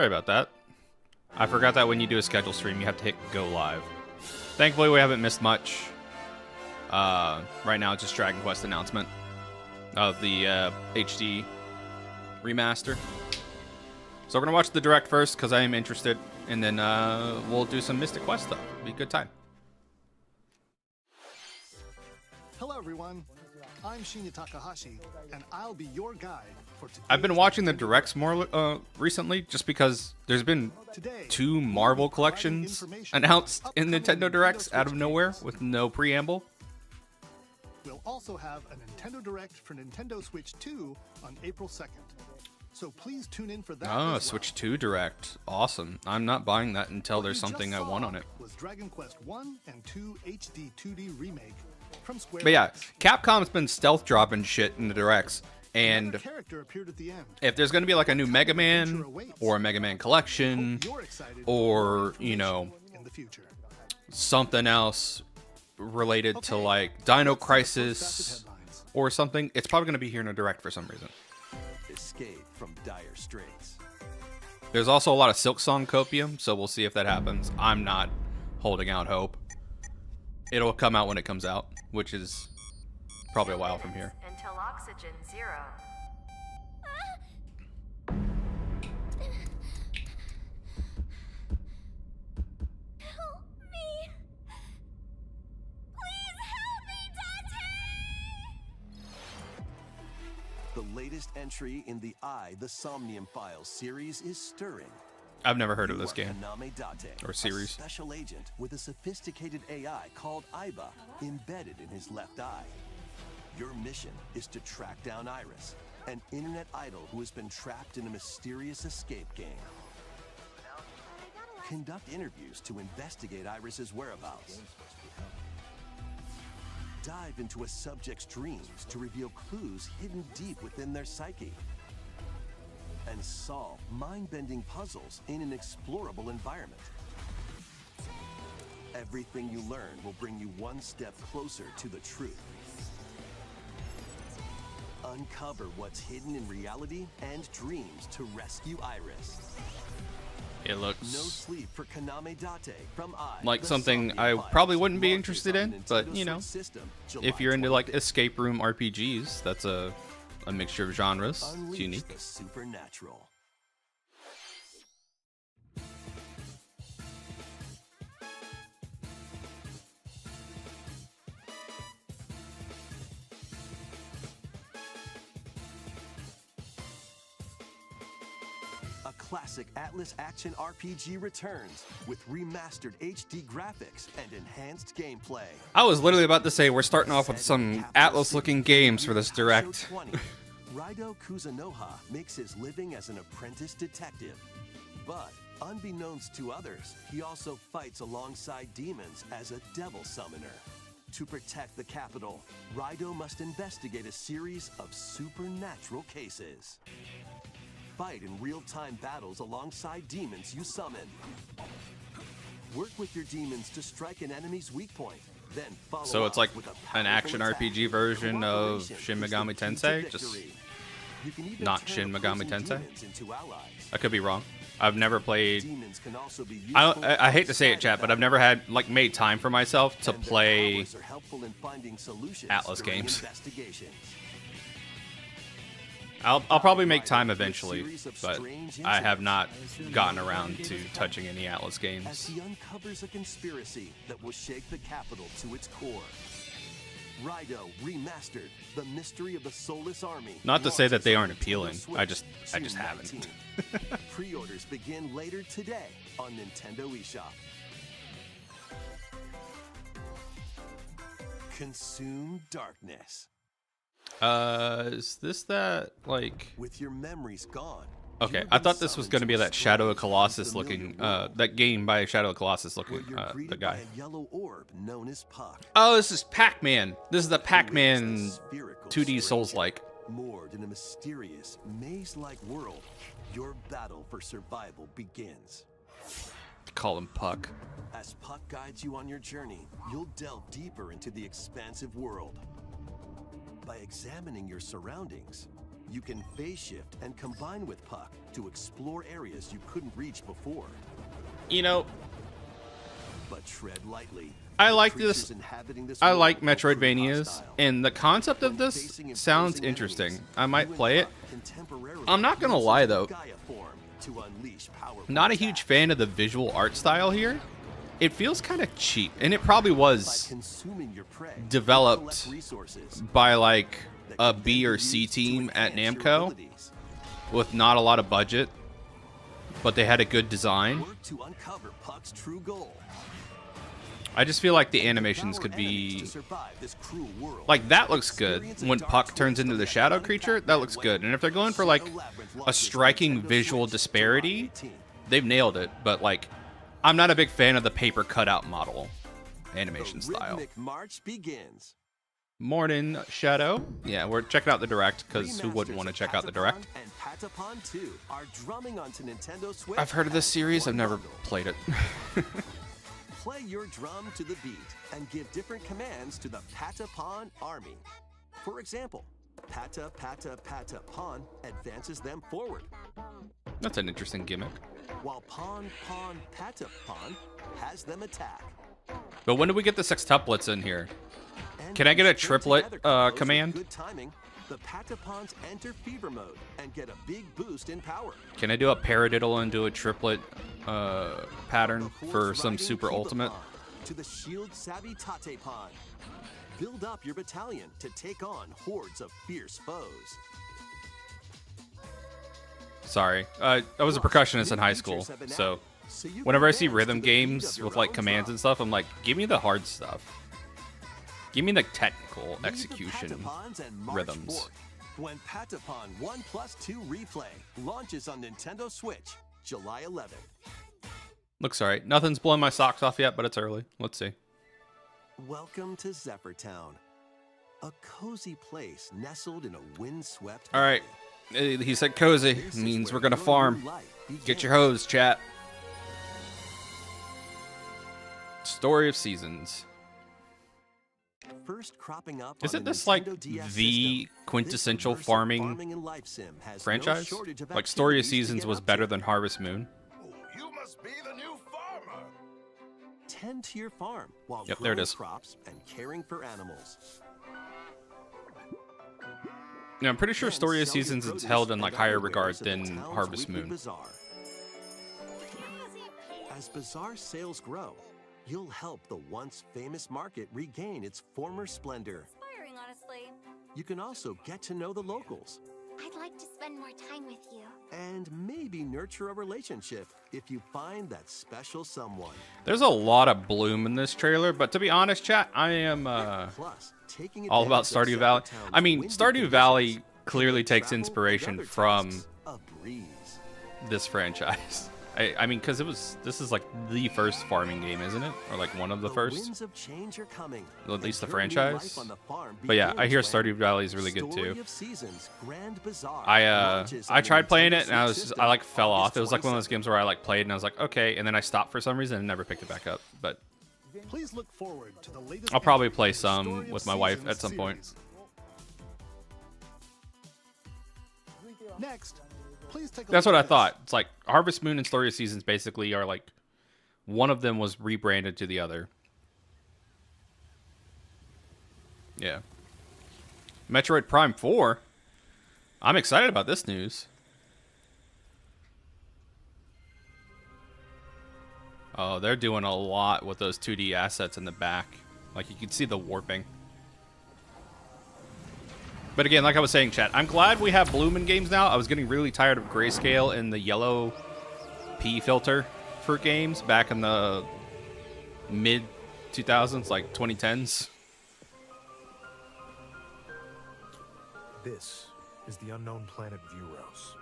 Sorry about that. I forgot that when you do a schedule stream, you have to hit go live. Thankfully, we haven't missed much. Right now, it's just Dragon Quest announcement of the HD remaster. So we're gonna watch the direct first because I am interested, and then we'll do some Mystic Quest stuff. It'll be a good time. Hello, everyone. I'm Shinya Takahashi, and I'll be your guide for today. I've been watching the directs more recently, just because there's been two Marvel collections announced in Nintendo Directs out of nowhere with no preamble. We'll also have a Nintendo Direct for Nintendo Switch 2 on April 2nd. So please tune in for that. Oh, Switch 2 Direct. Awesome. I'm not buying that until there's something I want on it. Was Dragon Quest 1 and 2 HD 2D remake from Square But yeah, Enix. Capcom's been stealth dropping shit in the directs, and Another character appeared at the end. if there's going to be like a new Mega Man or a Mega Man collection Hope you're excited or, for you know, in the future. something else related to like Dino Crisis Headlines. or something, it's probably going to be here in a direct for some reason. Escape from dire straits. There's also a lot of Silk Song copium, so we'll see if that happens. I'm not holding out hope. It'll come out when it comes out, which is probably a while from here. Until oxygen 0. Help me. Please help me, Dante! The latest entry in the The Somnium Files series is stirring. I've never heard of You this are game. Kaname Date, Or series. a special agent with a sophisticated AI called Aiba embedded in his left eye. Your mission is to track down Iris, an internet idol who has been trapped in a mysterious escape game. Conduct interviews to investigate Iris's whereabouts. Dive into a subject's dreams to reveal clues hidden deep within their psyche. And solve mind-bending puzzles in an explorable environment. Everything you learn will bring you one step closer to the truth. Uncover what's hidden in reality and dreams to rescue Iris. It No looks sleep for Kaname Date from like The something Somnium I Files probably wouldn't be launches interested on in, Nintendo but you know, Switch system, if July you're into like 25th. escape room RPGs, that's a mixture of genres. It's Unleash unique. the supernatural. A classic Atlas action RPG returns with remastered HD graphics and enhanced gameplay. I was literally about to say we're starting off with some Atlas-looking games for this direct. Episode 20, Raidou Kuzunoha makes his living as an apprentice detective. But unbeknownst to others, he also fights alongside demons as a devil summoner. To protect the capital, Raidou must investigate a series of supernatural cases. Fight in real-time battles alongside demons you summon. Work with your demons to strike an enemy's weak point. Then follow So it's up like with a an powerful action attack. RPG version of Cooperation Shin is the Megami key to Tensei, just victory. You can even not turn Shin Megami opposing Tensei? demons into allies. I could be wrong. I've never played. Demons can also be I useful hate to say it, outside chat, of but I've never had like made time for myself to and their play powers are helpful in finding solutions Atlas during games. investigations. I'll probably make time eventually, but I have not gotten around to touching any Atlas As games. he uncovers a conspiracy that will shake the capital to its core. Raidou Remastered: The Mystery of the Soulless Army. Not to say that they aren't launches on appealing, Nintendo I just Switch June haven't. 19th. Pre-orders begin later today on Nintendo eShop. Consume darkness. Is this that like? With your memories gone. Okay, you've I been thought this was summoned gonna to be that explore Shadow of the Colossus unfamiliar looking, world, that game by Shadow of Colossus where looking, you're the greeted guy. by a yellow orb known as Puck. Oh, this is Pac-Man. This is the Pac-Man Spherical 2D string. Souls-like. Moored in a mysterious, maze-like world, your battle for survival begins. Call him Puck. As Puck guides you on your journey, you'll delve deeper into the expansive world. By examining your surroundings, You can phase shift and combine with Puck to explore areas you couldn't reach before. You know, But tread lightly. I like Creatures this. inhabiting this I world like will prove Metroidvanias, hostile. and the concept of When this facing sounds imposing interesting. enemies, I might you and play it. Puck can temporarily I'm not gonna use lie, into though. Gaia form to unleash powerful Not a huge attacks. fan of the visual art style here. It feels kind of cheap, and it probably By was consuming your prey, you developed collect resources by like that a can B then or be C used to team at enhance your Namco abilities. with not a lot of budget, but they had a good design. Work to uncover Puck's true goal. I just feel like the animations Devour could enemies be to survive this cruel world. like that looks good. Experience a When dark Puck turns twist into of the that shadow young creature, that Pac-Man looks way. good. And if they're going for like Shadow Labyrinth a launches striking Nintendo visual Switch disparity, July 18th. they've nailed it. But like, I'm not a big fan of the paper cutout model animation The style. rhythmic march begins. Morning, Shadow. Yeah, we're checking out the direct because who wouldn't Remasters want to of check out the Patapon direct? And Patapon 2 are drumming onto Nintendo Switch. I've heard of this as series. I've one never bundle. played it. Play your drum to the beat and give different commands to the Patapon army. For example, Pata Pata Patapon advances them forward, That's an interesting gimmick. while Pon Pon Patapon has them attack. But when do we get the sextuplets in here? And Can I get a string triplet, together combos with command? Good timing. The Patapons enter fever mode and get a big boost in power. Can I do a paradiddle and do a triplet pattern The for horse some riding super Kibapon ultimate? to the shield savvy Tatepon. Build up your battalion to take on hordes of fierce foes. Sorry, I was a percussionist in high school, so whenever I see rhythm games with like commands and stuff, I'm like, give me the hard stuff. Give me the technical Lead the execution Patapons and march rhythms. forth when Patapon 1+2 Replay launches on Nintendo Switch, July 11th. Looks alright. Nothing's blowing my socks off yet, but it's early. Let's see. Welcome to Zephyr Town, a cozy place nestled in a windswept All right. He said cozy. This is Means where we're gonna your farm. new life Get your begins. hose, chat. Story of Seasons. First cropping up Isn't on this a like Nintendo DS the system, quintessential this immersive farming and life sim has no franchise? shortage of Like Story of activities to Seasons get was up better to. than Harvest Moon. You must be the new farmer. Tend to your farm while Yep, there it growing is. crops and caring for animals. Yeah, I'm pretty sure Then Story of sell your Seasons is produce held in and like other higher wares regard at the than town's Harvest weekly Moon. Bazaar. As bazaar sales grow, you'll help the once famous market regain its former splendor. Inspiring, honestly. You can also get to know the locals I'd like to spend more time with you. and maybe nurture a relationship if you find that special someone. There's a lot of bloom in this trailer, but to be honest, chat, I am Plus, taking all about advantage Stardew of Valley. Zephyr Town's I mean, windy Stardew conditions Valley can clearly make takes travel and inspiration other from tasks a breeze. this franchise. I mean, because this is like the first farming game, isn't it? Or like one of the first. winds of change are coming, Well, at least and the your new franchise. life on the farm But yeah, I hear begins when Stardew Valley is really good Story too. of Seasons Grand Bazaar I launches on I the tried playing Nintendo it and I Switch was system I like fell off. August It was like one of those 27th. games where I like played and I was like, okay, and then I stopped for some reason and never picked it back up. But Please look forward to the latest. I'll probably entry play in the some Story of with my wife Seasons at some point. series. Next, please take a that's look what I at this. thought. It's like Harvest Moon and Story of Seasons basically are like one of them was rebranded to the other. Yeah. Metroid Prime 4. I'm excited about this news. Oh, they're doing a lot with those 2D assets in the back. Like you can see the warping. But again, like I was saying, chat, I'm glad we have bloom in games now. I was getting really tired of grayscale and the yellow P filter for games back in the mid 2000s, like 2010s. This is the unknown planet Vuros.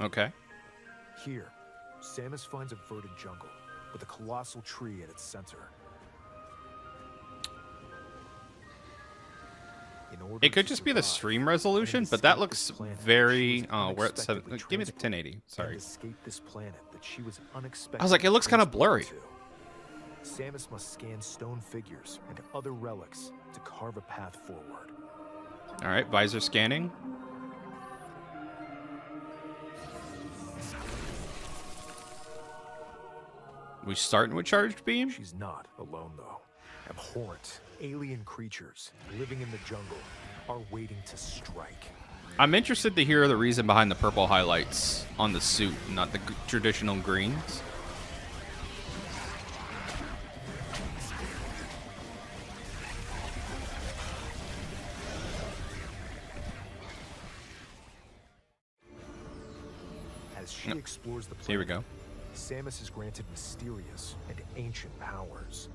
Okay. Here, Samus finds a verdant jungle with a colossal tree at its center. In order It could to just be the survive stream and resolution, but escape that this looks planet that very. she was Oh, we're at seven. unexpectedly Give me the transported 1080. Sorry. and escape this planet that she was unexpectedly I was like, it looks kind of blurry. transported to. Samus must scan stone figures and other relics to carve a path forward. All right, visor scanning. We starting with charged beam? She's not alone, though. Abhorrent, alien creatures living in the jungle are waiting to strike. I'm interested to hear the reason behind the purple highlights on the suit, not the traditional greens. As she explores the planet, Here we go. Samus is granted mysterious and ancient powers.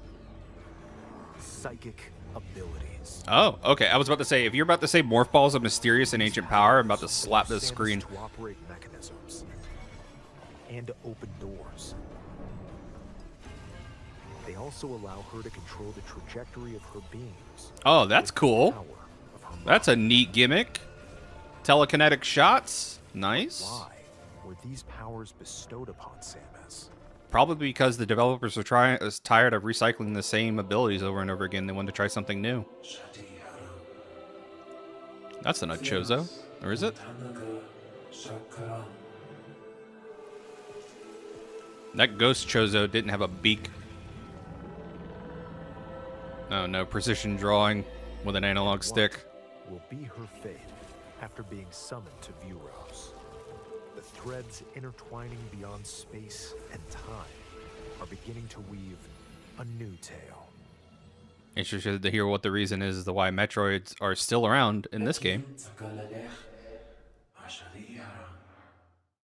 Psychic abilities. Oh, okay. I was about to say, if you're about to say morph balls of mysterious and ancient power, I'm about to slap the Samus screen. to operate mechanisms and to open doors. They also allow her to control the trajectory of her beams. Oh, that's cool. Power of her That's a neat gimmick. Telekinetic shots. Nice. Why were these powers bestowed upon Samus? Probably because the developers are tired of recycling the same abilities over and over again. They wanted to try something new. That's an Chozo, or is it? That ghost Chozo didn't have a beak. Oh no, precision drawing with an analog stick. Will be her fate after being summoned to Vuros. The threads intertwining beyond space and time are beginning to weave a new tale. Interested to hear what the reason is as to why Metroids are still around in this game.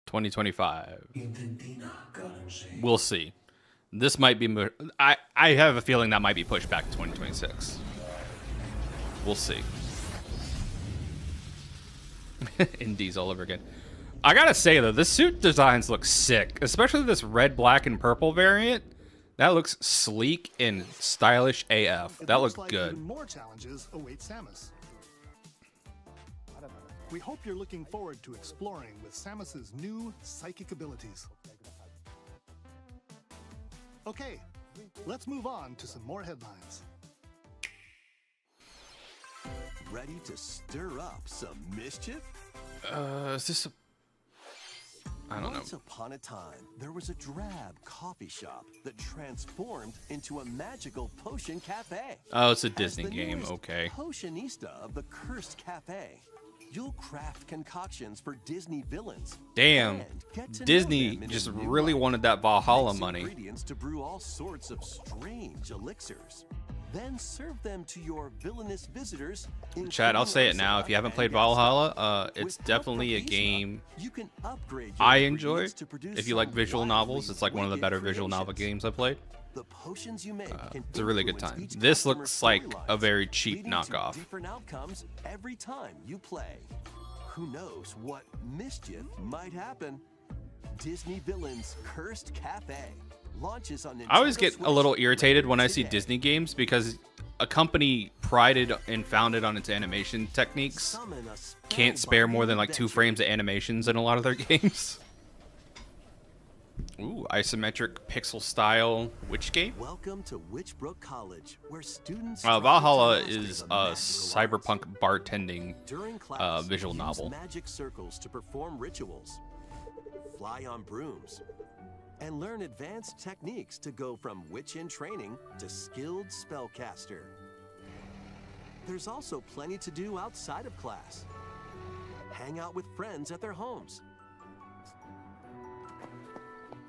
2025. We'll see. This might be... I have a feeling that might be pushed back to 2026. We'll see. Indies all over again. I gotta say, though, the suit designs look sick. Especially this red, black, and purple variant. That looks sleek and stylish AF. That looks like good. Even more challenges await Samus. We hope you're looking forward to exploring with Samus's new psychic abilities. Okay, let's move on to some more headlines. Ready to stir up some mischief? Is this a... I don't know. Once upon a time, there was a drab coffee shop that transformed into a magical potion cafe. Oh, it's a As Disney the game. newest Okay. Potionista of the cursed cafe, you'll craft concoctions for Disney villains. Damn. and get to know Disney them in a just new really light. wanted that Valhalla Mix money. ingredients to brew all sorts of strange elixirs. Then serve them to your villainous visitors. Chad, I'll say it now. If you haven't played Valhalla, it's With definitely a Propecia, game you can upgrade your I enjoy. ingredients to produce If you like some visual novels, wildly it's like one of the wicked better visual novel creations. games I played. The potions you make can It's a really good influence time. each This customer's looks like a storylines, very cheap leading to knockoff. different outcomes every time you play. Who knows what mischief might happen? Disney Villains Cursed Cafe launches on I always Nintendo get a Switch little irritated when I see today. Disney games because a company prided and founded on its animation techniques Summon a can't spare more than like 2 spellbinding frames of animations in a lot of their games. Ooh, isometric pixel style. Which game? Welcome to Witchbrook College, where students Valhalla strive to master is the a magical cyberpunk arts. bartending During class, visual use novel. magic circles to perform rituals, fly on brooms, and learn advanced techniques to go from witch in training to skilled spellcaster. There's also plenty to do outside of class. Hang out with friends at their homes.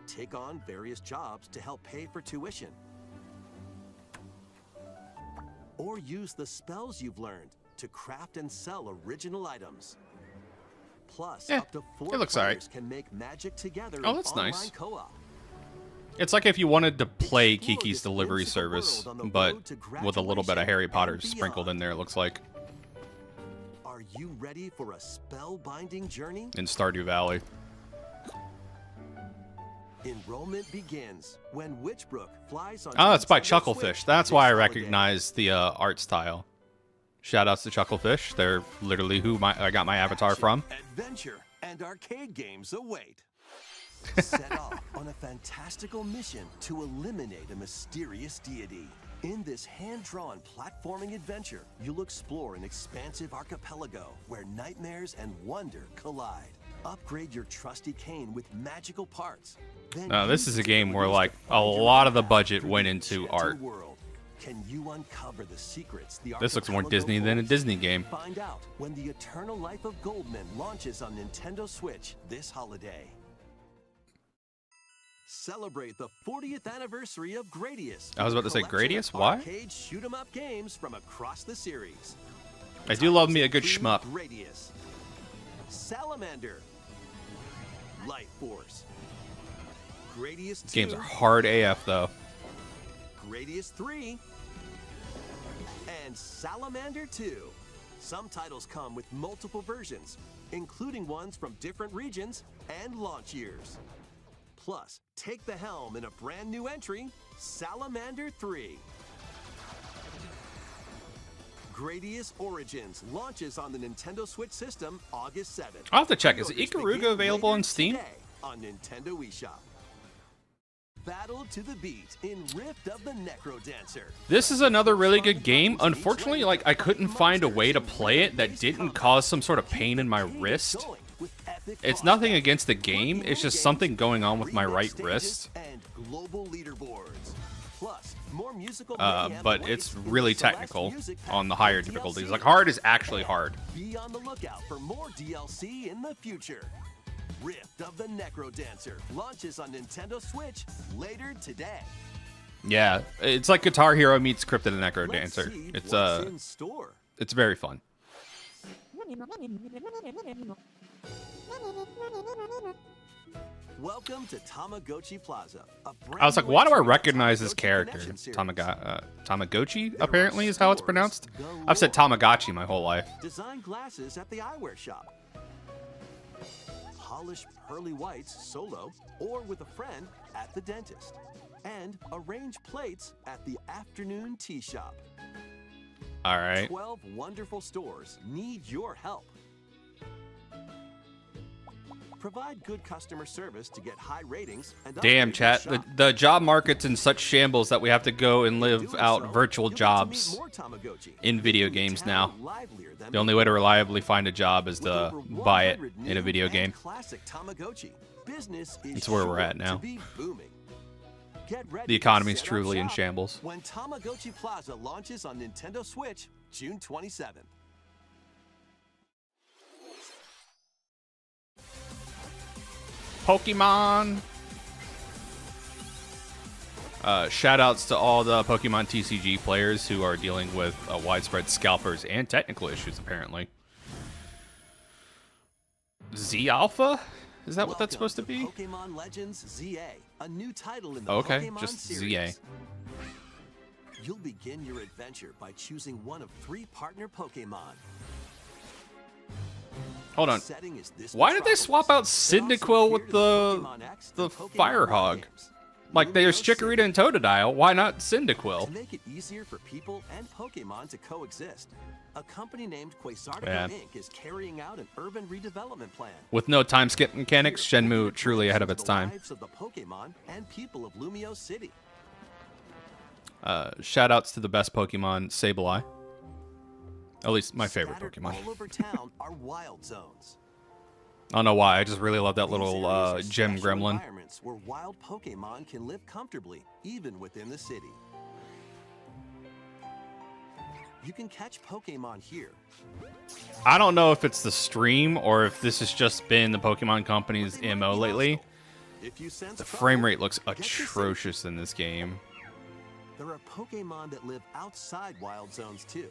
Take on various jobs to help pay for tuition. Or use the spells you've learned to craft and sell original items. Plus, Yeah, up to 4 it looks players alright. can make magic together Oh, in that's online nice. co-op. It's like if you wanted to play Explore Kiki's this Delivery whimsical Service, world on the but road to with a little bit of Harry graduation Potter and sprinkled in beyond. there, it looks like, Are you ready for a spellbinding journey? in Stardew Valley. Enrollment begins when Witchbrook flies on. Oh, it's by Nintendo Chucklefish. Switch That's this why I holiday. recognize the art style. Shoutouts to Chucklefish. They're literally who I got my avatar from. Adventure and arcade games await. Set off on a fantastical mission to eliminate a mysterious deity. In this hand-drawn platforming adventure, you'll explore an expansive archipelago where nightmares and wonder collide. Upgrade your trusty cane with magical parts No, this is a game where like a lot of the budget went into art. Can you uncover the secrets? This looks more Disney than a Disney game. Find out when The Eternal Life of Goldman launches on Nintendo Switch this holiday. Celebrate the 40th anniversary of Gradius. I was about to say Gradius? Why? Arcade shoot 'em up games from across the series. I do love me a good shmup. Gradius, Salamander, Life Force, Gradius 2, These games are hard AF though. Gradius 3, and Salamander 2. Some titles come with multiple versions, including ones from different regions and launch years. Plus, take the helm in a brand new entry, Salamander 3. Gradius Origins launches on the Nintendo Switch system August 7th. I'll have to check. Is Pre-orders Ikaruga begin available later on Steam? today on Nintendo eShop. Battle to the beat in Rift of the NecroDancer. This is another really good game. Unfortunately, like I couldn't find a way to play it that didn't cause some sort of pain in my wrist. It's nothing against the game, it's just something going on with my right wrist. And global leaderboards. Plus, more musical But it's really technical on the higher difficulties. Like hard is actually hard. Be on the lookout for more DLC in the future. Rift of the NecroDancer launches on Nintendo Switch later today. Yeah, it's like Guitar Hero meets Crypt of the Let's NecroDancer. see It's what's in store. it's very fun. Welcome to Tamagotchi Plaza. I was like, why do I recognize this character? Tamagotchi, apparently, is how it's pronounced. I've said Tamagotchi my whole life. Design glasses at the eyewear shop. Polish pearly whites solo or with a friend at the dentist. And arrange plates at the afternoon tea shop. All right. 12 wonderful stores need your help. Provide good customer service to get high ratings and Damn, upgrade your chat. shop. The job market's in such shambles that we have to go and live Doing out so, virtual you'll get to jobs meet more Tamagotchi. in video Who games town now. livelier than The only way to before. reliably find a job is With to over buy it 100 in a new video and game. classic Tamagotchi. Business is It's where we're sure at now. to be booming. Get ready The to economy's set up truly in shop shambles. When Tamagotchi Plaza launches on Nintendo Switch, June 27th. Pokemon. Shout outs to all the Pokemon TCG players who are dealing with widespread scalpers and technical issues, apparently. Z Alpha? Is that what that's supposed to be? Pokemon Legends ZA, a new title in the Okay, Pokemon just series. ZA. You'll begin your adventure by choosing one of 3 partner Pokemon. Hold on. Setting is this Why did they Metropolis. swap out They also Cyndaquil appear with in the Pokemon X the and Pokemon Firehog? games. Like, there's Lumio Chikorita City. and Totodile. Why not To Cyndaquil? make it easier for people and Pokemon to coexist, a company named Quasartico Yeah. Inc. is carrying out an urban redevelopment plan. With no time skip mechanics, Here, Shenmue we'll truly ahead of into its the time. lives of the Pokemon and people of Lumio City. Shout outs to the best Pokemon, Sableye. At least my favorite Scattered Pokemon. all over town are wild zones. I don't know why, I just really love that These little areas are gem special gremlin. environments where wild Pokemon can live comfortably, even within the city. You can catch Pokemon here. I don't know if it's the stream or if this has just been the Pokemon Company's They might MO be lately. hostile. If you sense The trouble, frame rate looks get to safety. atrocious in this game. There are Pokemon that live outside wild zones too.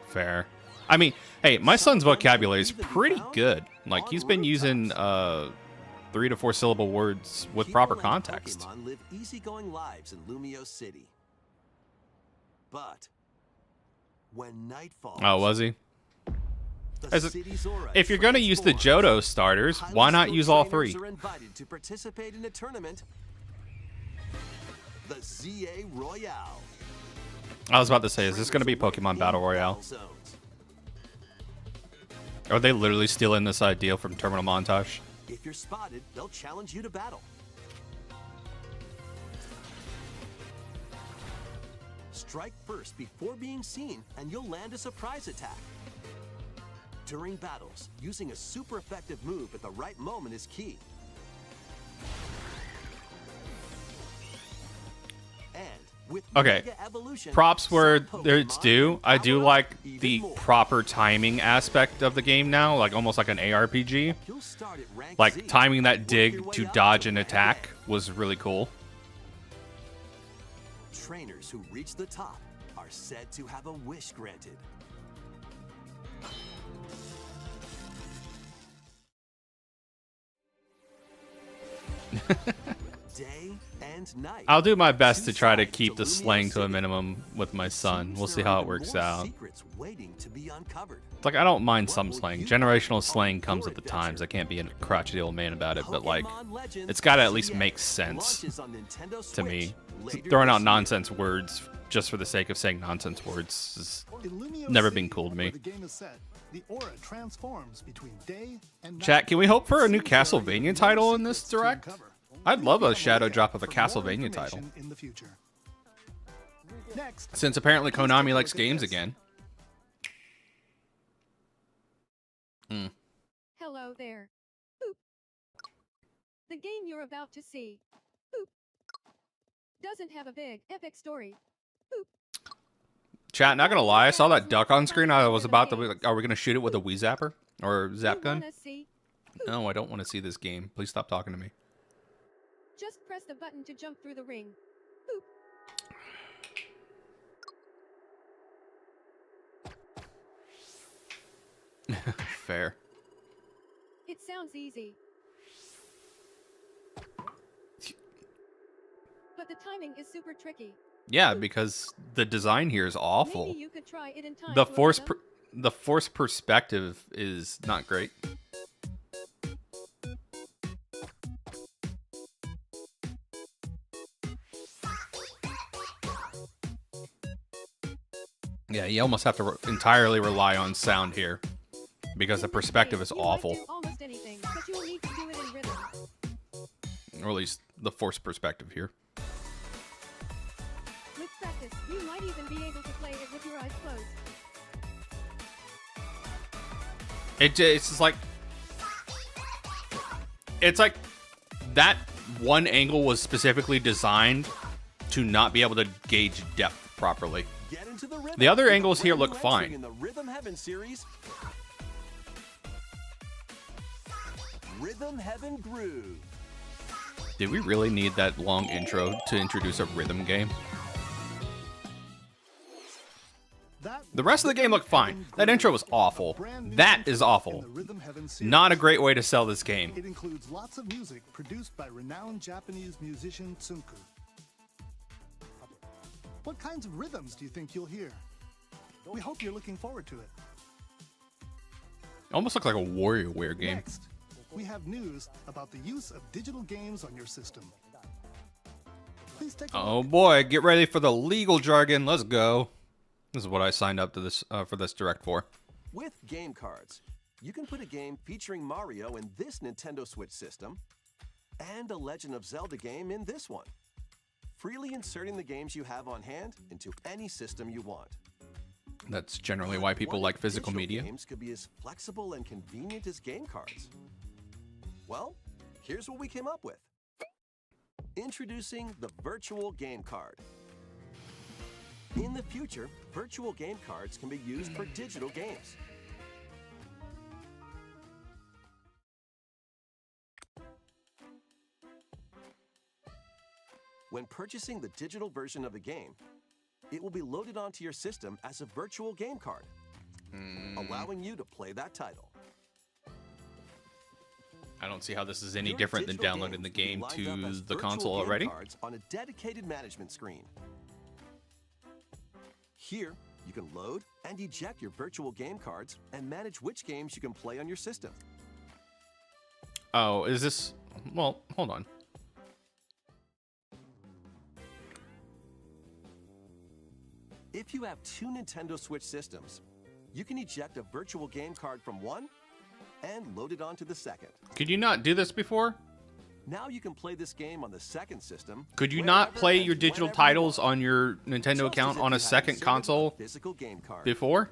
Fair. I mean, hey, my son's vocabulary is pretty good. Like, he's been using 3 to 4 syllable words with proper People and context. Pokemon live easygoing lives in Lumio City. But when night falls, Oh, was he? the As a- city Zora If you're going to use the transforms. Johto starters, Highly why not skilled use all trainers 3? Are invited to participate in a tournament, the ZA Royale. I was about to say, is this going to be Trainers Pokemon await Battle in Royale? battle zones. Are they literally stealing this idea from Terminal Montage? If you're spotted, they'll challenge you to battle. Strike first before being seen, and you'll land a surprise attack. During battles, using a super effective move at the right moment is key. With Okay. Mega Evolution, Props where some it's Pokemon due. can I do power like up even the more. proper timing aspect of the game now, like almost like an ARPG. You'll start at rank Z Like timing that and work your dig way to up dodge to an rank attack A. was really cool. Trainers who reach the top are said to have a wish granted. Day and night. I'll do my best Two to try to sides keep the Lumio slang to a City. minimum with my son. Seems We'll see there how are it even works more out. secrets waiting to be uncovered. It's like I don't mind What some will slang. you Generational find slang on comes your at the times. I adventure? can't be a crotchety old man about it, but like Pokemon Legends it's got to at least GX make sense launches on Nintendo to me. Switch later Throwing this out year. nonsense words just for the sake of saying nonsense words is In Lumio never City, been cool to me. where the game is set, the aura transforms between day and night. Chat, can we hope for a new Seems there are Castlevania even title more in this secrets to direct? uncover. I'd Please love be on a the shadow lookout drop of a for more Castlevania title. information in the future. Next, Since apparently please take a Konami look likes at games this. again. Hello there. Boop. The game you're about to see. Boop. Doesn't have a big, epic story. Boop. Chat, not gonna lie, I saw that duck on screen. I was about to be like, are we gonna shoot it with a Wii Zapper? Or Zap You Gun? wanna see? No, I don't want to see this game. Please stop talking to me. Just press the button to jump through the ring. Boop. Fair. It sounds easy. But the timing is super tricky. Yeah, because the design here is awful. Maybe you could try it in time The to force rhythm. the force perspective is not great. Yeah, you almost have to entirely rely on sound here because the In this perspective game, is you might awful, do almost anything, but you'll need to do it in rhythm. or at least the force perspective here. With practice, you might even be able to play it with your eyes closed. It's just like it's like that one angle was specifically designed to not be able to gauge depth properly. Get into the rhythm. The other with a angles here brand look new entry fine. In the Rhythm Heaven series, Rhythm Heaven Groove. Did we really need that long intro to introduce a rhythm game? That The rest of the game looked fine. That intro was awful. That is awful. Not a great way to sell this game. It includes lots of music produced by renowned Japanese musician Tsunku. What kinds of rhythms do you think you'll hear? We hope you're looking forward to it. Almost looked like a WarioWare game. Next, we have news about the use of digital games on your system. Please take a Oh look. boy, get ready for the legal jargon. Let's go. This is what I signed up to this for this direct for. With game cards, you can put a game featuring Mario in this Nintendo Switch system and a Legend of Zelda game in this one, freely inserting the games you have on hand into any system you want. That's generally why people What like if physical digital media. Games could be as flexible and convenient as game cards. Well, here's what we came up with. Introducing the Virtual Game Card. In the future, virtual game cards can be used for digital games. When purchasing the digital version of the game, it will be loaded onto your system as a virtual game card, allowing you to play that title. I don't see how this is any Your different than digital downloading the games will be game lined up as to the virtual console game already. cards on a dedicated management screen. Here, you can load and eject your virtual game cards and manage which games you can play on your system. Oh, is this... Well, hold on. If you have two Nintendo Switch systems, you can eject a virtual game card from one and load it onto the second. Could you not do this before? Now you can play this game on the second system. Could you not wherever play and your digital whenever you titles want, on your Nintendo just account as if on you a had second inserted console a physical game card. before?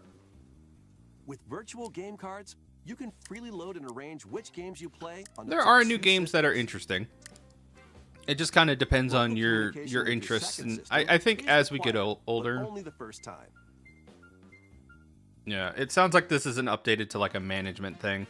With virtual game cards, you can freely load and arrange which games you play on the There two are new games that are systems. interesting. It just kind of depends Local on your communication with your interests, second and system I think is as we get required, but older, only the first time. yeah, it sounds like this isn't updated to like a management thing.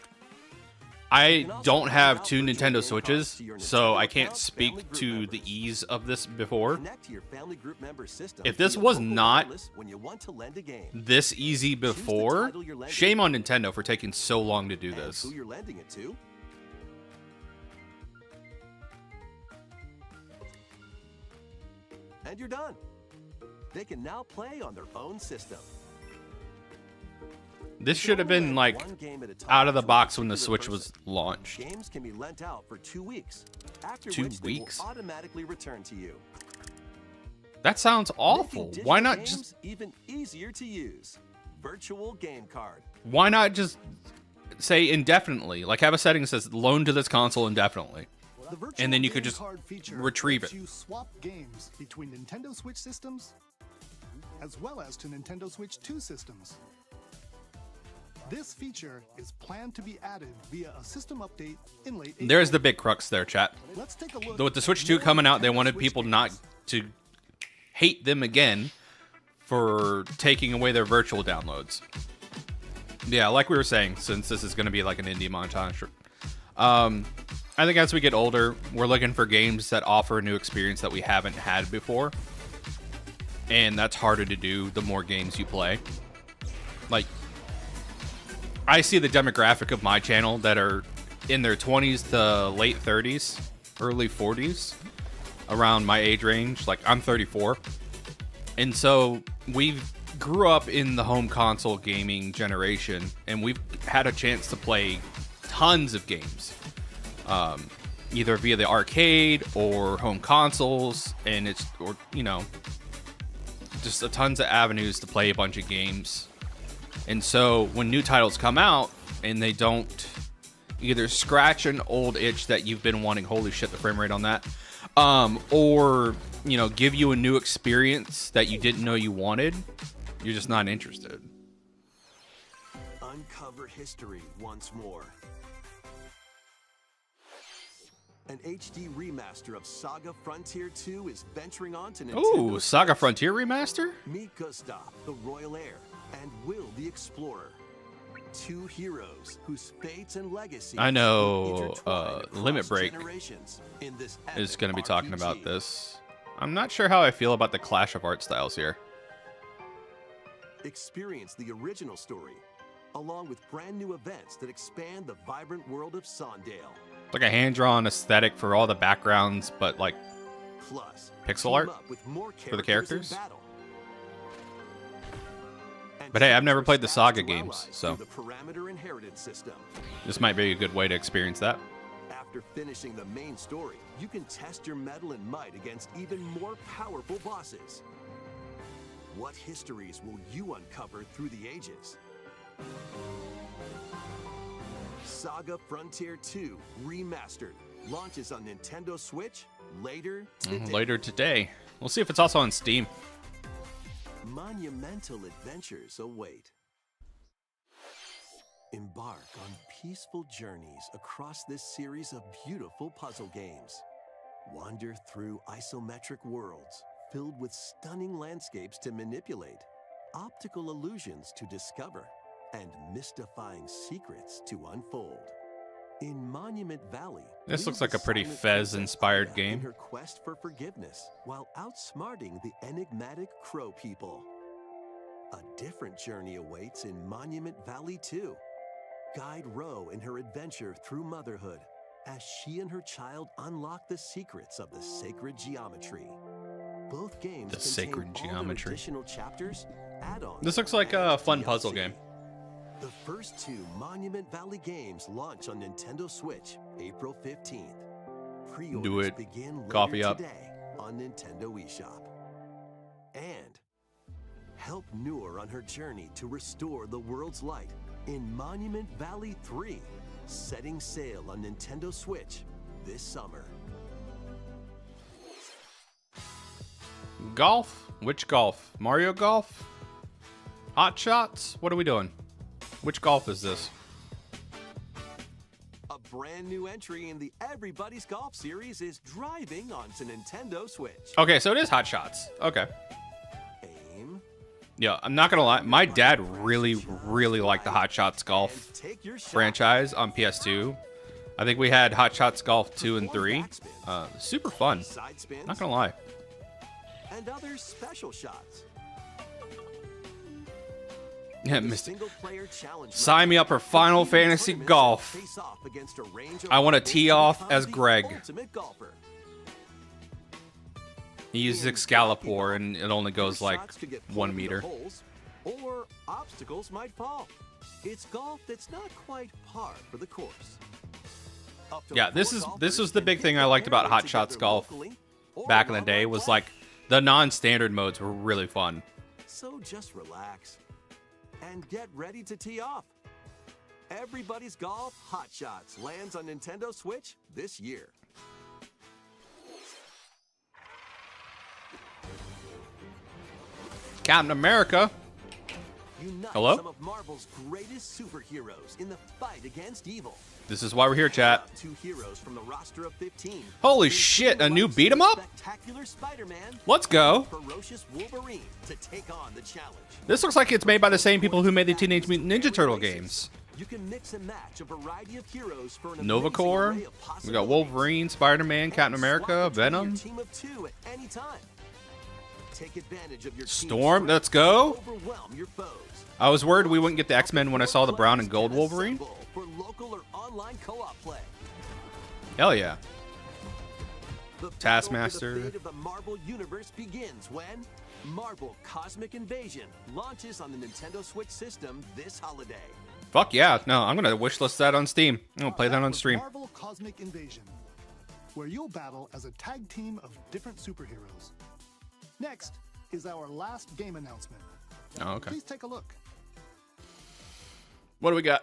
I don't have two Nintendo Switches, so I can't speak to the ease of this before. Connect to your family group member system If this via was local not wireless when you want to lend a game. This easy before, shame on Nintendo for taking so long to do And this. who you're lending it to. And you're done. They can now play on their own system. This should have been like One game at a time out of the to a box when the particular Switch person. was launched. Games can be lent out for 2 weeks, after 2 which weeks? they will automatically return to you. That sounds awful. Making Why digital not just games even easier to use? Virtual game card. why not just say indefinitely? Like have a setting that says loan to this console indefinitely. The virtual And then you could game just card feature retrieve lets it. You swap games between Nintendo Switch systems, as well as to Nintendo Switch 2 systems. This feature is planned to be added via a system update in late April. There's the big crux there, chat. Let's take a look With the at Switch 2 more coming out, they Nintendo wanted Switch people games. not to hate them again for taking away their virtual downloads. Yeah, like we were saying, since this is going to be like an indie montage. I think as we get older, we're looking for games that offer a new experience that we haven't had before. And that's harder to do the more games you play. Like, I see the demographic of my channel that are in their 20s to late 30s, early 40s, around my age range. Like, I'm 34. And so we grew up in the home console gaming generation, and we've had a chance to play tons of games. Either via the arcade or home consoles, and it's, or, you know, just a tons of avenues to play a bunch of games. And so when new titles come out and they don't either scratch an old itch that you've been wanting, holy shit, the frame rate on that, or, you know, give you a new experience that you didn't know you wanted, you're just not interested. Uncover history once more. An HD remaster of Saga Frontier 2 is venturing on to Nintendo. Ooh, Saga Frontier Remaster? Meet Gustav, the Royal Heir, and Will, the Explorer. Two heroes whose fates and legacies I know, will intertwine Limit across Break generations in this is epic going to be talking RPG. about this. I'm not sure how I feel about the clash of art styles here. Experience the original story, along with brand new events that expand the vibrant world of Sondale. Like a hand-drawn aesthetic for all the backgrounds, but like Plus, Pixel team art up with more for the characters? in battle. And But hey, I've choose never your played the stats Saga to games, allies so through the parameter inheritance system. this might be a good way to experience that. After finishing the main story, you can test your mettle and might against even more powerful bosses. What histories will you uncover through the ages? Saga Frontier 2 Remastered launches on Nintendo Switch later today. Later today. We'll see if it's also on Steam. Monumental adventures await. Embark on peaceful journeys across this series of beautiful puzzle games. Wander through isometric worlds filled with stunning landscapes to manipulate, optical illusions to discover, and mystifying secrets to unfold. In Monument Valley, This lead looks like the a pretty silent Fez-inspired princess Aya game. in her quest for forgiveness, while outsmarting the enigmatic Crow people. A different journey awaits in Monument Valley 2. Guide Ro in her adventure through motherhood, as she and her child unlock the secrets of the sacred geometry. Both games The contain sacred all their geometry. additional chapters, add-ons, This looks like a and fun puzzle DLC. game. The first two Monument Valley games launch on Nintendo Switch April 15th. Pre-orders Do it. begin later Coffee up. today on Nintendo eShop. And help Noor on her journey to restore the world's light in Monument Valley 3, setting sail on Nintendo Switch this summer. Golf? Which golf? Mario Golf? Hot Shots? What are we doing? Which golf is this? A brand new entry in the Everybody's Golf series is driving onto Nintendo Switch. Okay, so it is Hot Shots. Okay. Aim. Yeah, I'm not gonna lie. My dad really liked the Hot Shots Golf And take your shot. franchise on PS2. I think we had Hot Shots Golf 2 and 3. Super fun. Side spins. Not gonna lie. And other special shots. Yeah, The Mr. single-player challenge Sign me up for Final Fantasy tournaments Golf. face off against a range of I wanna rivals tee to off become as the Greg. ultimate golfer. He uses In Excalibur hockey and it only golf, goes your like shots could get 1 pulled into meter. holes, or obstacles might fall. It's golf that's not quite par for the course. Up to Yeah, this four is golfers this was the can big pick thing an I liked about area Hot Shots together Golf locally or back in the online day was play. like the non-standard modes were really fun. So just relax and get ready to tee off. Everybody's Golf Hot Shots lands on Nintendo Switch this year. Captain America. Unite Hello? some of Marvel's greatest superheroes in the fight against evil. This is why we're here, chat. Two heroes from the roster of 15. Holy In shit, a team new fights beat 'em with up? Spectacular Spider-Man. Let's go. Ferocious Wolverine to take on the challenge. This looks like it's made by the same people who made the Teenage Mutant Ninja Turtle games. You can mix and match a variety of heroes for an Nova amazing Corps. array of We got possibilities. Wolverine, Spider-Man, And Captain swap America, between your Venom. team of two at any time. Take advantage of your team's Storm, strength let's to go. Overwhelm your foes. I was worried we wouldn't get the X-Men when I saw the brown and gold Wolverine. Assemble for local or online co-op play. Hell yeah. The Taskmaster. battle for the fate of the Marvel Universe begins when Marvel Cosmic Invasion launches on the Nintendo Switch system this holiday. Fuck yeah. No, I'm gonna wishlist that on Steam. I'm gonna play that on was stream. Marvel Cosmic Invasion, where you'll battle as a tag team of different superheroes. Next is our last game announcement. Oh, okay. Please take a look. What do we got?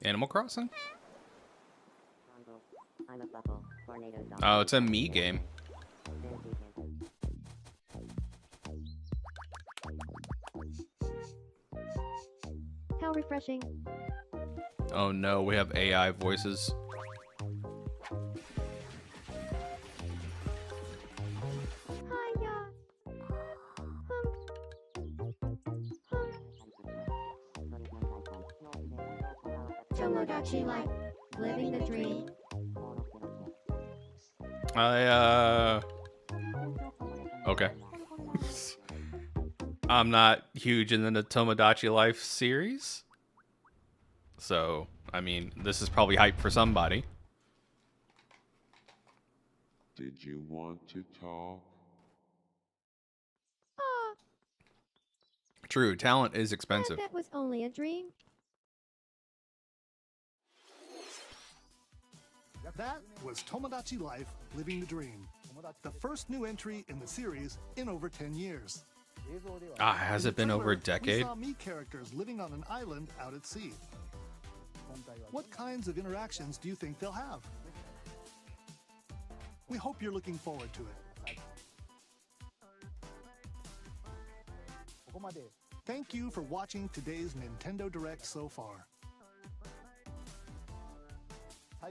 Animal Crossing? Oh, it's a me game. How refreshing. Oh no, we have AI voices. Hiya. Tomodachi Life. Living the dream. Okay. I'm not huge in the Tomodachi Life series. So, I mean, this is probably hype for somebody. Did you want to talk? Ah, True, talent is expensive. that was only a dream. That was Tomodachi Life Living the Dream, the first new entry in the series in over 10 years. Ah, has it been over a We decade? saw me characters living on an island out at sea. What kinds of interactions do you think they'll have? We hope you're looking forward to it. Thank you for watching today's Nintendo Direct so far.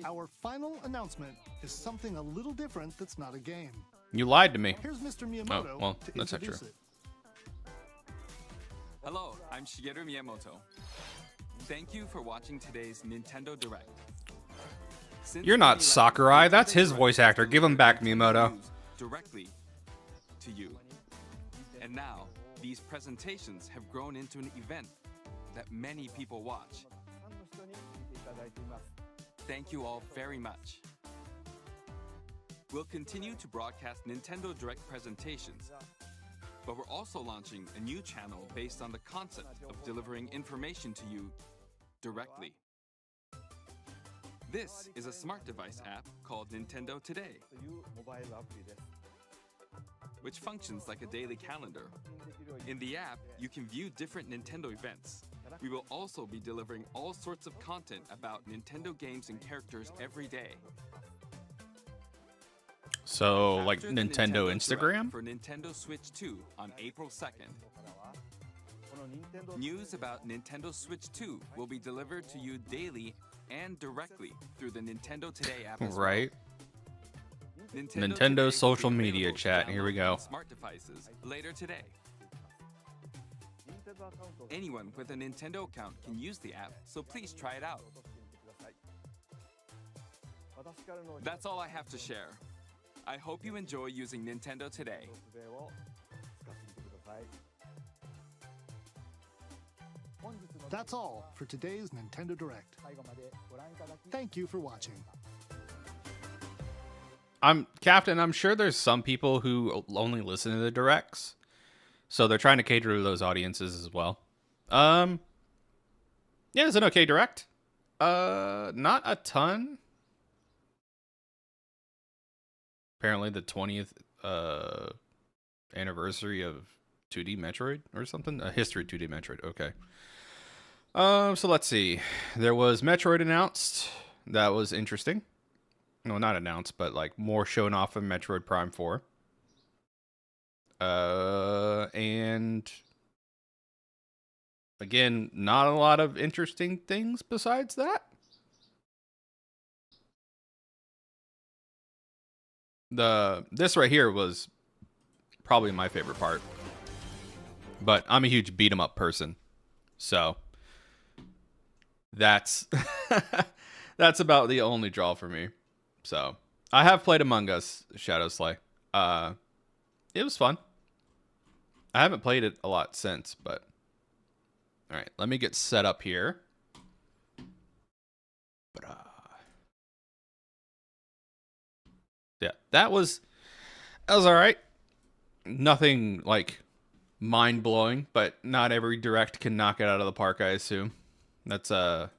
Our final announcement is something a little different that's not a game. You lied to me. Here's Mr. Miyamoto Oh, well, to that's not introduce true. it. Hello, I'm Shigeru Miyamoto. Thank you for watching today's Nintendo Direct. Since You're not 2011, Sakurai, that's Nintendo his Direct voice actor. Give him back, Miyamoto. news directly to you. And now, these presentations have grown into an event that many people watch. Thank you all very much. We'll continue to broadcast Nintendo Direct presentations, but we're also launching a new channel based on the concept of delivering information to you directly. This is a smart device app called Nintendo Today, which functions like a daily calendar. In the app, you can view different Nintendo events. We will also be delivering all sorts of content about Nintendo games and characters every day. So, like After the Nintendo Direct Instagram? for Nintendo Switch 2 on April 2nd, News about Nintendo Switch 2 will be delivered to you daily and directly through the Nintendo Today app as Right. well. Nintendo Today will social be media available to chat. Here we download go. on smart devices later today. Anyone with a Nintendo account can use the app, so please try it out. That's all I have to share. I hope you enjoy using Nintendo Today. That's all for today's Nintendo Direct. Thank you for watching. Captain, I'm sure there's some people who only listen to the directs, so they're trying to cater to those audiences as well. Yeah, it's an okay direct. Not a ton. Apparently the 20th anniversary of 2D Metroid or something. A history 2D Metroid. Okay. So let's see. There was Metroid announced. That was interesting. No, not announced, but like more shown off of Metroid Prime 4. And again, not a lot of interesting things besides that. This right here was probably my favorite part. But I'm a huge beat 'em up person. So that's that's about the only draw for me. So I have played Among Us Shadow Slay. It was fun. I haven't played it a lot since, but all right, let me get set up here. Yeah, that was all right. Nothing like mind blowing, but not every direct can knock it out of the park, I assume. That's a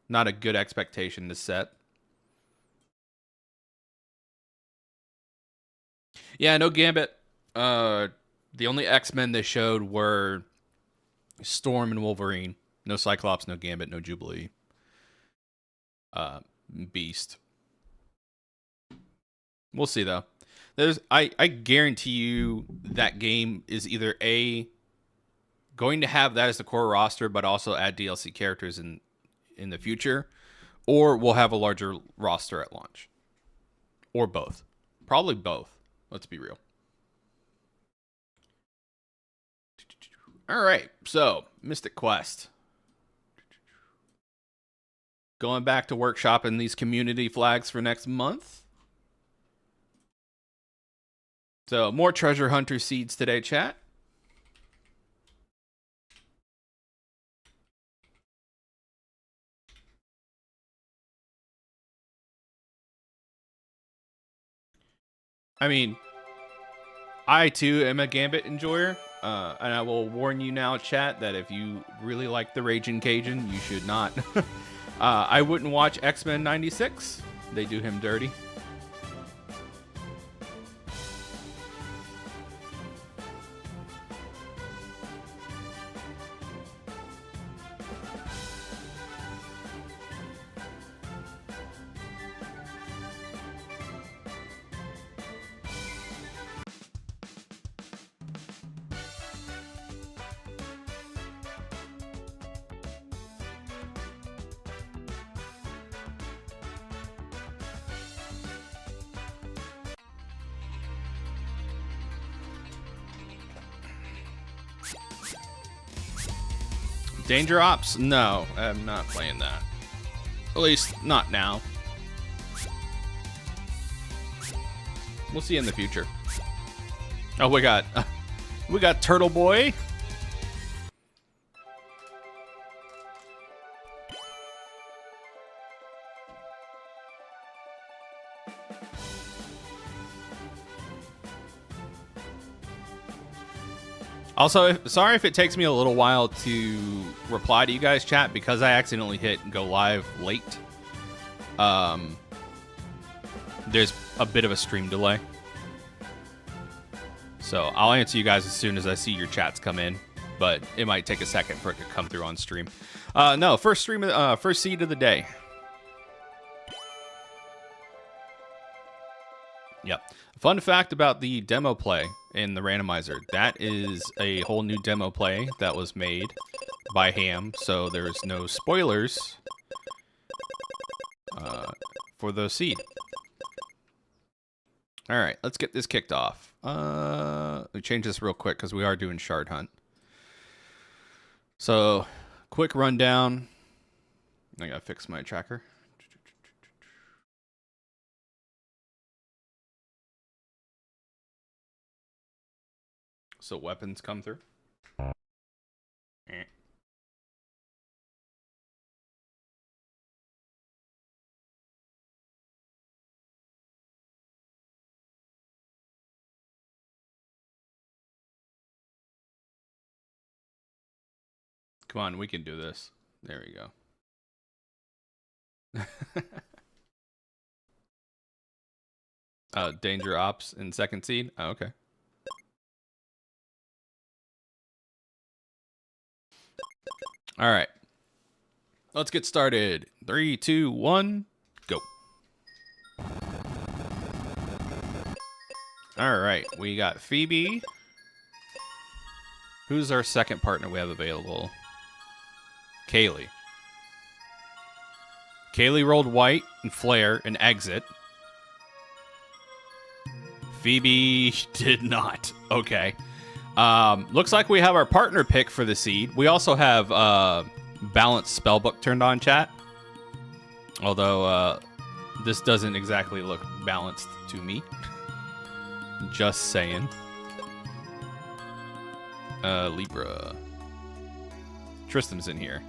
not a good expectation to set. Yeah, no Gambit. The only X-Men they showed were Storm and Wolverine. No Cyclops, no Gambit, no Jubilee. Beast. We'll see though. I guarantee you that game is either going to have that as the core roster, but also add DLC characters in the future, or we'll have a larger roster at launch, or both. Probably both. Let's be real. All right, so Mystic Quest. Going back to workshopping these community flags for next month. So more treasure hunter seeds today, chat. I mean, I too am a Gambit enjoyer, and I will warn you now, chat, that if you really like the Raging Cajun, you should not. I wouldn't watch X-Men 96. They do him dirty. Danger Ops? No, I'm not playing that. At least, not now. We'll see in the future. Oh, we got Turtle Boy. Also, sorry if it takes me a little while to reply to you guys, chat, because I accidentally hit go live late. There's a bit of a stream delay. So I'll answer you guys as soon as I see your chats come in, but it might take a second for it to come through on stream. No, first seed of the day. Yep. Fun fact about the demo play in the randomizer. That is a whole new demo play that was made by Ham, so there's no spoilers for the seed. All right, let's get this kicked off. Let me change this real quick because we are doing Shard Hunt. So, quick rundown. I gotta fix my tracker. So weapons come through. Come on, we can do this. There we go. Danger Ops in second seed. Oh, okay. All right. Let's get started. 3, 2, 1, go. All right. We got Phoebe. Who's our second partner we have available? Kaylee. Kaylee rolled white and flare and exit. Phoebe did not. Okay. Looks like we have our partner pick for the seed. We also have balanced spellbook turned on, chat. Although this doesn't exactly look balanced to me. Just saying. Libra. Tristan's in here.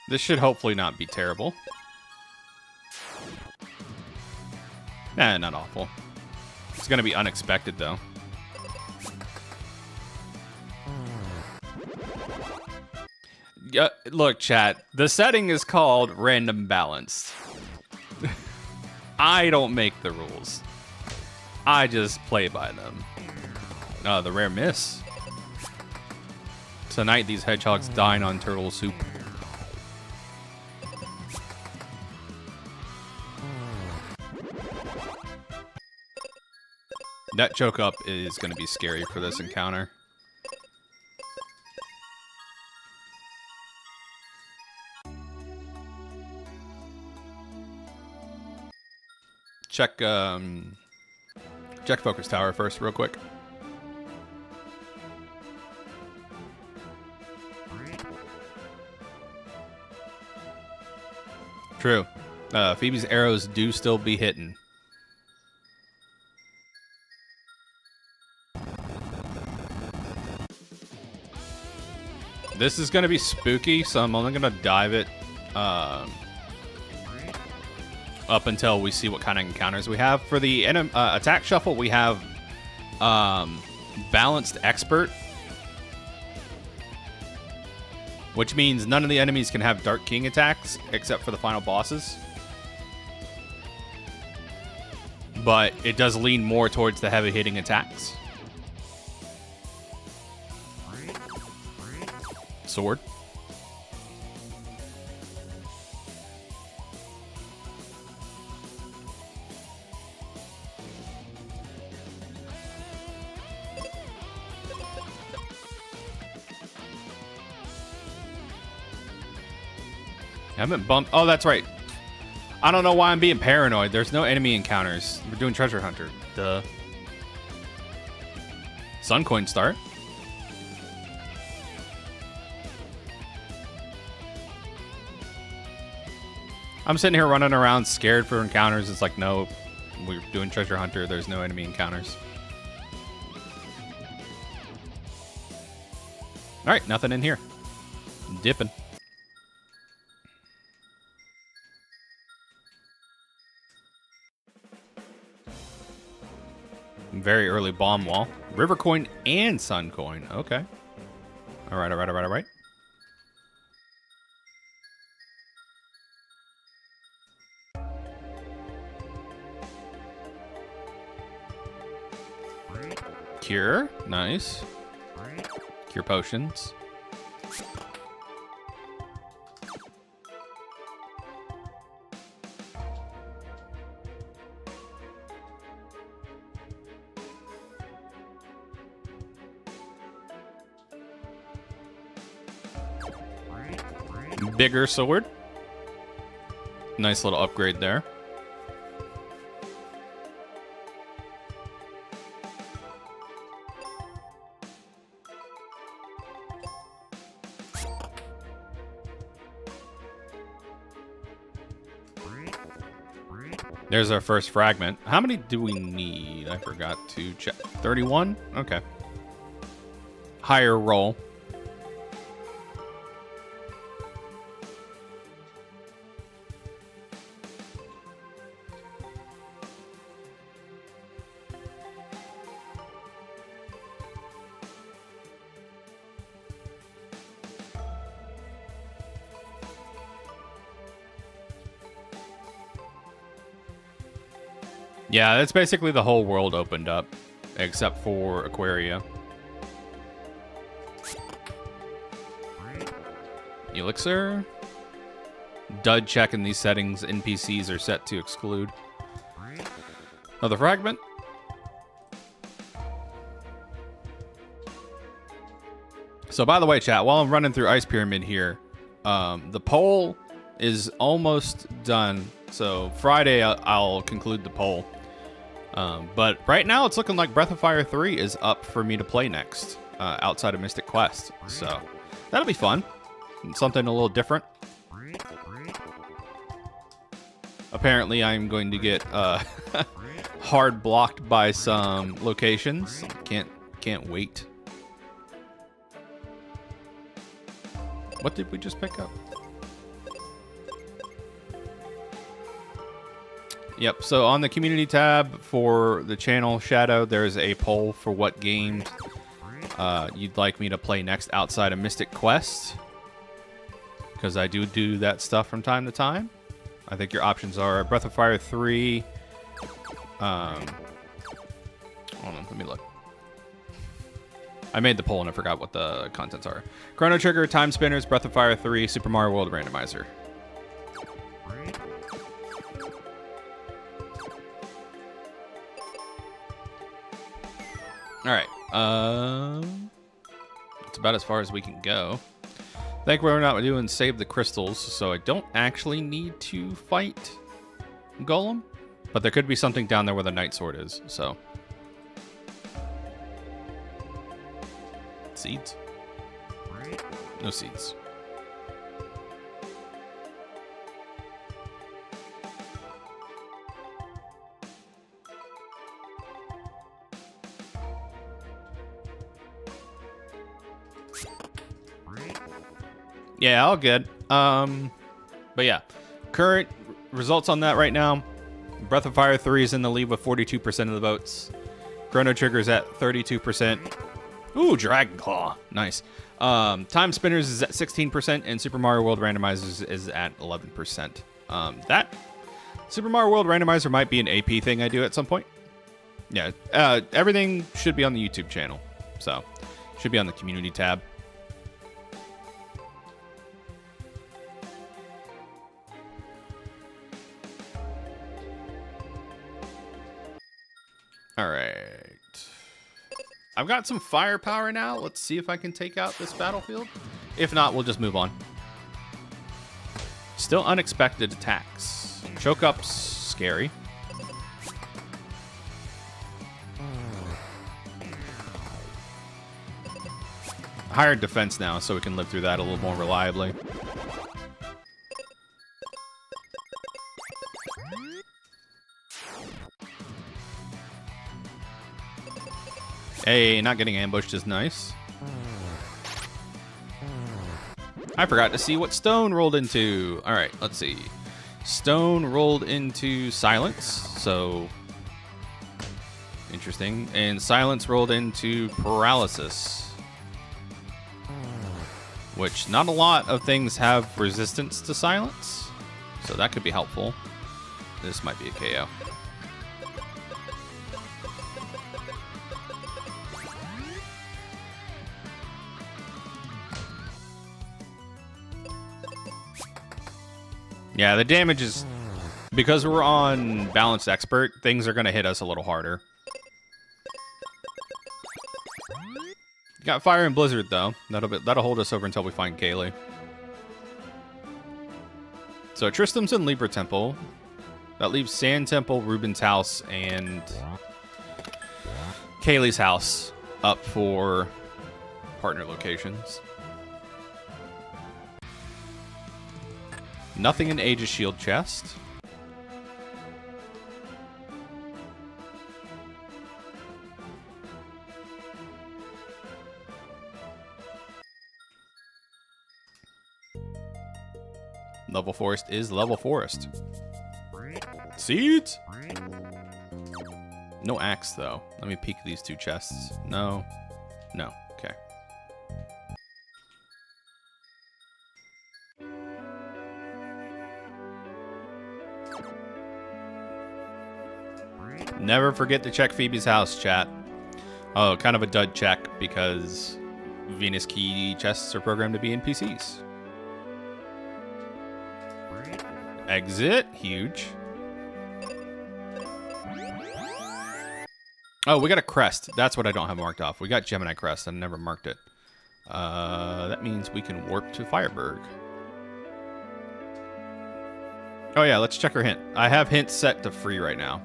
This should hopefully not be terrible. Nah, not awful. It's gonna be unexpected, though. Yeah, look, chat. The setting is called random balanced. I don't make the rules. I just play by them. The rare miss. Tonight, these hedgehogs dine on turtle soup. That choke up is going to be scary for this encounter. Check focus tower first real quick. True. Phoebe's arrows do still be hitting. This is going to be spooky, so I'm only going to dive it up until we see what kind of encounters we have. For the attack shuffle, we have balanced expert, which means none of the enemies can have Dark King attacks except for the final bosses. But it does lean more towards the heavy hitting attacks. Sword. I haven't bumped. Oh, that's right. I don't know why I'm being paranoid. There's no enemy encounters. We're doing Treasure Hunter. Duh. Suncoin start. I'm sitting here running around scared for encounters. It's like, no, we're doing Treasure Hunter. There's no enemy encounters. All right, nothing in here. Dipping. Very early bomb wall. River coin and sun coin. Okay. All right, all right, all right, all right. Cure. Nice. Cure potions. Bigger sword. Nice little upgrade there. There's our first fragment. How many do we need? I forgot to check. 31? Okay. Higher roll. Yeah, that's basically the whole world opened up, except for Aquaria. Elixir. Dud check in these settings. NPCs are set to exclude. Another fragment. So by the way, chat, while I'm running through Ice Pyramid here, the poll is almost done. So Friday, I'll conclude the poll. But right now, it's looking like Breath of Fire 3 is up for me to play next, outside of Mystic Quest. So that'll be fun. Something a little different. Apparently, I'm going to get hard blocked by some locations. Can't wait. What did we just pick up? Yep, so on the community tab for the channel Shadow, there's a poll for what games you'd like me to play next outside of Mystic Quest. Because I do that stuff from time to time. I think your options are Breath of Fire 3. Hold on, let me look. I made the poll and I forgot what the contents are. Chrono Trigger, Time Spinners, Breath of Fire 3, Super Mario World Randomizer. Alright, it's about as far as we can go. I think we're not doing Save the Crystals, so I don't actually need to fight Golem. But there could be something down there where the Night Sword is, so. Seeds? No seeds. Yeah, all good. But yeah, current results on that right now. Breath of Fire 3 is in the lead with 42% of the votes. Chrono Trigger's at 32%. Ooh, Dragon Claw. Nice. Time Spinners is at 16%, and Super Mario World Randomizers is at 11%. That Super Mario World Randomizer might be an AP thing I do at some point. Yeah, everything should be on the YouTube channel. So, should be on the community tab. All right. I've got some firepower now. Let's see if I can take out this battlefield. If not, we'll just move on. Still unexpected attacks. Choke ups, scary. Higher defense now, so we can live through that a little more reliably. Hey, not getting ambushed is nice. I forgot to see what Stone rolled into. All right, let's see. Stone rolled into Silence, so interesting. And Silence rolled into Paralysis, which not a lot of things have resistance to Silence, so that could be helpful. This might be a KO. Yeah, the damage is, because we're on Balanced Expert, things are going to hit us a little harder. Got Fire and Blizzard, though. That'll hold us over until we find Kaylee. So Tristram's in Libra Temple. That leaves Sand Temple, Ruben's house, and Kaylee's house up for partner locations. Nothing in Aegis Shield chest. Level Forest is Level Forest. Seeds? No axe, though. Let me peek these two chests. No. No. Okay. Never forget to check Phoebe's house, chat. Oh, kind of a dud check because Venus key chests are programmed to be in PCs. Exit. Huge. Oh, we got a crest. That's what I don't have marked off. We got Gemini crest. I never marked it. That means we can warp to Fireburg. Oh yeah, let's check her hint. I have hints set to free right now.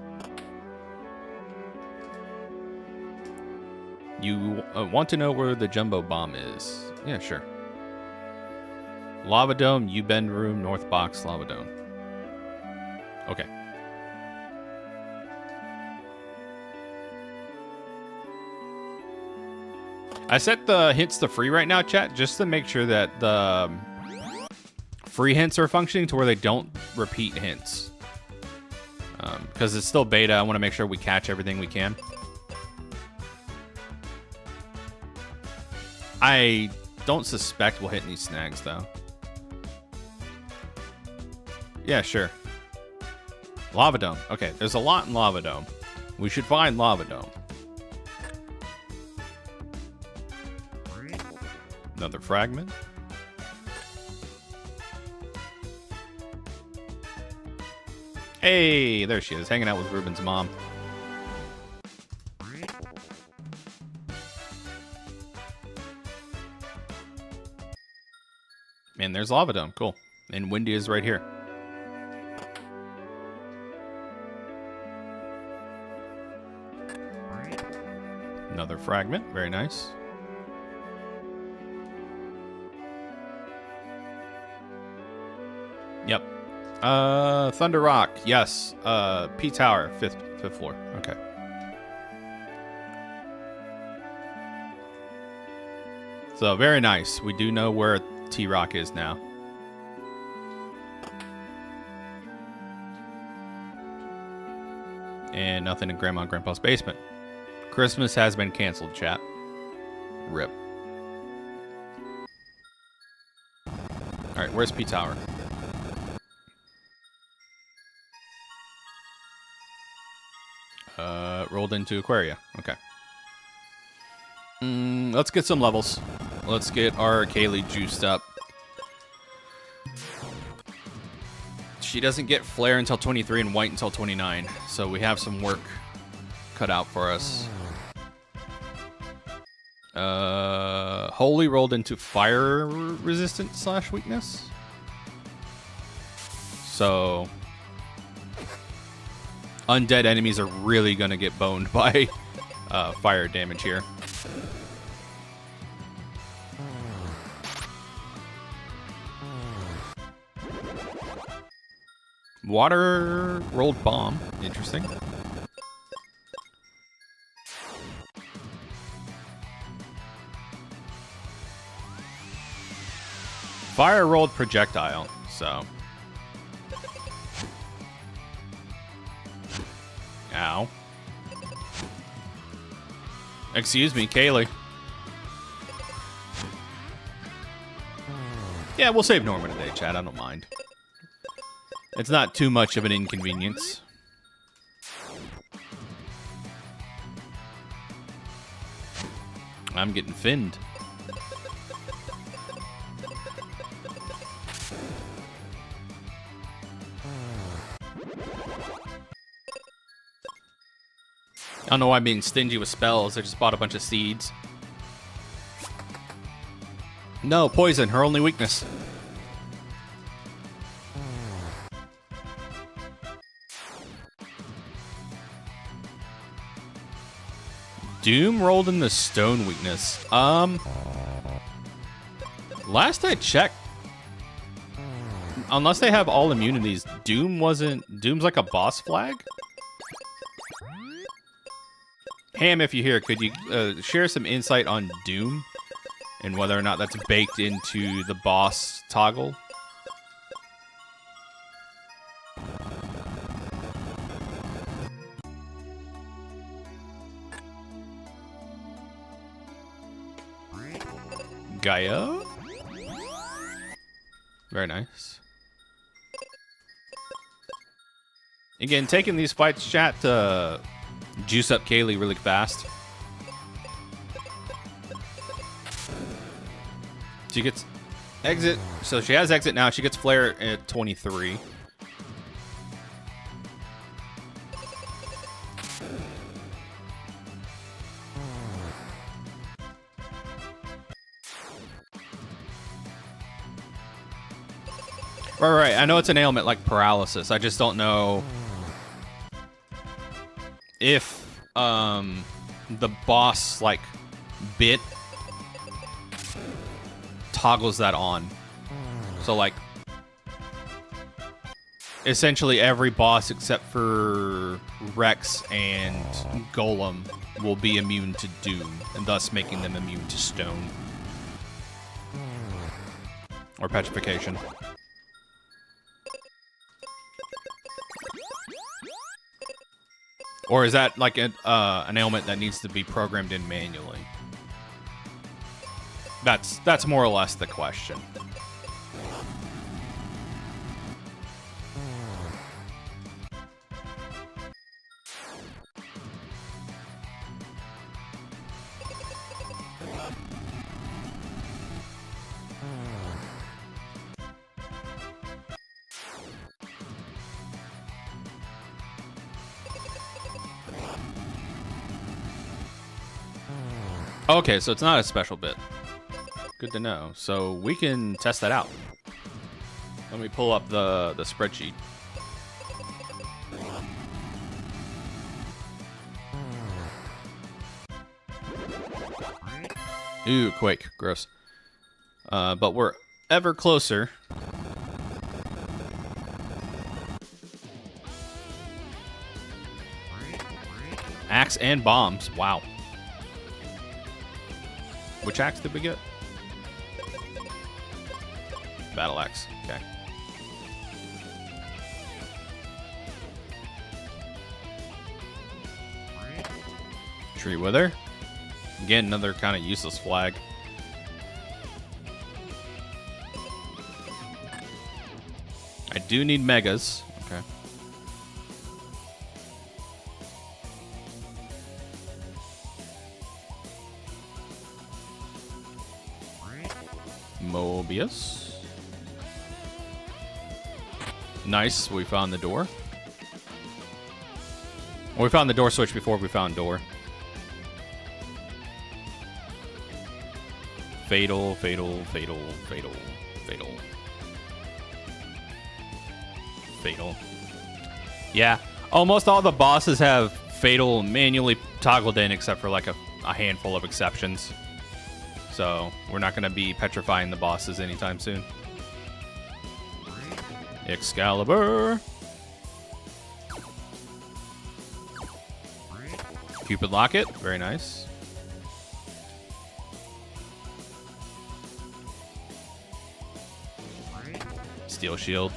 You want to know where the jumbo bomb is? Yeah, sure. Lava Dome, U-Bend Room, North Box, Lava Dome. Okay. I set the hints to free right now, chat, just to make sure that the free hints are functioning to where they don't repeat hints. Because it's still beta, I want to make sure we catch everything we can. I don't suspect we'll hit any snags, though. Yeah, sure. Lava Dome. Okay, there's a lot in Lava Dome. We should find Lava Dome. Another fragment. Hey, there she is, hanging out with Ruben's mom. And there's Lava Dome. Cool. And Windy is right here. Another fragment. Very nice. Yep. Thunder Rock. Yes. P Tower. Fifth floor. Okay. So very nice. We do know where T-Rock is now. And nothing in Grandma and Grandpa's basement. Christmas has been canceled, chat. RIP. Alright, where's P Tower? Rolled into Aquaria. Okay. Let's get some levels. Let's get our Kaylee juiced up. She doesn't get Flare until 23 and White until 29. So we have some work cut out for us. Holy rolled into Fire Resistant / Weakness. So undead enemies are really going to get boned by fire damage here. Water rolled bomb. Interesting. Fire rolled projectile, so. Ow. Excuse me, Kaylee. Yeah, we'll save Norman today, chat. I don't mind. It's not too much of an inconvenience. I'm getting finned. I don't know why I'm being stingy with spells. I just bought a bunch of seeds. No, poison, her only weakness. Doom rolled in the stone weakness. Last I checked, unless they have all immunities, Doom's like a boss flag? Ham, if you're here, could you share some insight on Doom and whether or not that's baked into the boss toggle? Gaia? Very nice. Again, taking these fights, chat, to juice up Kaylee really fast. She gets exit. So she has exit now. She gets flare at 23. Right. I know it's an ailment like paralysis. I just don't know if the boss like bit toggles that on. So like essentially every boss except for Rex and Golem will be immune to Doom, and thus making them immune to stone or petrification. Or is that like an ailment that needs to be programmed in manually? That's more or less the question. Okay, so it's not a special bit. Good to know. So we can test that out. Let me pull up the spreadsheet. Ooh, Quake. Gross. But we're ever closer. Axe and bombs. Wow. Which axe did we get? Battle axe. Okay. Tree wither. Again, another kind of useless flag. I do need megas. Okay. Mobius. Nice, we found the door. Well, we found the door switch before we found door. Fatal, fatal, fatal, fatal, fatal. Fatal. Yeah, almost all the bosses have fatal manually toggled in except for like a handful of exceptions. So we're not going to be petrifying the bosses anytime soon. Excalibur. Cupid Locket. Very nice. Steel Shield.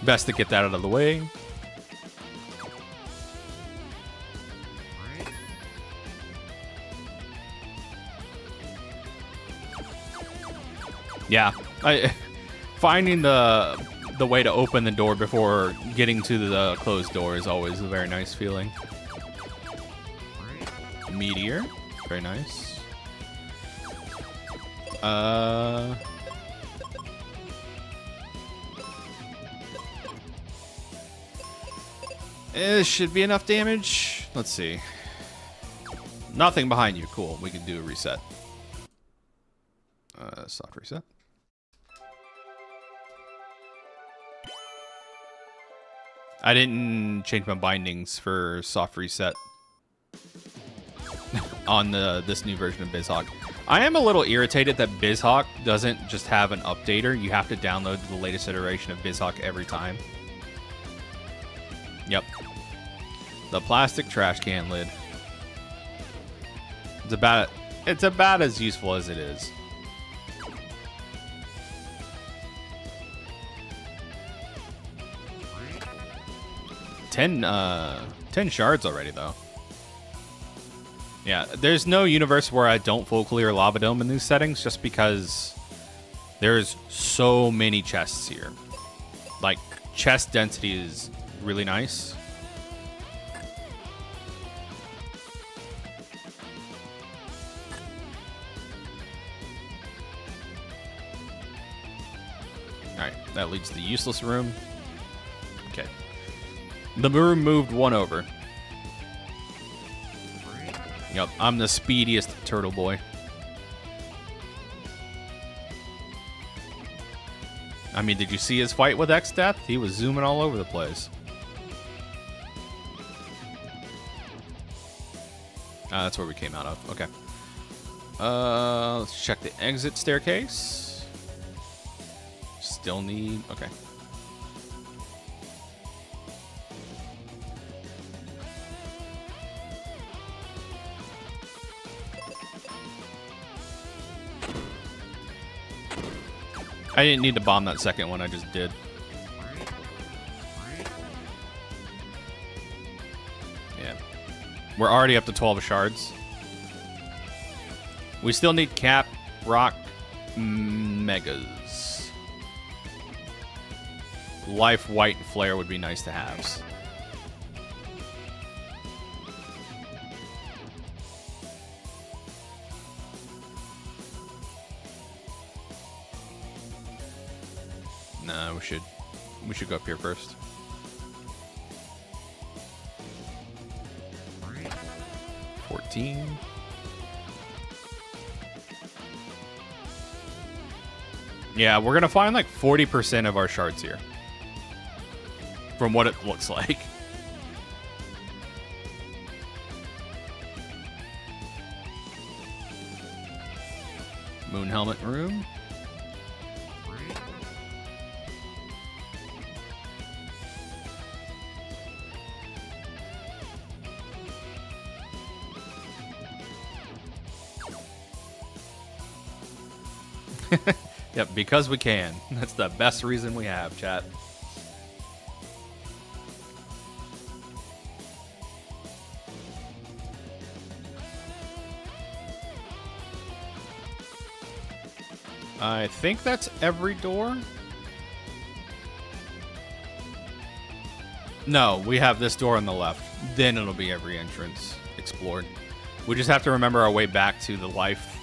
Best to get that out of the way. Yeah, finding the way to open the door before getting to the closed door is always a very nice feeling. Meteor, very nice. It should be enough damage. Let's see. Nothing behind you. Cool. We can do a reset. Soft reset. I didn't change my bindings for soft reset. on this new version of BizHawk. I am a little irritated that BizHawk doesn't just have an updater. You have to download the latest iteration of BizHawk every time. Yep. The plastic trash can lid. It's about as useful as it is. 10 shards already, though. Yeah, there's no universe where I don't full clear Lava Dome in these settings, just because there's so many chests here. Like, chest density is really nice. Alright, that leads to the useless room. Okay. The room moved one over. Yep, I'm the speediest turtle boy. I mean, did you see his fight with X-Death? He was zooming all over the place. That's where we came out of. Okay. Let's check the exit staircase. Still need... Okay. I didn't need to bomb that second one, I just did. Yeah. We're already up to 12 shards. We still need Cap, Rock, Megas. Life, White, and Flare would be nice to have. Nah, we should go up here first. $14. Yeah, we're gonna find like 40% of our shards here. From what it looks like. Moon Helmet Room. Yep, because we can. That's the best reason we have, chat. I think that's every door. No, we have this door on the left. Then it'll be every entrance explored. We just have to remember our way back to the life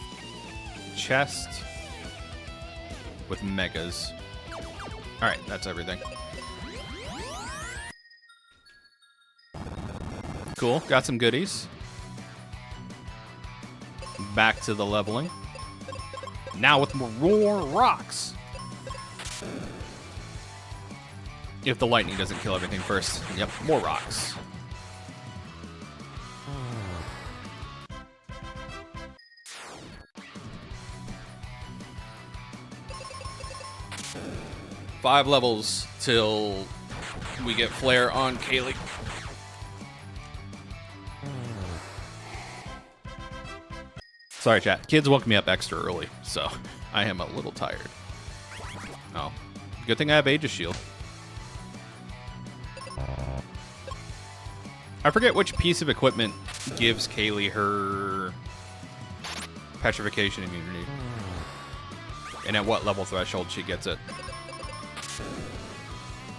chest with megas. Alright, that's everything. Cool, got some goodies. Back to the leveling. Now with more rocks. If the lightning doesn't kill everything first. Yep, more rocks. Five levels till we get Flare on Kaylee. Sorry, chat. Kids woke me up extra early, so I am a little tired. Oh, good thing I have Aegis Shield. I forget which piece of equipment gives Kaylee her petrification immunity, and at what level threshold she gets it.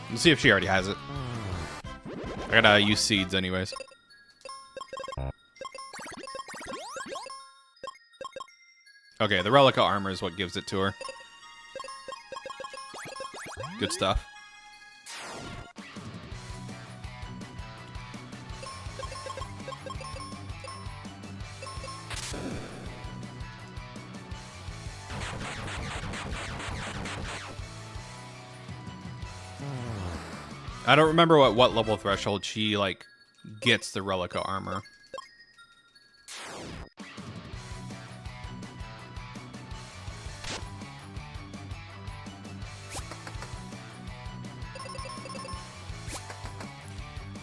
Let's see if she already has it. I gotta use seeds anyways. Okay, the Relica armor is what gives it to her. Good stuff. I don't remember what level threshold she, like, gets the Relica armor.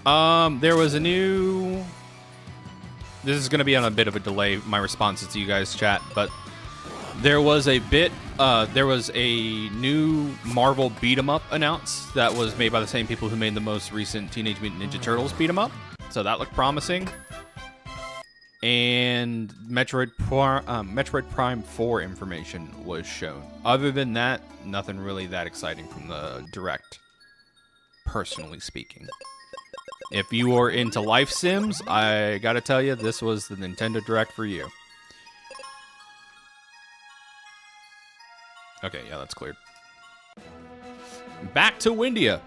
There was a new... This is going to be on a bit of a delay, my responses to you guys' chat, but there was a new Marvel beat-em-up announced that was made by the same people who made the most recent Teenage Mutant Ninja Turtles beat-em-up, so that looked promising. And Metroid Prime 4 information was shown. Other than that, nothing really that exciting from the Direct, personally speaking. If you are into life sims, I gotta tell you, this was the Nintendo Direct for you. Okay, yeah, that's cleared. Back to Windia.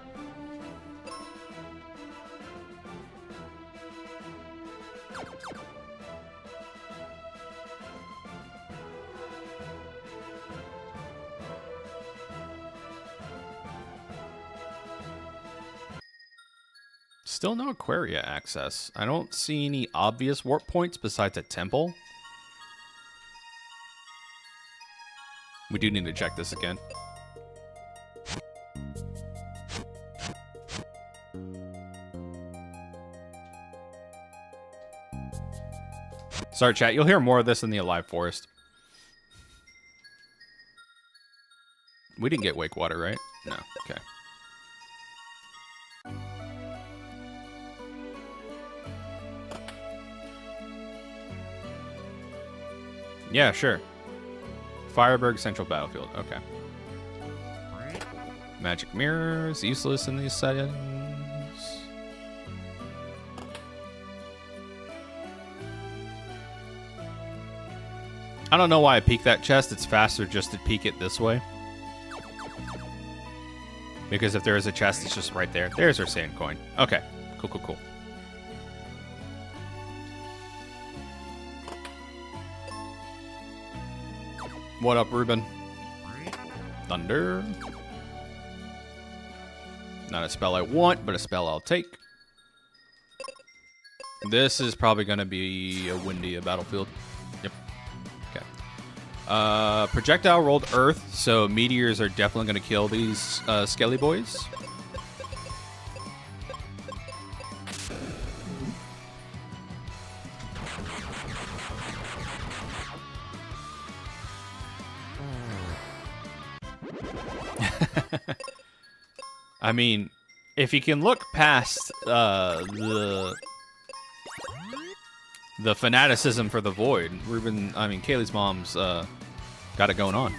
Still no Aquaria access. I don't see any obvious warp points besides a temple. We do need to check this again. Sorry, chat. You'll hear more of this in the Alive Forest. We didn't get Wake Water, right? No. Okay. Yeah, sure. Fireberg Central Battlefield. Okay. Magic mirrors, useless in these settings. I don't know why I peek that chest. It's faster just to peek it this way. Because if there is a chest, it's just right there. There's our sand coin. Okay. Cool, cool, cool. What up, Ruben? Thunder. Not a spell I want, but a spell I'll take. This is probably going to be a windy battlefield. Yep. Okay. Projectile rolled Earth, so meteors are definitely going to kill these Skelly boys. I mean, if you can look past the fanaticism for the void, Kaylee's mom's got it going on.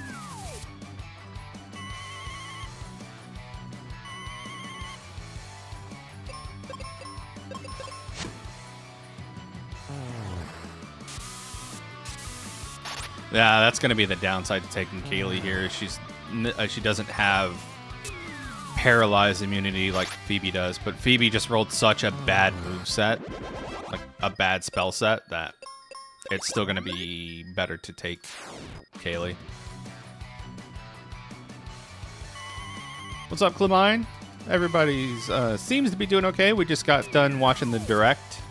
Yeah, that's going to be the downside to taking Kaylee here. She doesn't have paralyzed immunity like Phoebe does, but Phoebe just rolled such a bad moveset, like a bad spell set, that it's still going to be better to take Kaylee. What's up, Clemine? Everybody's seems to be doing okay. We just got done watching the Direct.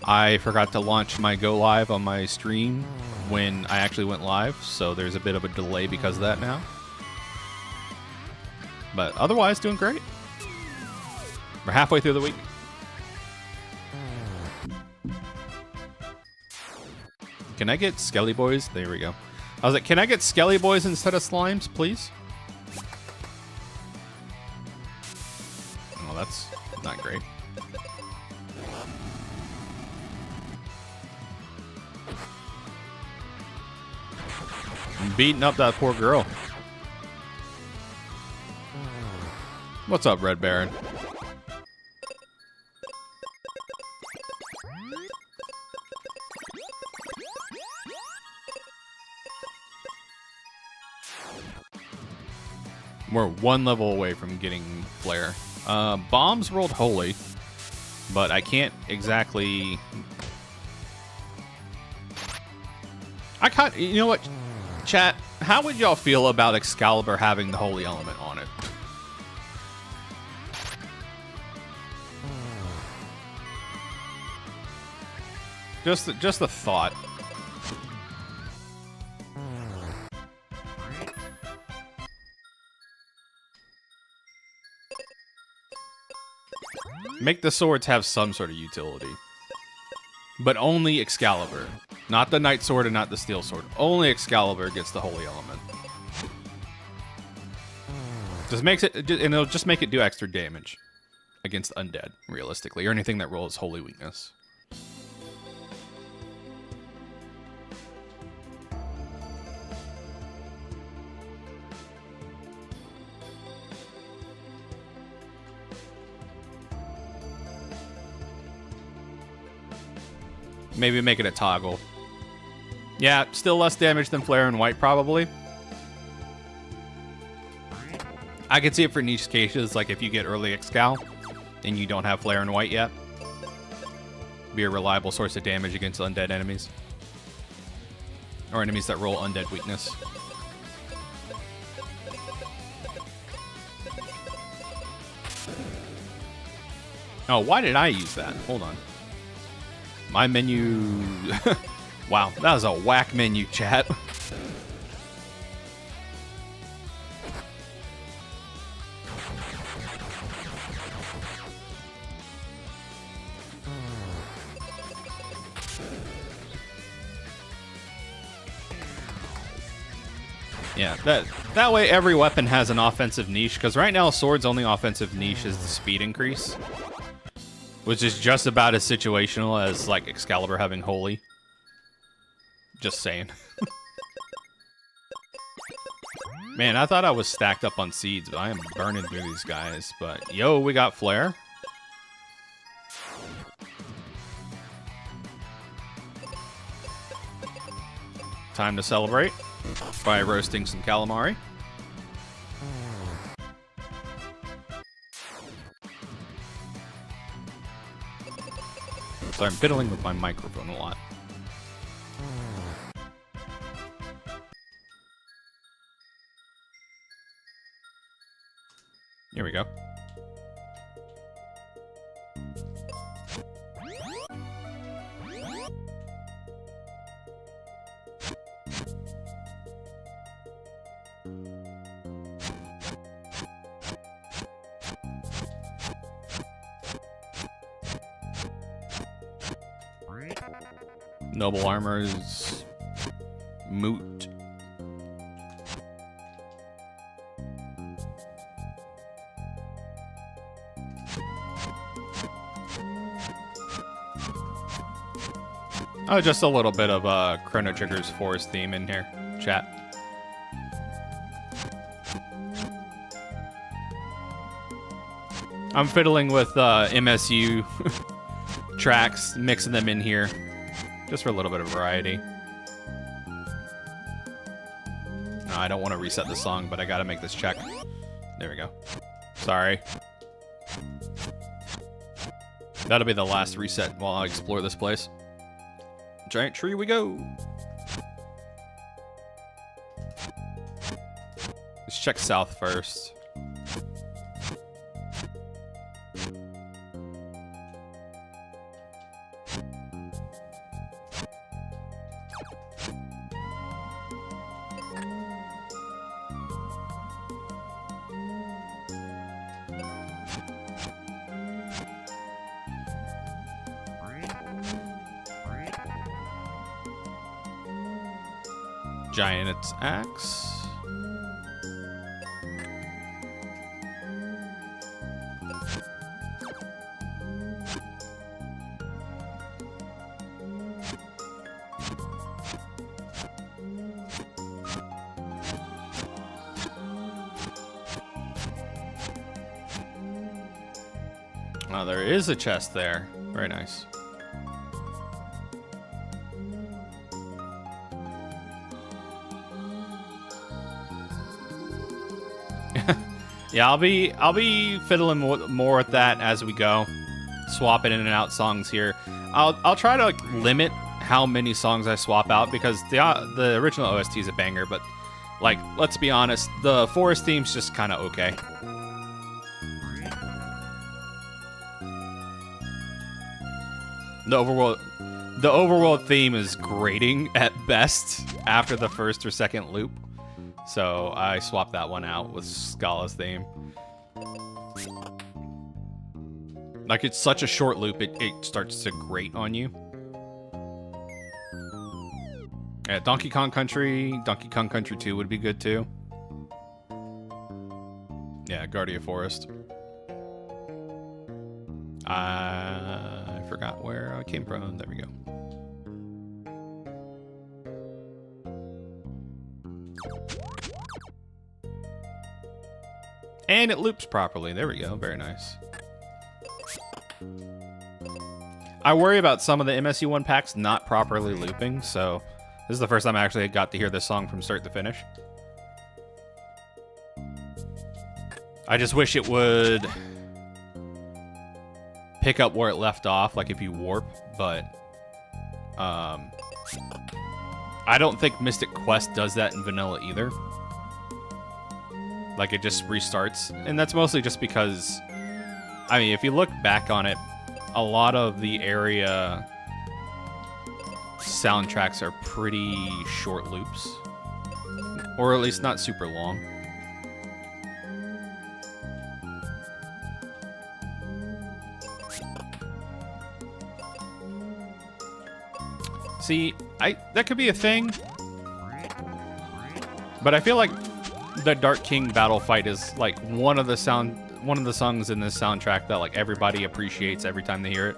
I forgot to launch my Go Live on my stream when I actually went live, so there's a bit of a delay because of that now. But otherwise, doing great. We're halfway through the week. Can I get Skelly Boys? There we go. I was like, can I get Skelly Boys instead of slimes, please? Oh, that's not great. I'm beating up that poor girl. What's up, Red Baron? We're one level away from getting Flare. Bombs rolled Holy, but I can't exactly... You know what, chat? How would y'all feel about Excalibur having the Holy element on it? Just the thought. Make the swords have some sort of utility. But only Excalibur. Not the Knight Sword and not the Steel Sword. Only Excalibur gets the Holy Element. Just makes it, and it'll just make it do extra damage against undead, realistically, or anything that rolls Holy Weakness. Maybe make it a toggle. Yeah, still less damage than Flare and White, probably. I could see it for niche cases, like if you get early Excal and you don't have Flare and White yet. Be a reliable source of damage against undead enemies. Or enemies that roll undead weakness. Oh, why did I use that? Hold on. My menu... Wow, that was a whack menu, chat. Yeah, that way every weapon has an offensive niche, because right now Sword's only offensive niche is the speed increase. Which is just about as situational as, like, Excalibur having Holy. Just saying. Man, I thought I was stacked up on seeds, but I am burning through these guys. But, yo, we got Flare. Time to celebrate by roasting some calamari. So I'm fiddling with my microphone a lot. Here we go. Noble armor is moot. Oh, just a little bit of Chrono Trigger's Forest theme in here, chat. I'm fiddling with MSU tracks, mixing them in here, just for a little bit of variety. No, I don't want to reset the song, but I gotta make this check. There we go. Sorry. That'll be the last reset while I explore this place. Giant tree we go. Let's check south first. Giant's axe. Oh, there is a chest there. Very nice. Yeah, I'll be fiddling more with that as we go, swapping in and out songs here. I'll try to like, limit how many songs I swap out because the original OST is a banger, but like let's be honest, the forest theme's just kind of okay. The overworld theme is grating at best after the first or second loop. So I swapped that one out with Scala's theme. Like, it's such a short loop, it starts to grate on you. Yeah, Donkey Kong Country 2 would be good too. Yeah, Guardia Forest. I forgot where I came from. There we go. And it loops properly. There we go. Very nice. I worry about some of the MSU1 packs not properly looping, so this is the first time I actually got to hear this song from start to finish. I just wish it would pick up where it left off, like if you warp, but I don't think Mystic Quest does that in vanilla either. Like, it just restarts, and that's mostly just because, I mean, if you look back on it, a lot of the area soundtracks are pretty short loops, or at least not super long. See, that could be a thing, but I feel like the Dark King battle fight is like one of the songs in this soundtrack that like everybody appreciates every time they hear it.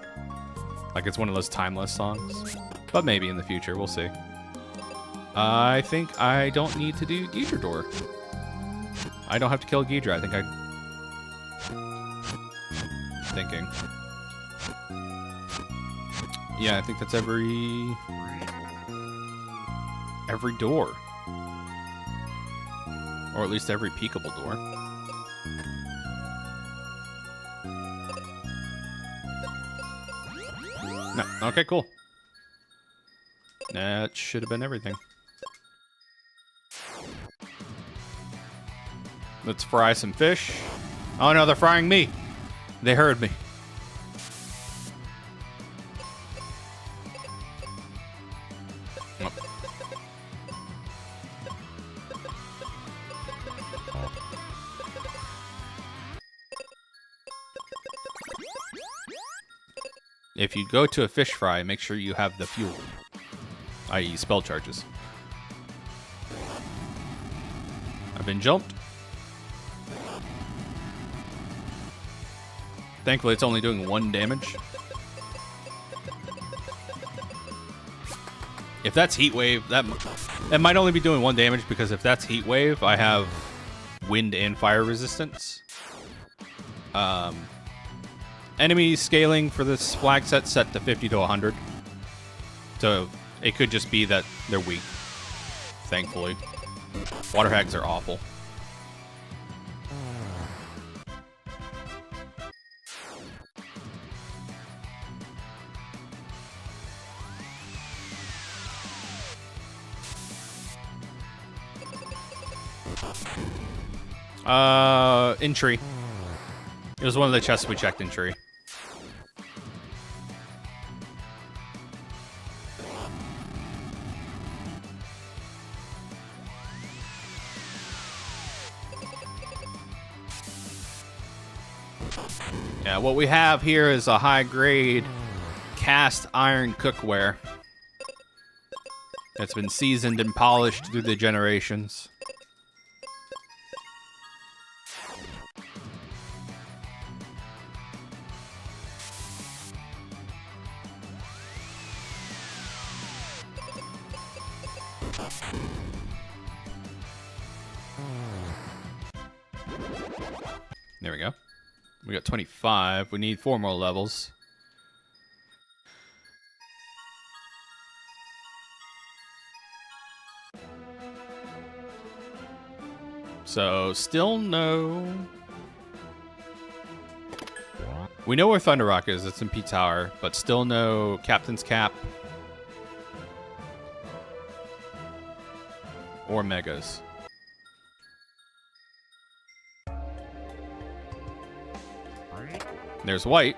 Like, it's one of those timeless songs. But maybe in the future, we'll see. I think I don't need to do Ghidra Door. I don't have to kill Ghidra. I think thinking. Yeah, I think that's every door. Or at least every peekable door. No. Okay, cool. That should have been everything. Let's fry some fish. Oh no, they're frying me. They heard me. If you go to a fish fry, make sure you have the fuel, i.e. spell charges. I've been jumped. Thankfully, it's only doing 1 damage. If that's Heat Wave, that might only be doing 1 damage, because if that's Heat Wave, I have wind and fire resistance. Enemy scaling for this flag set to 50 to 100. So it could just be that they're weak, thankfully. Water hags are awful. In tree. It was one of the chests we checked in tree. Yeah, what we have here is a high-grade cast iron cookware that's been seasoned and polished through the generations. There we go. We got 25. We need 4 more levels. So, still no... We know where Thunder Rock is. It's in P Tower. But still no Captain's Cap. Or Megas. There's white.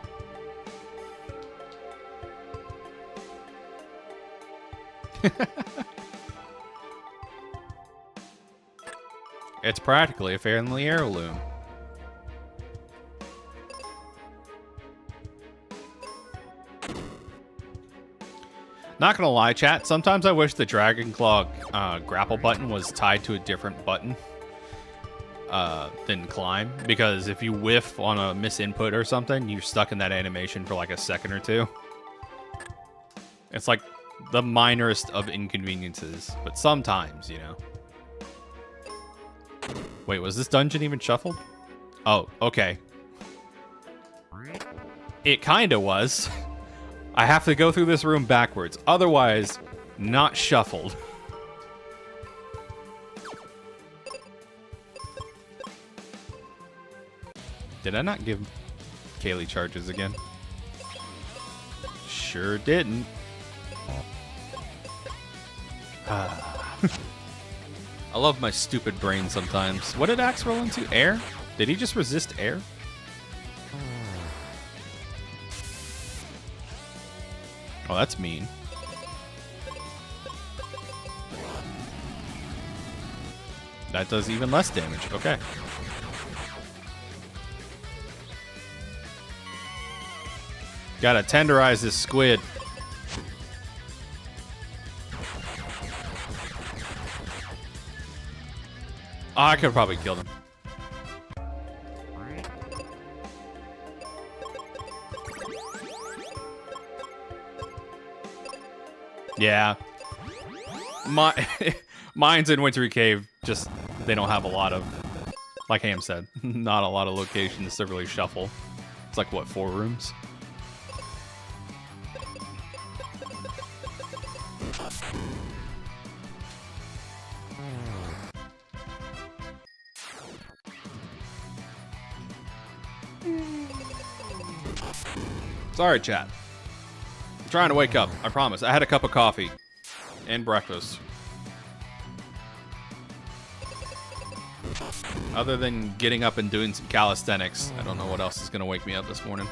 It's practically a family heirloom. Not gonna lie, chat. Sometimes I wish the Dragon Claw grapple button was tied to a different button than climb, because if you whiff on a misinput or something, you're stuck in that animation for like a second or two. It's like the minorest of inconveniences, but sometimes, you know. Wait, was this dungeon even shuffled? Oh, okay. It kinda was. I have to go through this room backwards. Otherwise, not shuffled. Did I not give Kaylee charges again? Sure didn't. I love my stupid brain sometimes. What did Axe roll into? Air? Did he just resist air? Oh, that's mean. That does even less damage. Okay. Gotta tenderize this squid. Oh, I could have probably killed him. Yeah. Mines in Wintry Cave, just, they don't have a lot of, like Ham said, not a lot of locations to really shuffle. It's like, what, 4 rooms? Sorry, chat. I'm trying to wake up. I promise. I had a cup of coffee and breakfast. Other than getting up and doing some calisthenics, I don't know what else is going to wake me up this morning.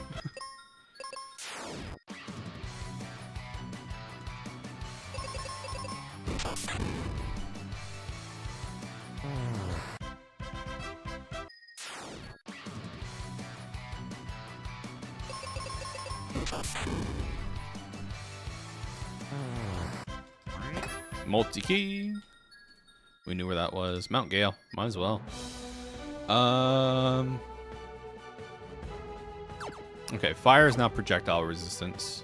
Multi-key. We knew where that was. Mount Gale. Might as well. Okay, fire is now projectile resistance.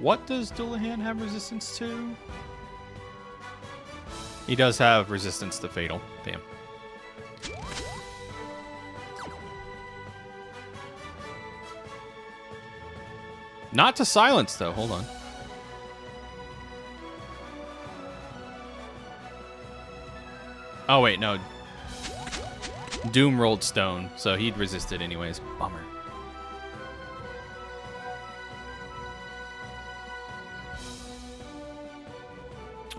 What does Dullahan have resistance to? He does have resistance to fatal. Damn. Not to silence, though. Hold on. Oh, wait, no. Doom rolled stone, so he'd resist it anyways. Bummer.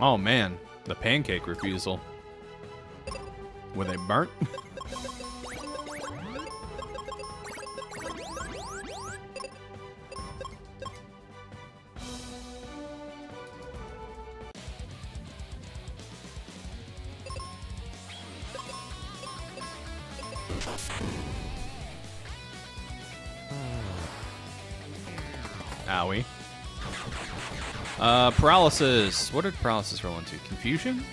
Oh, man. The pancake refusal. Were they burnt? Owie. Paralysis. What did paralysis roll into? Confusion?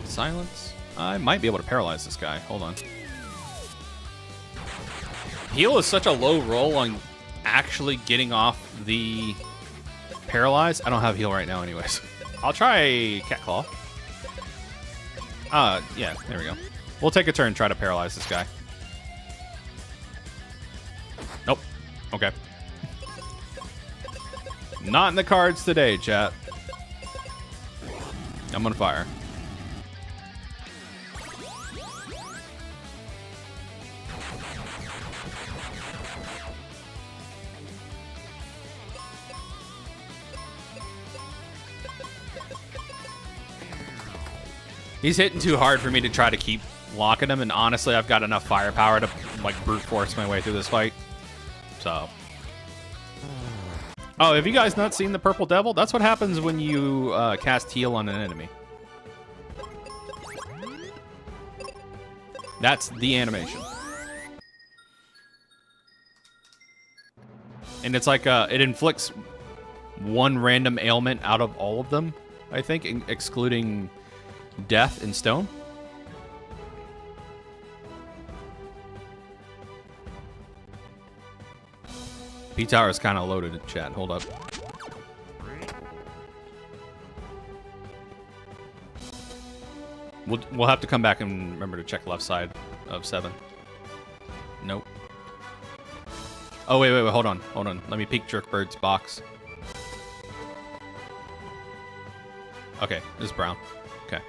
Silence? I might be able to paralyze this guy. Hold on. Heal is such a low roll on actually getting off the paralyze. I don't have heal right now anyways. I'll try Cat Claw. Yeah, there we go. We'll take a turn and try to paralyze this guy. Nope. Okay. Not in the cards today, chat. I'm on fire. He's hitting too hard for me to try to keep locking him, and honestly, I've got enough firepower to like brute force my way through this fight. So Oh, have you guys not seen the Purple Devil? That's what happens when you cast heal on an enemy. That's the animation. And it's like, it inflicts one random ailment out of all of them, I think, excluding death and stone. P-Tower is kind of loaded in chat. Hold up. We'll have to come back and remember to check left side of 7. Nope. Oh, wait, hold on. Let me peek Jerkbird's box. Okay, this is brown. Okay.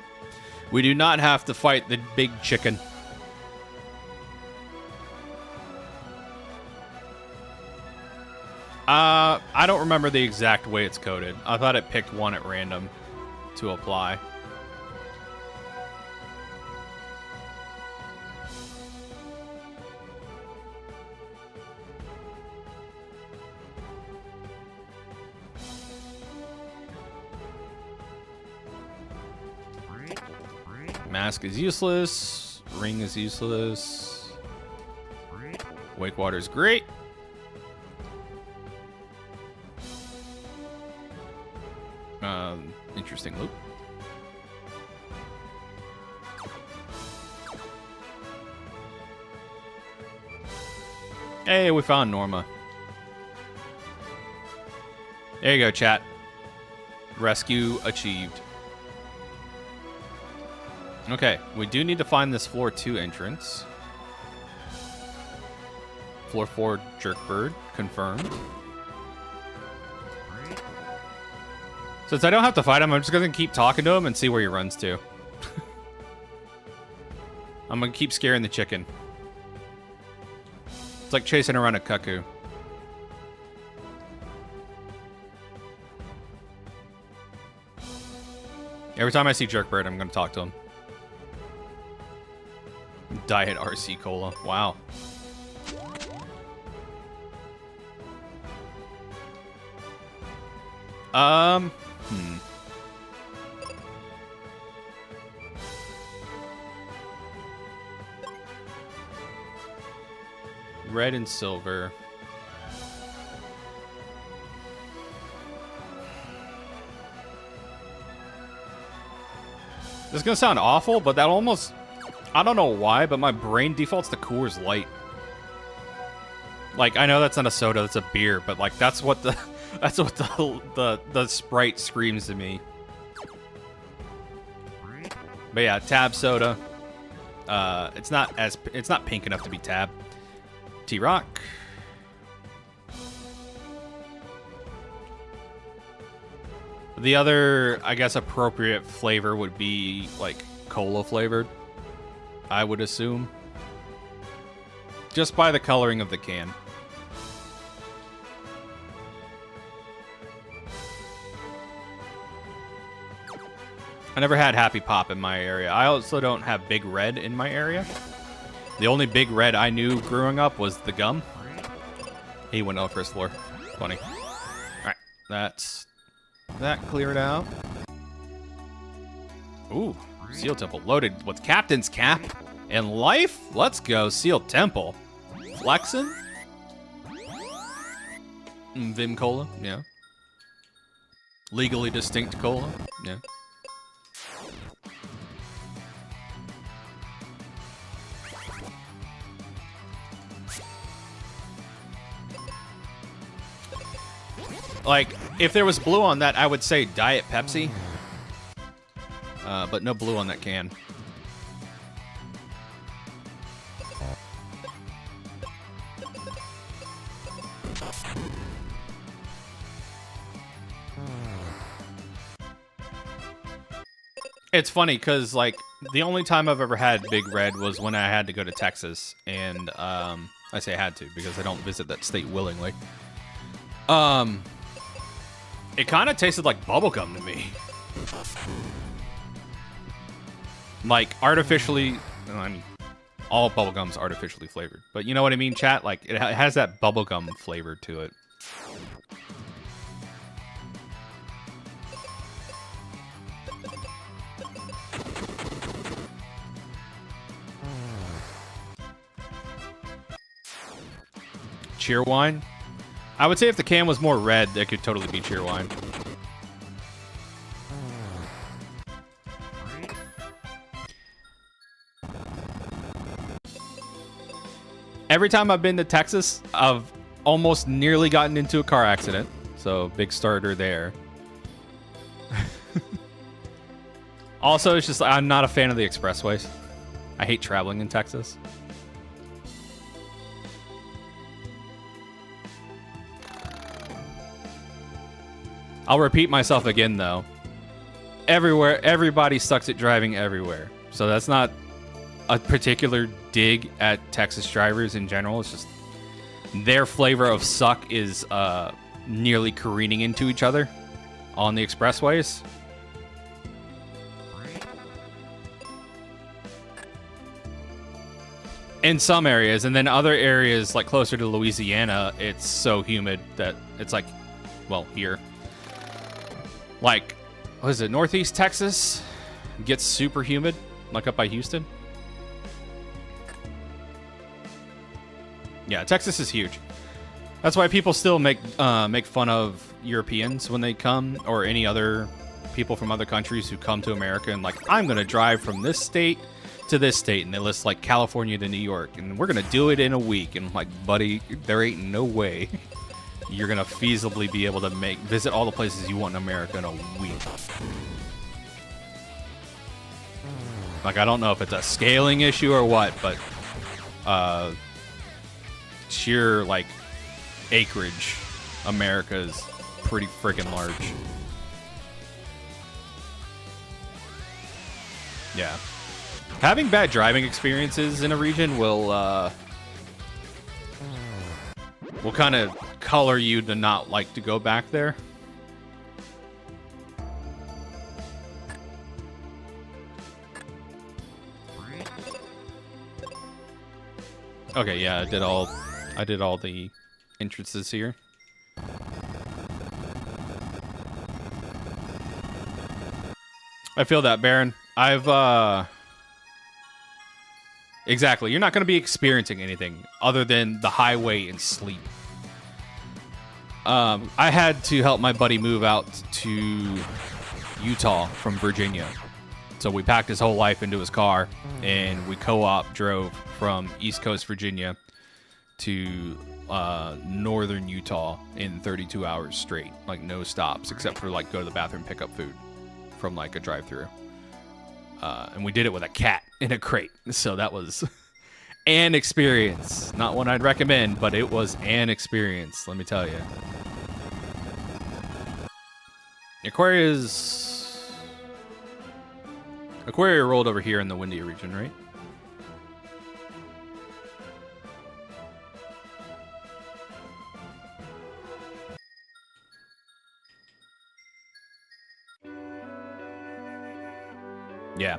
We do not have to fight the big chicken. I don't remember the exact way it's coded. I thought it picked one at random to apply. Mask is useless. Ring is useless. Wake water is great. Interesting loop. Hey, we found Norma. There you go, chat. Rescue achieved. Okay, we do need to find this floor 2 entrance. Floor 4 Jerkbird, confirmed. Since I don't have to fight him, I'm just gonna keep talking to him and see where he runs to. I'm gonna keep scaring the chicken. It's like chasing around a cuckoo. Every time I see Jerkbird, I'm gonna talk to him. Diet RC Cola. Wow. Red and silver. This is gonna sound awful, but that almost... I don't know why, but my brain defaults to Coors Light. Like, I know that's not a soda, that's a beer, but like that's what the that's what the Sprite screams to me. But yeah, Tab soda. It's not pink enough to be Tab. T-Rock. The other, I guess, appropriate flavor would be like cola flavored, I would assume. Just by the coloring of the can. I never had Happy Pop in my area. I also don't have Big Red in my area. The only Big Red I knew growing up was the gum. He went on first floor. Funny. Alright, that's that cleared out. Ooh, Seal Temple loaded with Captain's Cap and Life. Let's go, Seal Temple. Flexin'. Vim Cola, yeah. Legally distinct cola, yeah. Like, if there was blue on that, I would say Diet Pepsi. But no blue on that can. It's funny, because, like, the only time I've ever had Big Red was when I had to go to Texas. And, I say I had to, because I don't visit that state willingly. It kind of tasted like bubblegum to me. Like, artificially... I mean, all bubblegum's artificially flavored. But you know what I mean, chat? Like, it has that bubblegum flavor to it. Cheerwine? I would say if the can was more red, that could totally be Cheerwine. Every time I've been to Texas, I've almost nearly gotten into a car accident. So, big starter there. Also, it's just, I'm not a fan of the expressways. I hate traveling in Texas. I'll repeat myself again, though. Everywhere, everybody sucks at driving everywhere. So that's not a particular dig at Texas drivers in general. It's just their flavor of suck is nearly careening into each other on the expressways. In some areas, and then other areas, like closer to Louisiana, it's so humid that it's like, well, here. Like, what is it, Northeast Texas gets super humid, like up by Houston. Yeah, Texas is huge. That's why people still make fun of Europeans when they come, or any other people from other countries who come to America and like, I'm gonna drive from this state to this state, and they list like California to New York, and we're gonna do it in a week. And I'm like, buddy, there ain't no way you're gonna feasibly be able to visit all the places you want in America in a week. Like, I don't know if it's a scaling issue or what, but sheer like acreage, America is pretty freaking large. Yeah. Having bad driving experiences in a region will kind of color you to not like to go back there. Okay, yeah, I did all the entrances here. I feel that, Baron. Exactly. You're not going to be experiencing anything other than the highway and sleep. I had to help my buddy move out to Utah from Virginia. So we packed his whole life into his car, and we co-op drove from East Coast Virginia to northern Utah in 32 hours straight. Like, no stops, except for, like, go to the bathroom, pick up food from, like, a drive-thru. And we did it with a cat in a crate. So that was an experience. Not one I'd recommend, but it was an experience, let me tell you. Aquaria rolled over here in the Windy region, right? Yeah.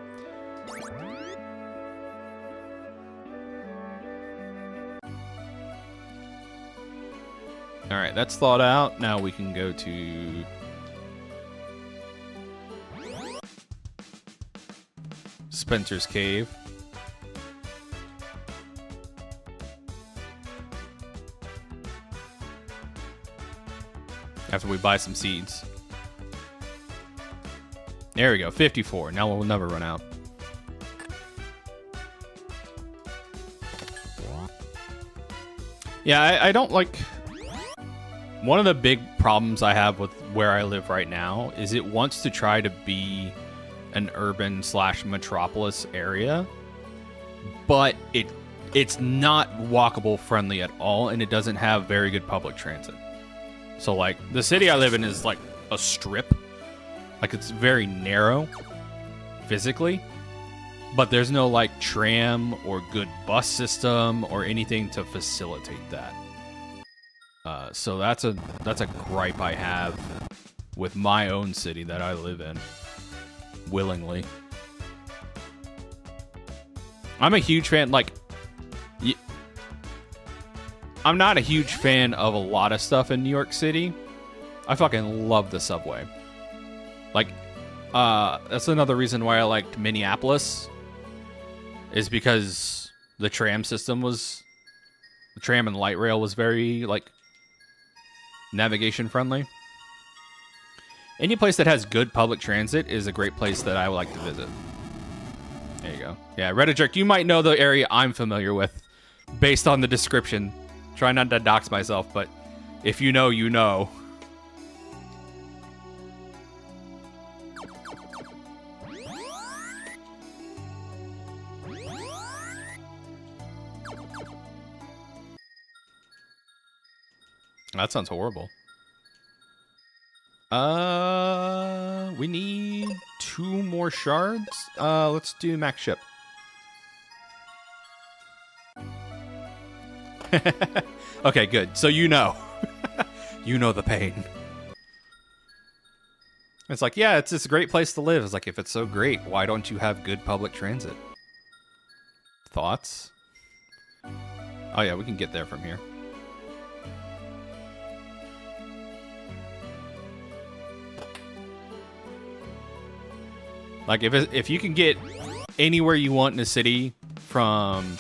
All right, that's thawed out. Now we can go to Spencer's Cave. After we buy some seeds. There we go, 54. Now we'll never run out. Yeah, I don't like... One of the big problems I have with where I live right now is it wants to try to be an urban / metropolis area, but it's not walkable friendly at all, and it doesn't have very good public transit. So, like, the city I live in is like a strip. Like, it's very narrow physically, but there's no like tram or good bus system or anything to facilitate that. So that's a gripe I have with my own city that I live in willingly. I'm a huge fan. Like, I'm not a huge fan of a lot of stuff in New York City. I fucking love the subway. Like, that's another reason why I liked Minneapolis, is because the tram system was, the tram and light rail was very, like, navigation friendly. Any place that has good public transit is a great place that I would like to visit. There you go. Yeah, Reddit Jerk, you might know the area I'm familiar with based on the description. Try not to dox myself, but if you know, you know. That sounds horrible. We need 2 more shards. Let's do max ship. Okay, good. So you know. You know the pain. It's like, yeah, it's a great place to live. It's like, if it's so great, why don't you have good public transit? Thoughts? Oh yeah, we can get there from here. Like, if you can get anywhere you want in the city from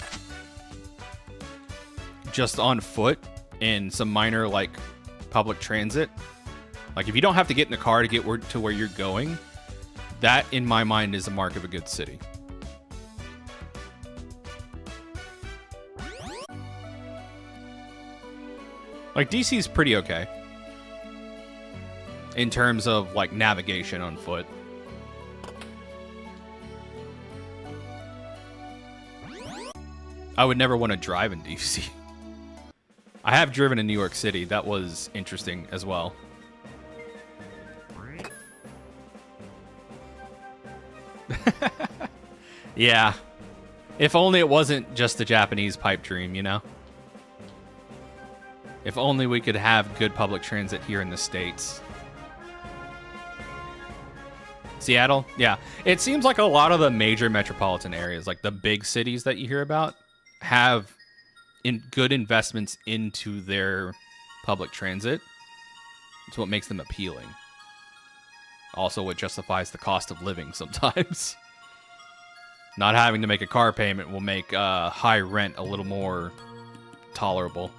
just on foot and some minor, like, public transit, like, if you don't have to get in the car to get to where you're going, that, in my mind, is a mark of a good city. Like, DC's pretty okay in terms of, like, navigation on foot. I would never want to drive in DC. I have driven in New York City. That was interesting as well. Yeah. If only it wasn't just a Japanese pipe dream, you know? If only we could have good public transit here in the States. Seattle? Yeah. It seems like a lot of the major metropolitan areas, like the big cities that you hear about, have good investments into their public transit. It's what makes them appealing. Also what justifies the cost of living sometimes. Not having to make a car payment will make high rent a little more tolerable.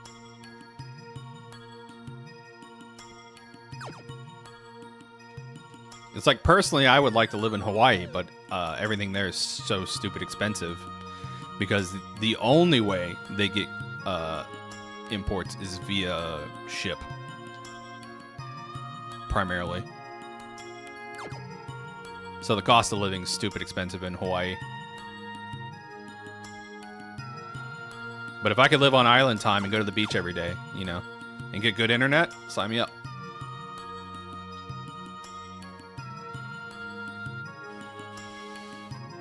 It's like, personally, I would like to live in Hawaii, but everything there is so stupid expensive. Because the only way they get imports is via ship. Primarily. So the cost of living is stupid expensive in Hawaii. But if I could live on island time and go to the beach every day, you know, and get good internet, sign me up.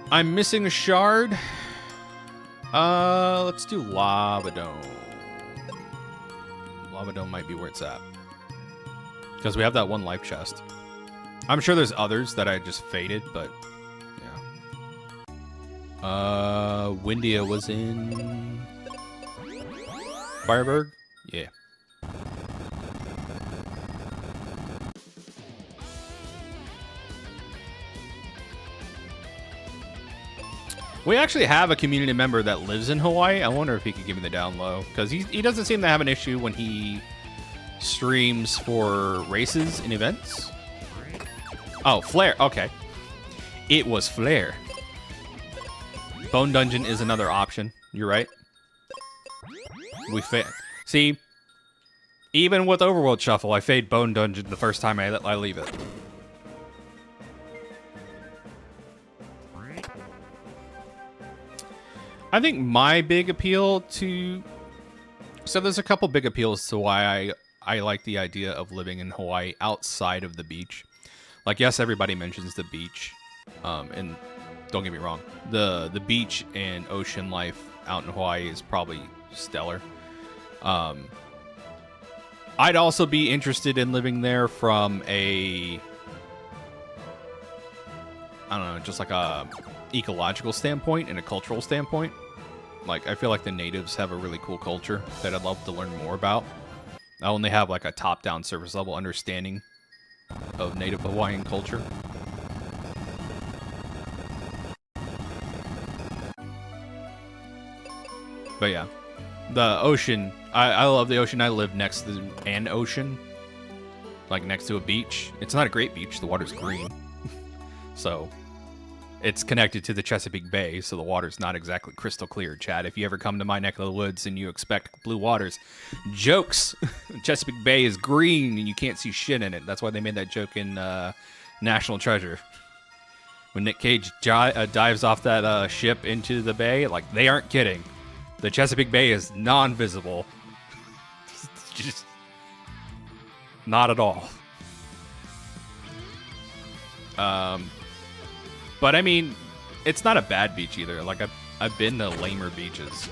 I'm missing a shard. Let's do Lava Dome. Lava Dome might be where it's at. Because we have that one life chest. I'm sure there's others that I just faded, but yeah. Windia was in Fireberg? Yeah. We actually have a community member that lives in Hawaii. I wonder if he could give me the down low. Because he doesn't seem to have an issue when he streams for races and events. Oh, Flare. Okay. It was Flare. Bone Dungeon is another option. You're right. We see, even with Overworld Shuffle, I fade Bone Dungeon the first time I leave it. I think my big appeal to... So there's a couple big appeals to why I like the idea of living in Hawaii outside of the beach. Like, yes, everybody mentions the beach. And don't get me wrong. The beach and ocean life out in Hawaii is probably stellar. I'd also be interested in living there from a... I don't know, just like a ecological standpoint and a cultural standpoint. Like, I feel like the natives have a really cool culture that I'd love to learn more about. I only have like a top-down surface level understanding of native Hawaiian culture. But yeah, the ocean, I love the ocean. I live next to an ocean, like next to a beach. It's not a great beach, the water's green. So it's connected to the Chesapeake Bay, so the water's not exactly crystal clear, Chad. If you ever come to my neck of the woods and you expect blue waters, jokes. Chesapeake Bay is green and you can't see shit in it. That's why they made that joke in National Treasure. When Nick Cage dives off that ship into the bay, like, they aren't kidding. The Chesapeake Bay is non-visible. Just not at all. But I mean, it's not a bad beach either. Like, I've been to lamer beaches.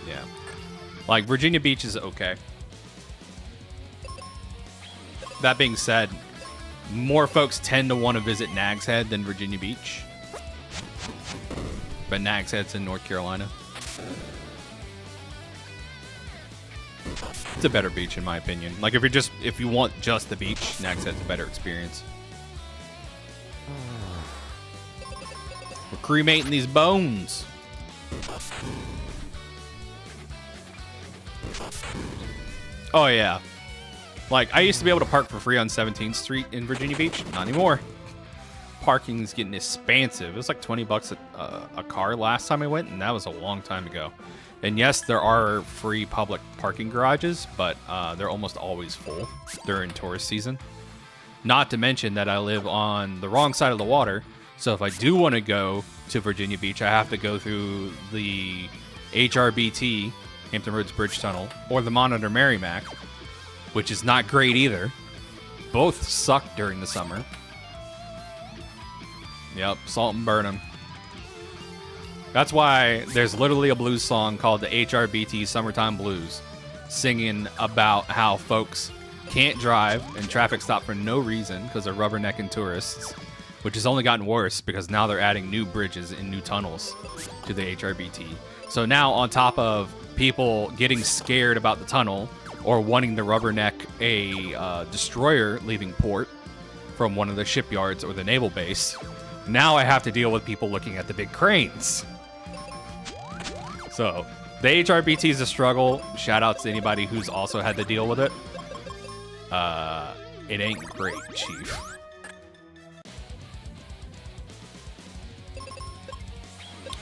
Yeah. Like, Virginia Beach is okay. That being said, more folks tend to want to visit Nags Head than Virginia Beach. But Nags Head's in North Carolina. It's a better beach in my opinion. Like, if you want just the beach, Nags Head's a better experience. We're cremating these bones. Oh yeah. Like, I used to be able to park for free on 17th Street in Virginia Beach. Not anymore. Parking's getting expansive. It was like 20 bucks a car last time I went, and that was a long time ago. And yes, there are free public parking garages, but they're almost always full during tourist season. Not to mention that I live on the wrong side of the water, so if I do want to go to Virginia Beach, I have to go through the HRBT, Hampton Roads Bridge Tunnel, or the Monitor Merrimack, which is not great either. Both suck during the summer. Yep, salt and burn 'em. That's why there's literally a blues song called the HRBT Summertime Blues, singing about how folks can't drive and traffic stop for no reason because they're rubbernecking tourists, which has only gotten worse because now they're adding new bridges and new tunnels to the HRBT. So now, on top of people getting scared about the tunnel or wanting to rubberneck a destroyer leaving port from one of the shipyards or the naval base, now I have to deal with people looking at the big cranes. So the HRBT is a struggle. Shout outs to anybody who's also had to deal with it. It ain't great, Chief.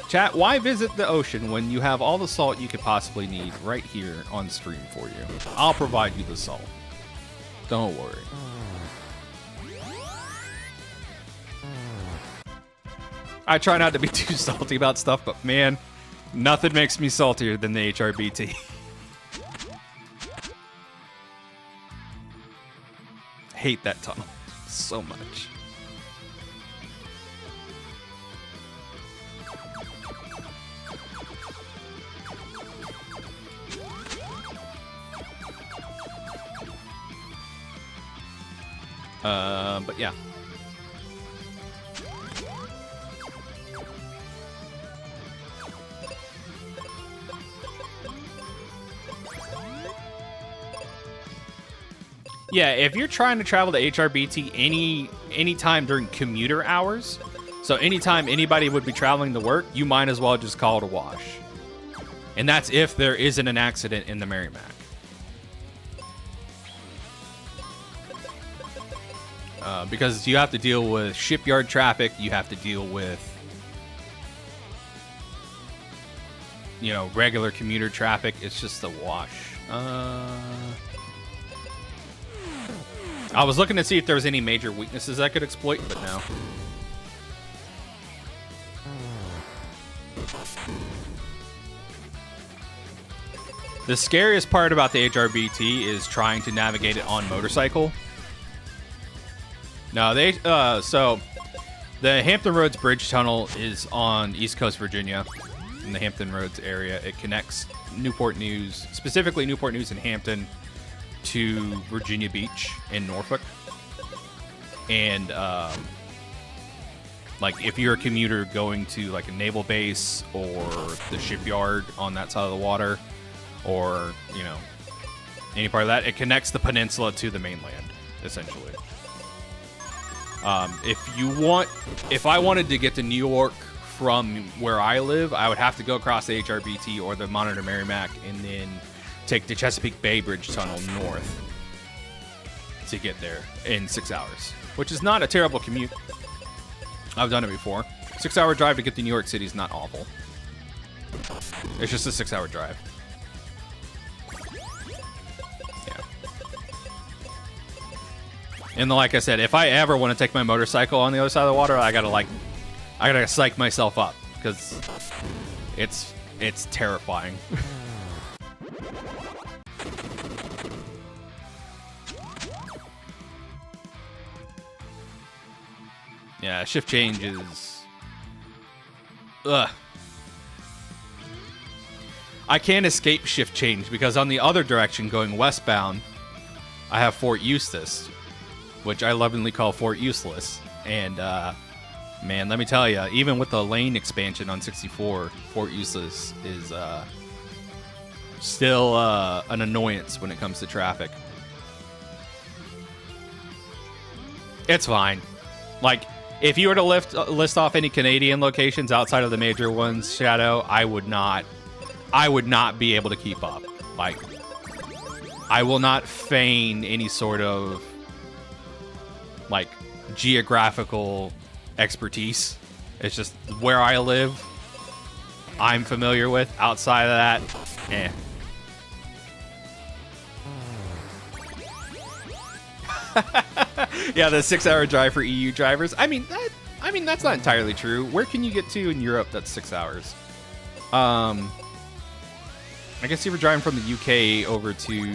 Chat, why visit the ocean when you have all the salt you could possibly need right here on stream for you? I'll provide you the salt. Don't worry. I try not to be too salty about stuff, but man, nothing makes me saltier than the HRBT. Hate that tunnel so much. But yeah. Yeah, if you're trying to travel to HRBT any time during commuter hours, so anytime anybody would be traveling to work, you might as well just call it a wash. And that's if there isn't an accident in the Merrimack. Because you have to deal with shipyard traffic, you have to deal with, you know, regular commuter traffic. It's just a wash. I was looking to see if there was any major weaknesses I could exploit, but no. The scariest part about the HRBT is trying to navigate it on motorcycle. No, so the Hampton Roads Bridge Tunnel is on East Coast Virginia in the Hampton Roads area. It connects Newport News, specifically Newport News and Hampton, to Virginia Beach in Norfolk. And like if you're a commuter going to like a naval base or the shipyard on that side of the water, or you know, any part of that, it connects the peninsula to the mainland, essentially. If I wanted to get to New York from where I live, I would have to go across the HRBT or the Monitor Merrimack and then take the Chesapeake Bay Bridge Tunnel north to get there in 6 hours, which is not a terrible commute. I've done it before. 6 hour drive to get to New York City is not awful. It's just a 6 hour drive. Yeah. And like I said, if I ever want to take my motorcycle on the other side of the water, I gotta psych myself up because it's terrifying. Yeah, shift change is... Ugh. I can't escape shift change because on the other direction, going westbound, I have Fort Eustis, which I lovingly call Fort Useless. And, man, let me tell you, even with the lane expansion on 64, Fort Useless is still an annoyance when it comes to traffic. It's fine. Like... If you were to list off any Canadian locations outside of the major ones, Shadow, I would not be able to keep up. Like, I will not feign any sort of like geographical expertise. It's just where I live, I'm familiar with. Outside of that, eh. Yeah, the 6 hour drive for EU drivers. I mean that's not entirely true. Where can you get to in Europe that's 6 hours? I guess you were driving from the UK over to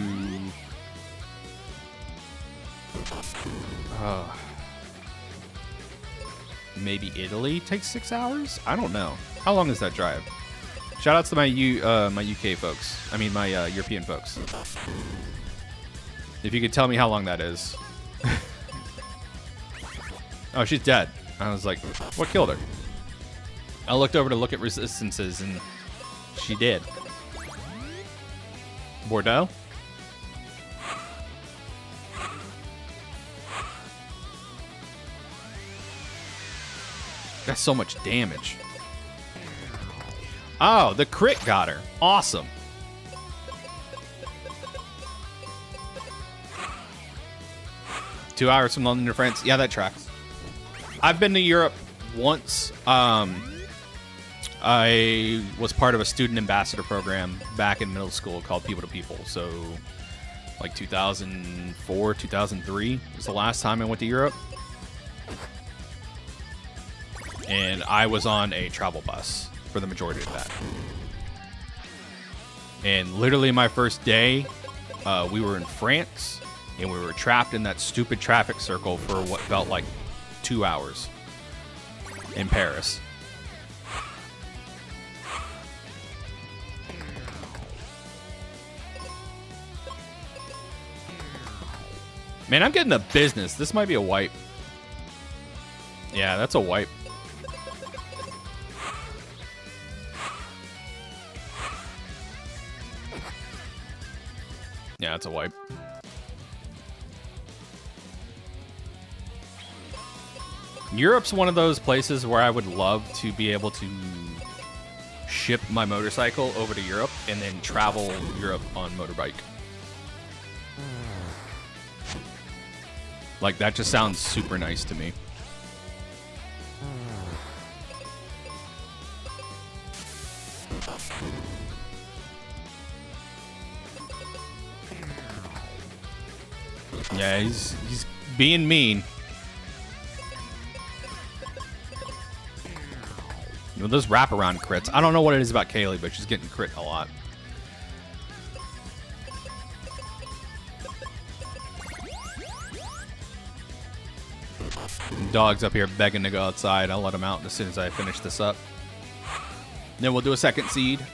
maybe Italy takes 6 hours? I don't know. How long is that drive? Shout outs to my UK folks. I mean my European folks. If you could tell me how long that is. Oh, she's dead. I was like, what killed her? I looked over to look at resistances, and she did. Bordeaux? That's so much damage. Oh, the crit got her. Awesome. $2 hours from London to France. Yeah, that tracks. I've been to Europe once. I was part of a student ambassador program back in middle school called People to People. So, like 2004, 2003 was the last time I went to Europe. And I was on a travel bus for the majority of that. And literally my first day, we were in France. And we were trapped in that stupid traffic circle for what felt like 2 hours in Paris. Man, I'm getting the business. This might be a wipe. Yeah, that's a wipe. Yeah, it's a wipe. Europe's one of those places where I would love to be able to ship my motorcycle over to Europe and then travel Europe on motorbike. Like, that just sounds super nice to me. Yeah, he's being mean. You know, those wraparound crits. I don't know what it is about Kaylee, but she's getting crit a lot. Dog's up here begging to go outside. I'll let him out as soon as I finish this up. Then we'll do a second seed.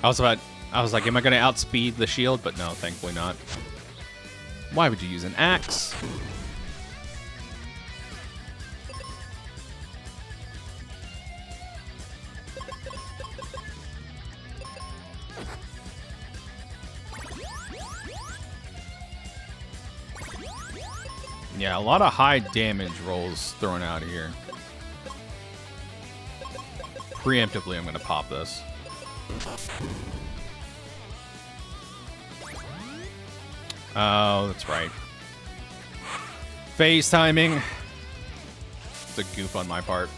I was like, am I going to outspeed the shield? But no, thankfully not. Why would you use an axe? Yeah, a lot of high damage rolls thrown out here. Preemptively, I'm going to pop this. Oh, that's right. Phase timing. It's a goof on my part.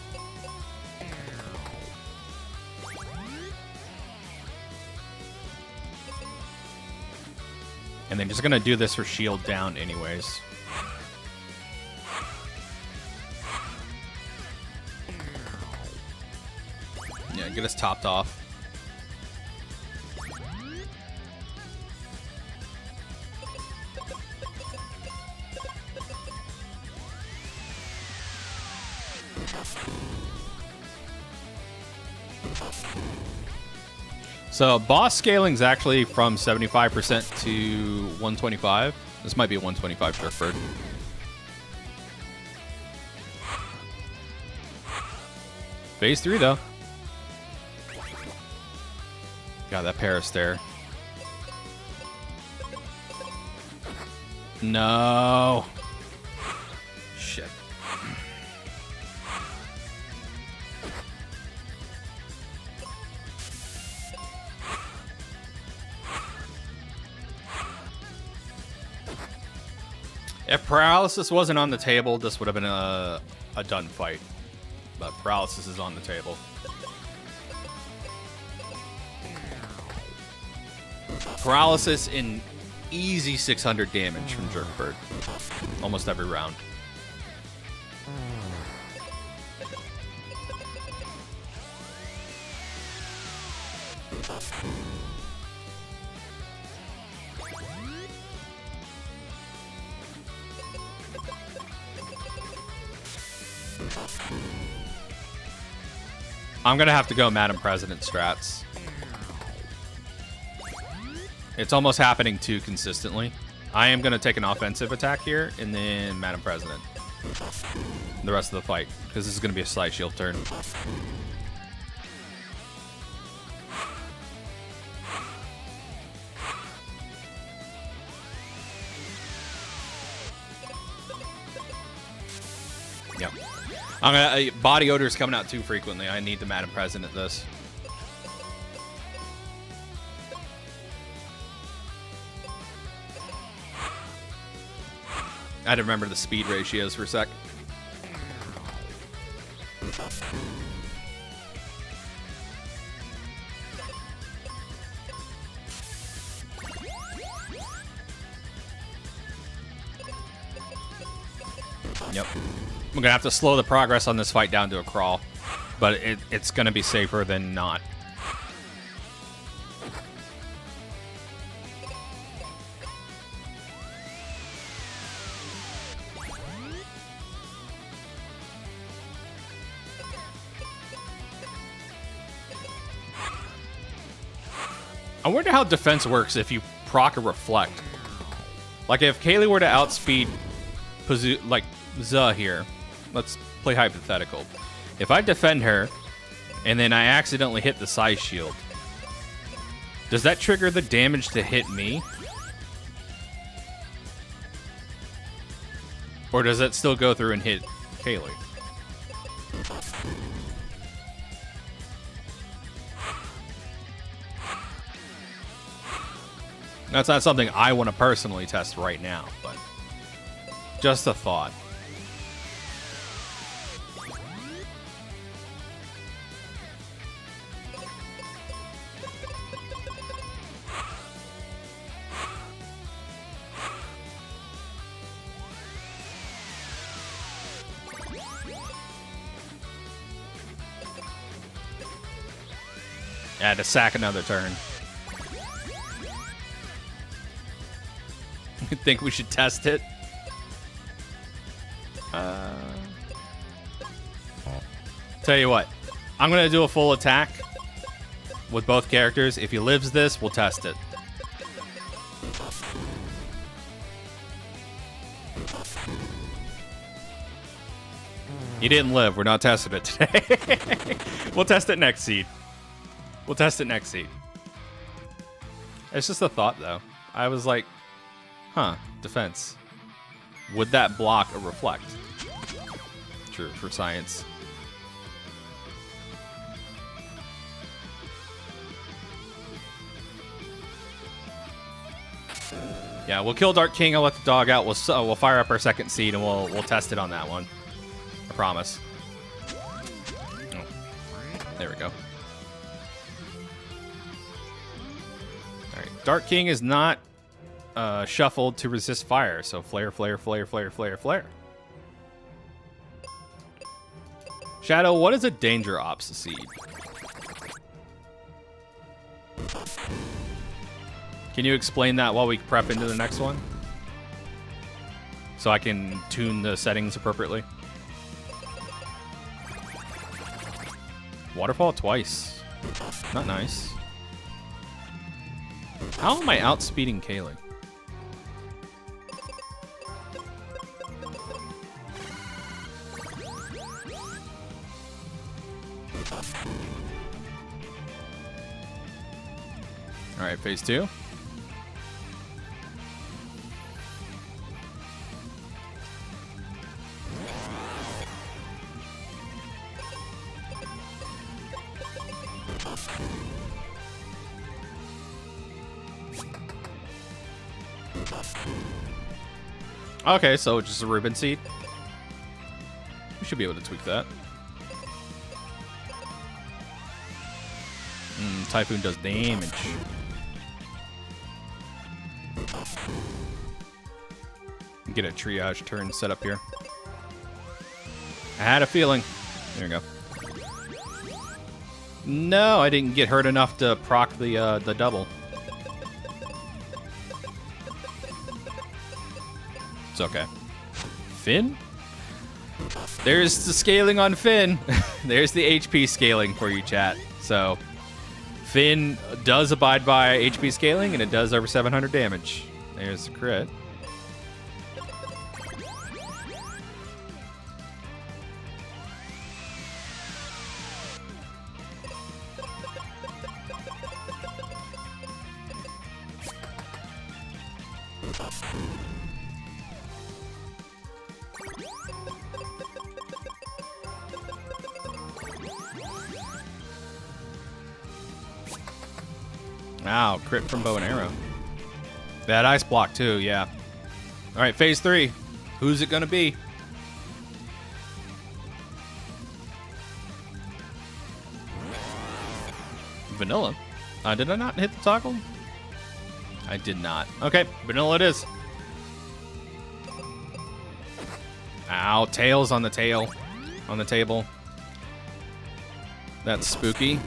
And then just going to do this for shield down anyways. Yeah, get us topped off. So boss scaling is actually from 75% to 125. This might be a 125 Jerkbird. Phase 3 though. God, that Paris there. No. Shit. If paralysis wasn't on the table, this would have been a done fight. But paralysis is on the table. Paralysis in easy 600 damage from Jerkbird. Almost every round. I'm gonna have to go Madam President strats. It's almost happening too consistently. I am gonna take an offensive attack here and then Madam President the rest of the fight, because this is gonna be a slight shield turn. Yep. I'm gonna body odor is coming out too frequently. I need the Madam President this. I had to remember the speed ratios for a sec. Yep. I'm gonna have to slow the progress on this fight down to a crawl, but it's gonna be safer than not. I wonder how defense works if you proc a reflect. Like if Kaylee were to outspeed like Zuh here, let's play hypothetical. If I defend her and then I accidentally hit the size shield, does that trigger the damage to hit me? Or does that still go through and hit Kaylee? That's not something I want to personally test right now, but just a thought. I had to sack another turn. You think we should test it? Tell you what, I'm gonna do a full attack, with both characters. If he lives this, we'll test it. He didn't live. We're not testing it today. We'll test it next seed. We'll test it next seed. It's just a thought, though. I was like, huh, defense. Would that block a reflect? True, for science. Yeah, we'll kill Dark King. I'll let the dog out. We'll fire up our second seed and we'll test it on that one. I promise. Oh, there we go. All right, Dark King is not shuffled to resist fire, so flare, flare, flare, flare, flare, flare. Shadow, what is a danger ops seed? Can you explain that while we prep into the next one? So I can tune the settings appropriately. Waterfall twice. Not nice. How am I outspeeding Kaylee? Alright, phase 2. Okay, so just a ribbon seed. We should be able to tweak that. Typhoon does damage. Get a triage turn set up here. I had a feeling. There we go. No, I didn't get hurt enough to proc the double. It's okay. Finn? There's the scaling on Finn. There's the HP scaling for you, chat. So, Finn does abide by HP scaling, and it does over 700 damage. There's the crit. Wow, crit from bow and arrow. Bad ice block too, yeah. All right, phase 3. Who's it gonna be? Vanilla. Did I not hit the toggle? I did not. Okay, vanilla it is. Ow, tails on the tail. On the table. That's spooky.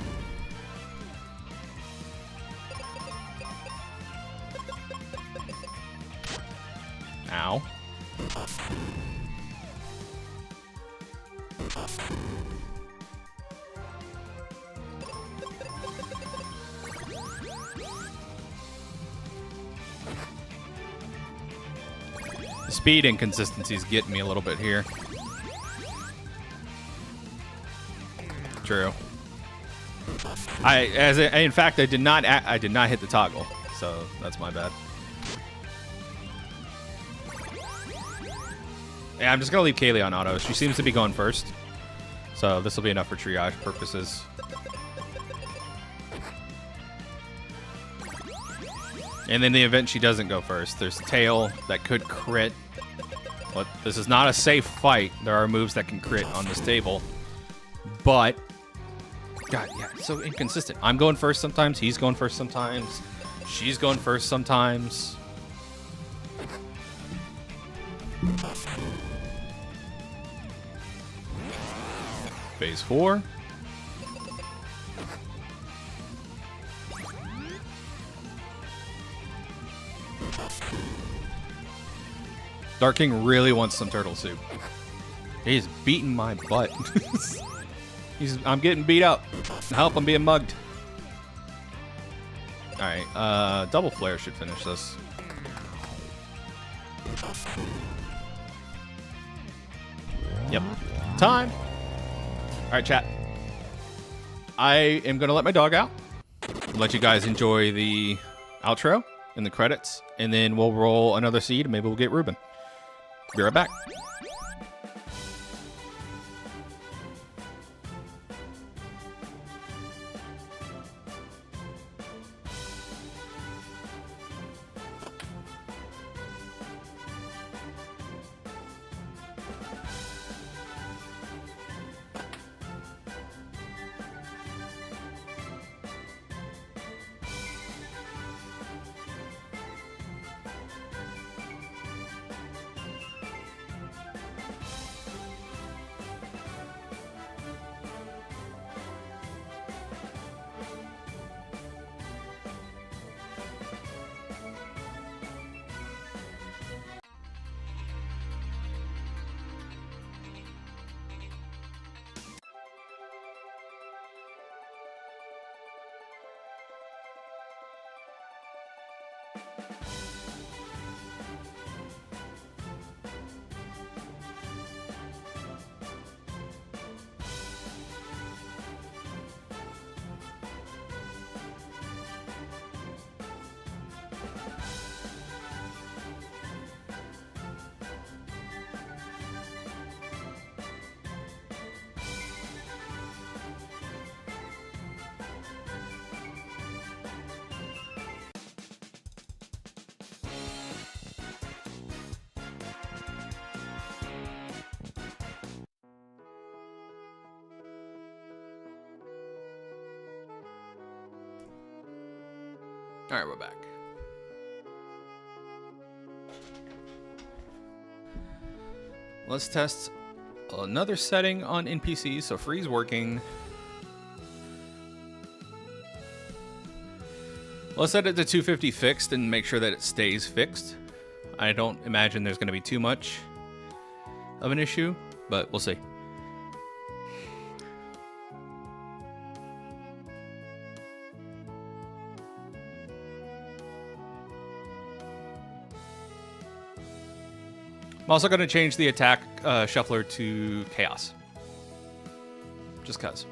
Ow. The speed inconsistency is getting me a little bit here. True. In fact, I did not hit the toggle, so that's my bad. Yeah, I'm just gonna leave Kaylee on auto. She seems to be going first, so this will be enough for triage purposes. And in the event she doesn't go first, there's tail that could crit. But this is not a safe fight. There are moves that can crit on this table, but God, yeah, it's so inconsistent. I'm going first sometimes. He's going first sometimes. She's going first sometimes. Phase 4. Dark King really wants some turtle soup. He's beating my butt. I'm getting beat up. Help, I'm being mugged. Alright, double flare should finish this. Yep. Time! Alright, chat. I am gonna let my dog out. Let you guys enjoy the outro and the credits, and then we'll roll another seed, and maybe we'll get Ruben. Be right back. All right, we're back. Let's test another setting on NPCs. So freeze working. Let's set it to 250 fixed and make sure that it stays fixed. I don't imagine there's going to be too much of an issue, but we'll see. I'm also going to change the attack shuffler to chaos. Just cuz.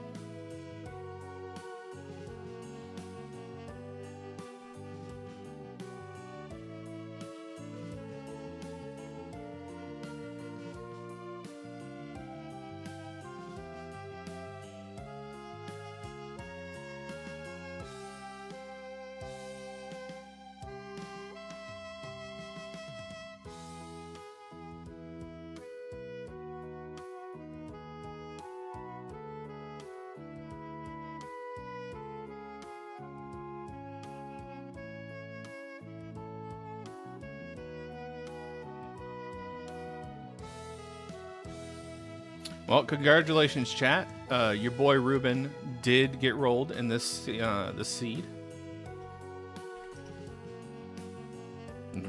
Well, congratulations, chat. Your boy Ruben did get rolled in this this seed.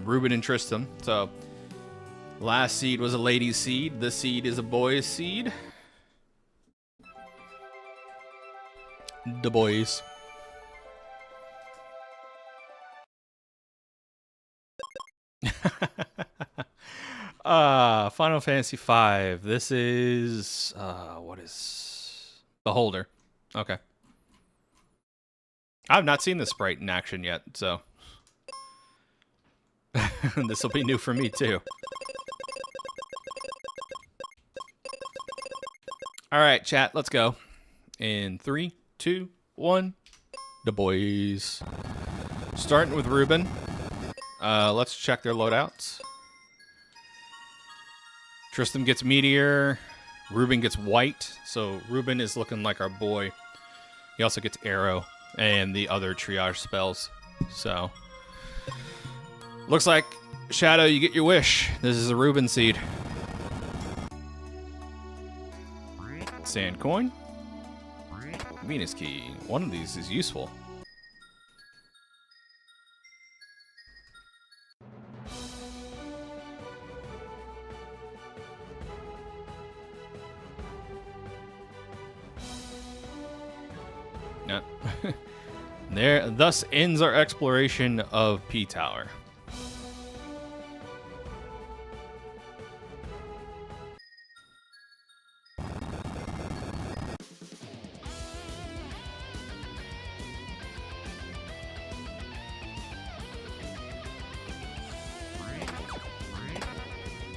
Ruben and Tristan. So, last seed was a lady's seed. This seed is a boy's seed. The boys. Final Fantasy V. This is what is Beholder. Okay. I've not seen the sprite in action yet, so this will be new for me too. All right, chat, let's go. In 3, 2, 1, the boys. Starting with Ruben. Let's check their loadouts. Tristan gets Meteor. Ruben gets White. So Ruben is looking like our boy. He also gets Arrow and the other triage spells. So looks like, Shadow, you get your wish. This is a Ruben seed. Sand coin. Venus key. One of these is useful. There, thus ends our exploration of P Tower.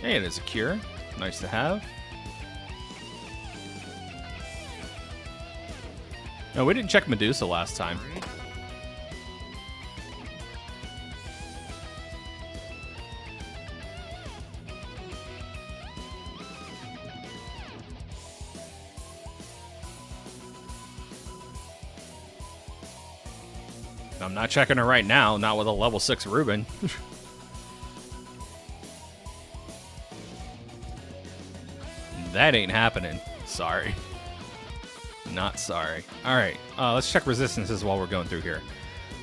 Hey, it is a cure. Nice to have. No, we didn't check Medusa last time. I'm not checking her right now, not with a level 6 Reuben. That ain't happening. Sorry. Not sorry. Alright, let's check resistances while we're going through here.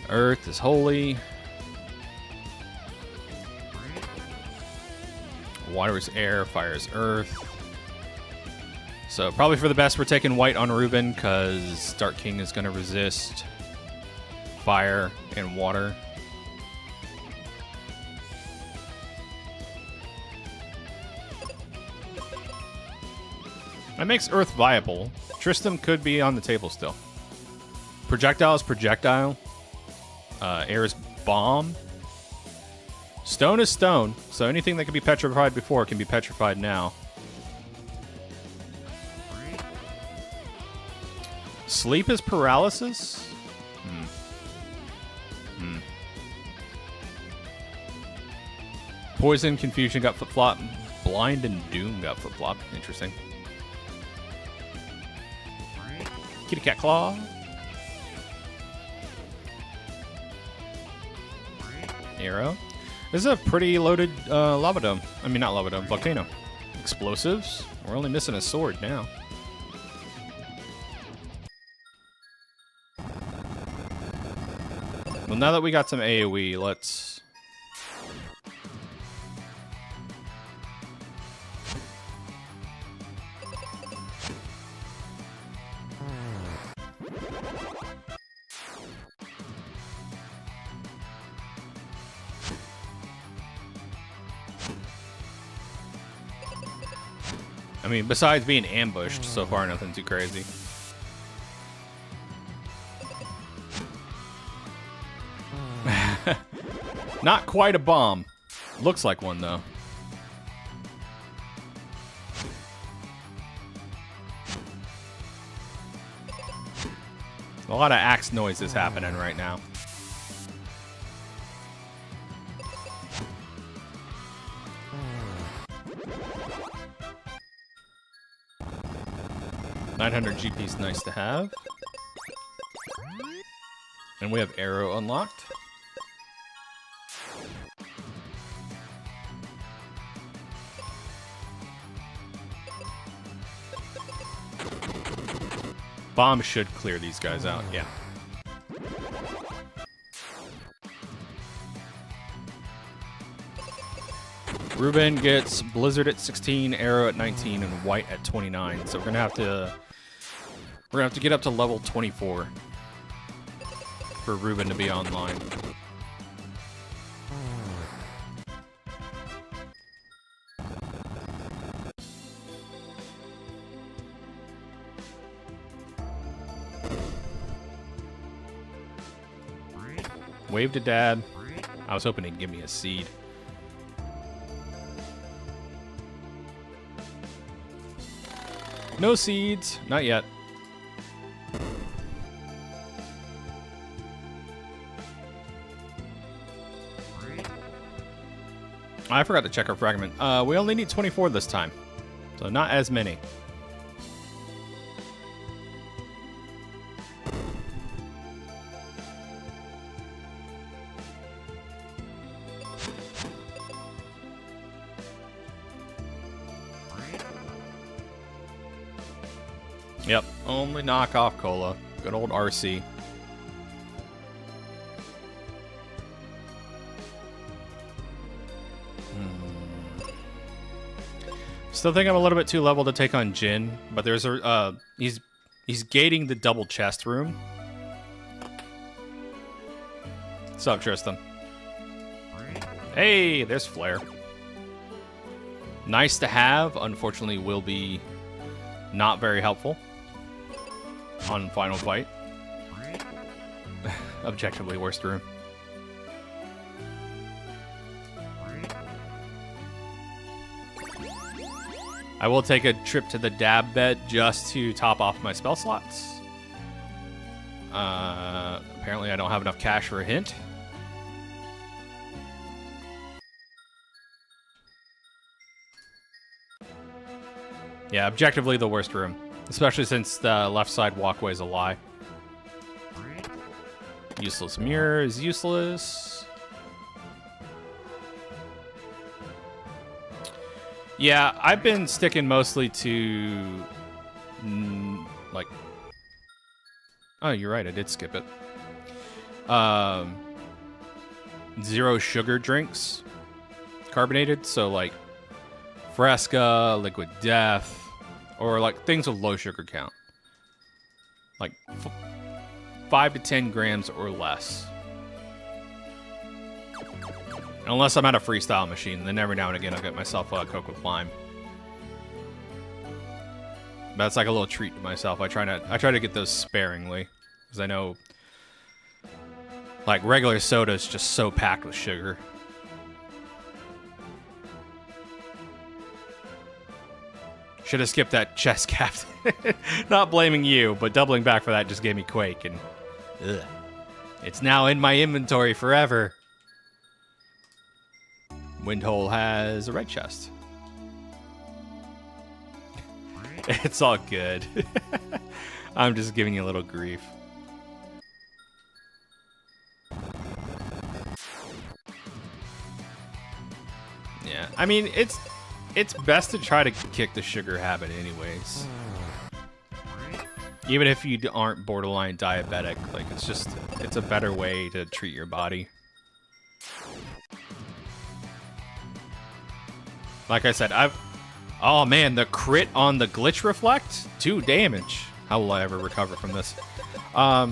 Earth is holy. Water is air, fire is earth. So probably for the best we're taking white on Reuben, because Dark King is going to resist fire and water. That makes Earth viable. Tristram could be on the table still. Projectile is projectile. Air is bomb. Stone is stone. So anything that could be petrified before can be petrified now. Sleep is paralysis? Poison, confusion got flip-flop. Blind and doom got flip-flop. Interesting. Kitty cat claw. Arrow. This is a pretty loaded lava dome. I mean, not lava dome, volcano. Explosives. We're only missing a sword now. Well, now that we got some AoE, let's... I mean, besides being ambushed, so far nothing too crazy. Not quite a bomb. Looks like one, though. A lot of axe noises happening right now. $900 GP is nice to have. And we have arrow unlocked. Bomb should clear these guys out, yeah. Reuben gets Blizzard at 16, Arrow at 19, and White at 29. So we're gonna have to get up to level 24 for Reuben to be online. Wave to Dad. I was hoping he'd give me a seed. No seeds. Not yet. I forgot to check our fragment. We only need 24 this time. So not as many. Yep, only knockoff cola. Good old RC. Still think I'm a little bit too level to take on Jin, but there's a he's gating the double chest room. What's up, Tristan? Hey, there's Flare. Nice to have. Unfortunately, will be not very helpful on Final Fight. Objectively worst room. I will take a trip to the dab bed just to top off my spell slots. Apparently I don't have enough cash for a hint. Yeah, objectively the worst room. Especially since the left side walkway is a lie. Useless mirror is useless. Yeah, I've been sticking mostly to... like... Oh, you're right, I did skip it. Zero sugar drinks. Carbonated, so like... Fresca, Liquid Death, or like things with low sugar count. Like 5 to 10 grams or less. Unless I'm at a freestyle machine, then every now and again I'll get myself a Coke with lime. That's like a little treat to myself. I try to get those sparingly, because I know like regular soda is just so packed with sugar. Should have skipped that chest captain. Not blaming you, but doubling back for that just gave me Quake, and ugh. It's now in my inventory forever. Windhole has a red chest. It's all good. I'm just giving you a little grief. Yeah, I mean, it's best to try to kick the sugar habit anyways. Even if you aren't borderline diabetic, like it's a better way to treat your body. Like I said, oh man, the crit on the glitch reflect, 2 damage. How will I ever recover from this? I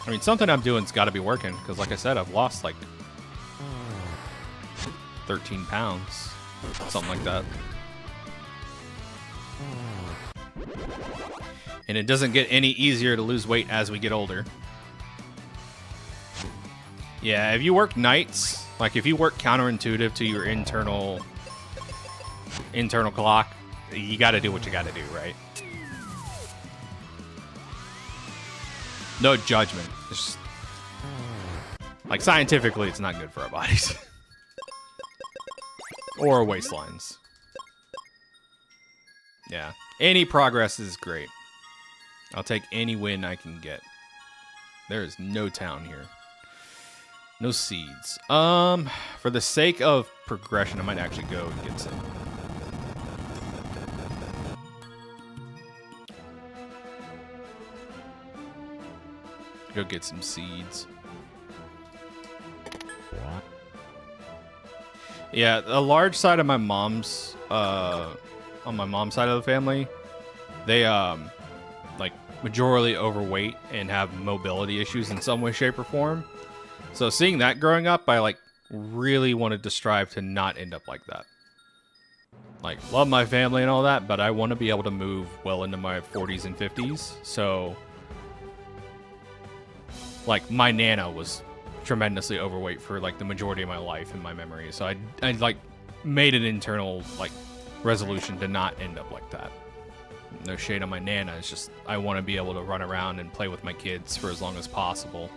mean, something I'm doing's got to be working, because like I said, I've lost like 13 pounds. Something like that. And it doesn't get any easier to lose weight as we get older. Yeah, if you work nights, like if you work counterintuitive to your internal clock, you gotta do what you gotta do, right? No judgment. It's just, like scientifically, it's not good for our bodies. Or waistlines. Yeah. Any progress is great. I'll take any win I can get. There is no town here. No seeds. For the sake of progression, I might actually go and get some. Go get some seeds. Yeah, a large side of my mom's, on my mom's side of the family, they, like, majorly overweight and have mobility issues in some way, shape, or form. So seeing that growing up, I, like, really wanted to strive to not end up like that. Like, love my family and all that, but I want to be able to move well into my 40s and 50s. So, like, my Nana was tremendously overweight for like the majority of my life in my memory, so I like made an internal like resolution to not end up like that. No shade on my Nana, it's just I want to be able to run around and play with my kids for as long as possible,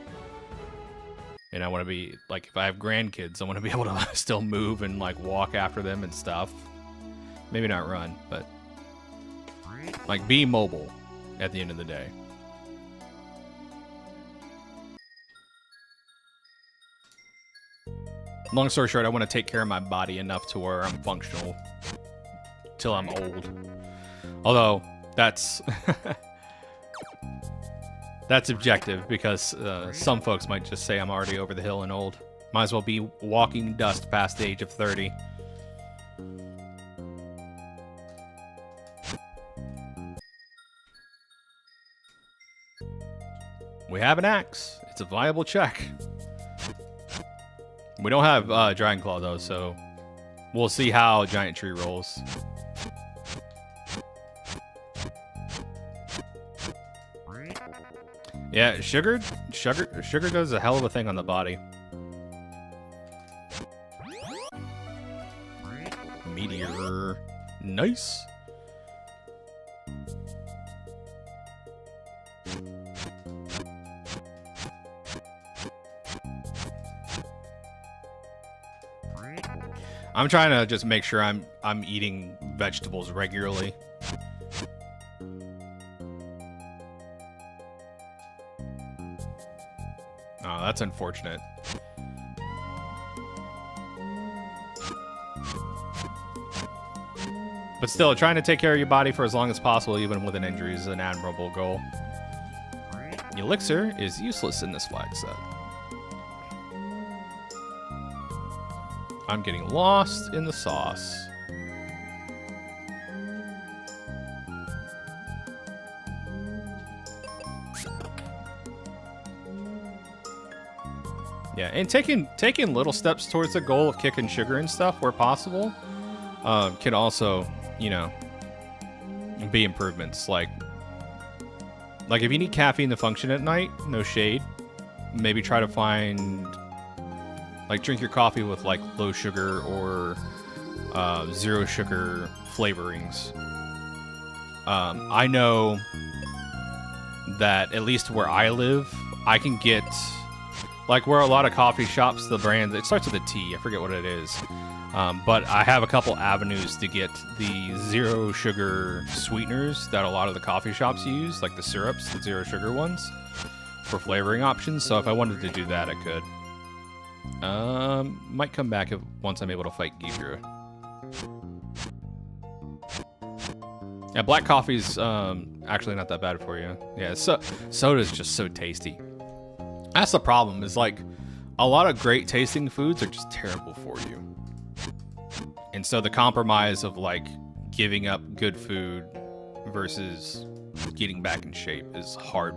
and I want to be like, if I have grandkids, I want to be able to still move and like walk after them and stuff. Maybe not run, but like be mobile at the end of the day. Long story short, I want to take care of my body enough to where I'm functional till I'm old. Although, that's that's objective, because some folks might just say I'm already over the hill and old. Might as well be walking dust past the age of 30. We have an axe. It's a viable check. We don't have Dragon Claw though, so we'll see how Giant Tree rolls. Yeah, sugar does a hell of a thing on the body. Meteor, nice. I'm trying to just make sure I'm eating vegetables regularly. Oh, that's unfortunate. But still, trying to take care of your body for as long as possible, even with an injury, is an admirable goal. Elixir is useless in this flag set. I'm getting lost in the sauce. Yeah, and taking little steps towards the goal of kicking sugar and stuff where possible can also, you know, be improvements. Like if you need caffeine to function at night, no shade, maybe try to find, like, drink your coffee with like low sugar or zero sugar flavorings. I know that at least where I live, I can get, like, where a lot of coffee shops, the brand, it starts with a T, I forget what it is. But I have a couple avenues to get the zero sugar sweeteners that a lot of the coffee shops use, like the syrups, the zero sugar ones, for flavoring options. So if I wanted to do that, I could. Might come back once I'm able to fight Ghidra. Yeah, black coffee's actually not that bad for you. Yeah, soda's just so tasty. That's the problem, is like a lot of great tasting foods are just terrible for you. And so the compromise of like giving up good food versus getting back in shape is hard,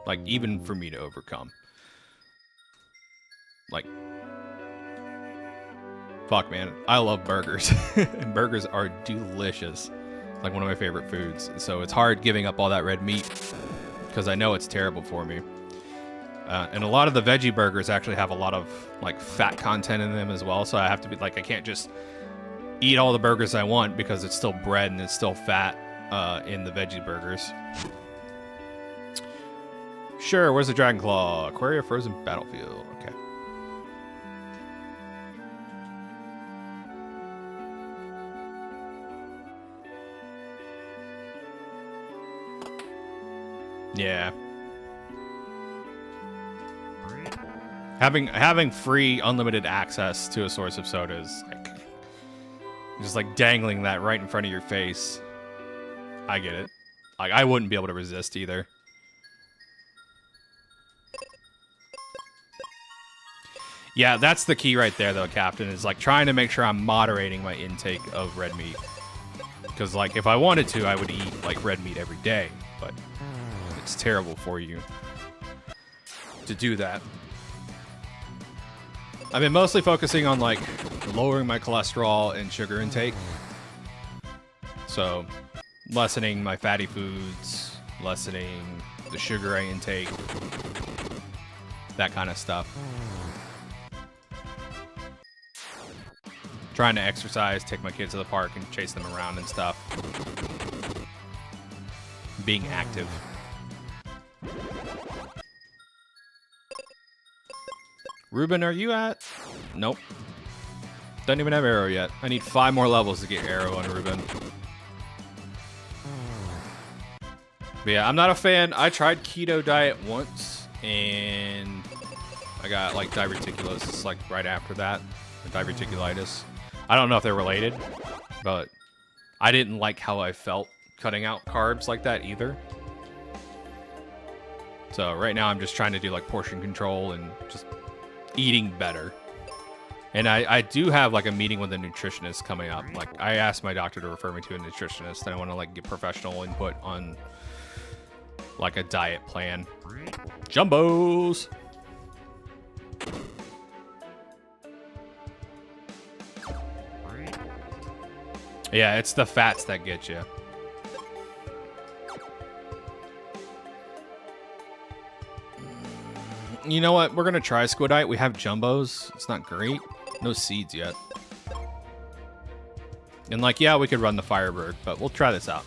like even for me to overcome. Like, fuck man, I love burgers. And burgers are delicious. Like one of my favorite foods. So it's hard giving up all that red meat because I know it's terrible for me. And a lot of the veggie burgers actually have a lot of like fat content in them as well. So I have to be like, I can't just eat all the burgers I want because it's still bread and it's still fat in the veggie burgers. Sure, where's the Dragon Claw? Aquaria Frozen Battlefield. Okay. Yeah. Having free unlimited access to a source of soda is like just like dangling that right in front of your face. I get it. Like I wouldn't be able to resist either. Yeah, that's the key right there though, Captain, is like trying to make sure I'm moderating my intake of red meat. Because like if I wanted to, I would eat like red meat every day, but it's terrible for you to do that. I've been mostly focusing on like lowering my cholesterol and sugar intake. So lessening my fatty foods, lessening the sugar I intake, that kind of stuff. Trying to exercise, take my kids to the park and chase them around and stuff. Being active. Ruben, are you at? Nope. Don't even have arrow yet. I need 5 more levels to get arrow on Ruben. But yeah, I'm not a fan. I tried keto diet once and I got like diverticulosis like right after that. Or diverticulitis. I don't know if they're related, but I didn't like how I felt cutting out carbs like that either. So right now I'm just trying to do like portion control and just eating better. And I do have like a meeting with a nutritionist coming up. Like I asked my doctor to refer me to a nutritionist and I want to like get professional input on like a diet plan. Jumbos. Yeah, it's the fats that get you. You know what? We're gonna try Squidite. We have jumbos. It's not great. No seeds yet. And like, yeah, we could run the Firebird, but we'll try this out.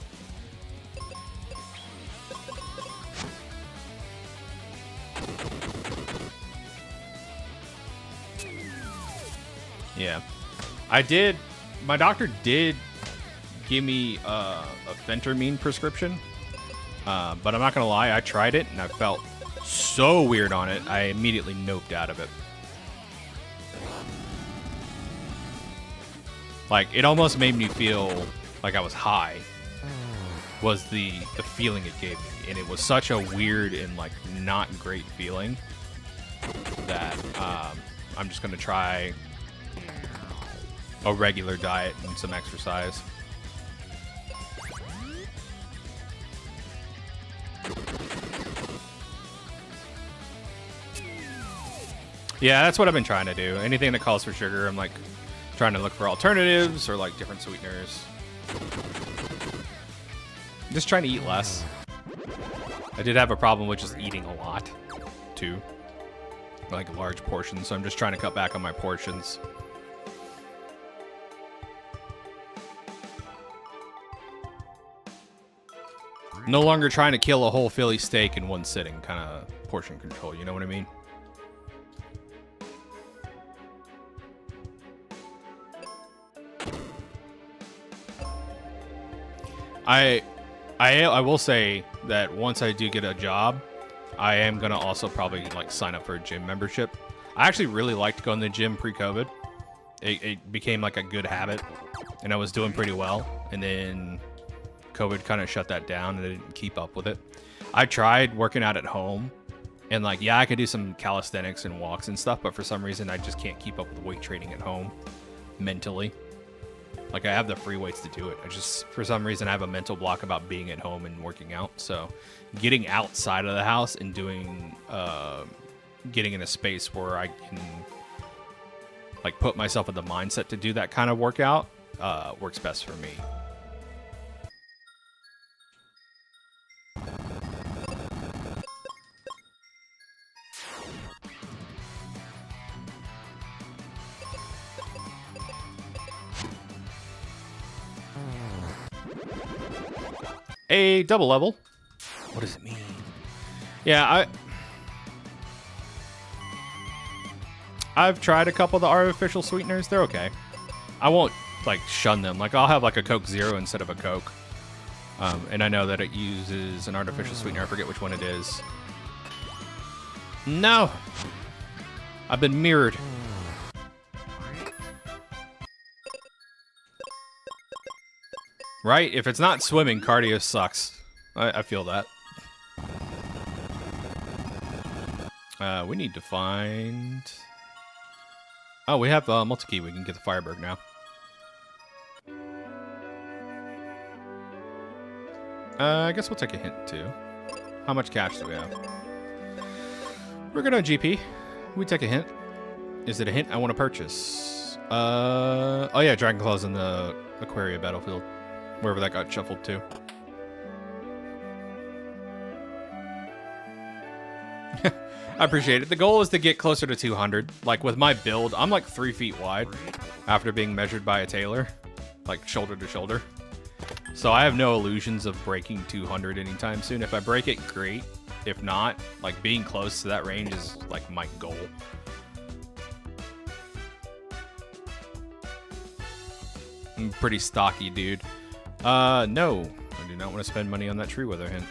Yeah. My doctor did give me a phentermine prescription. But I'm not gonna lie, I tried it and I felt so weird on it, I immediately noped out of it. Like, it almost made me feel like I was high, was the feeling it gave me. And it was such a weird and, like, not great feeling that I'm just going to try a regular diet and some exercise. Yeah, that's what I've been trying to do. Anything that calls for sugar, I'm like trying to look for alternatives or like different sweeteners. Just trying to eat less. I did have a problem with just eating a lot, too. Like large portions, so I'm just trying to cut back on my portions. No longer trying to kill a whole Philly steak in one sitting, kind of portion control, you know what I mean? I will say that once I do get a job, I am gonna also probably like sign up for a gym membership. I actually really liked going to the gym pre-COVID. It became like a good habit, and I was doing pretty well. And then COVID kind of shut that down, and I didn't keep up with it. I tried working out at home, and like, yeah, I could do some calisthenics and walks and stuff, but for some reason, I just can't keep up with weight training at home mentally. Like, I have the free weights to do it. I just, for some reason, I have a mental block about being at home and working out. So getting outside of the house and doing, getting in a space where I can, like, put myself in the mindset to do that kind of workout, works best for me. A double level. What does it mean? Yeah, I've tried a couple of the artificial sweeteners. They're okay. I won't like shun them. Like, I'll have like a Coke Zero instead of a Coke. And I know that it uses an artificial sweetener. I forget which one it is. No. I've been mirrored. Right? If it's not swimming, cardio sucks. I feel that. We need to find... Oh, we have multi-key. We can get the Firebird now. I guess we'll take a hint, too. How much cash do we have? We're good on GP. We take a hint. Is it a hint I want to purchase? Oh yeah, Dragon Claw's in the Aquaria battlefield. Wherever that got shuffled to. I appreciate it. The goal is to get closer to 200. Like, with my build, I'm like 3 feet wide after being measured by a tailor. Like, shoulder to shoulder. So I have no illusions of breaking 200 anytime soon. If I break it, great. If not, like, being close to that range is, like, my goal. I'm pretty stocky, dude. No. I do not want to spend money on that tree wither hint.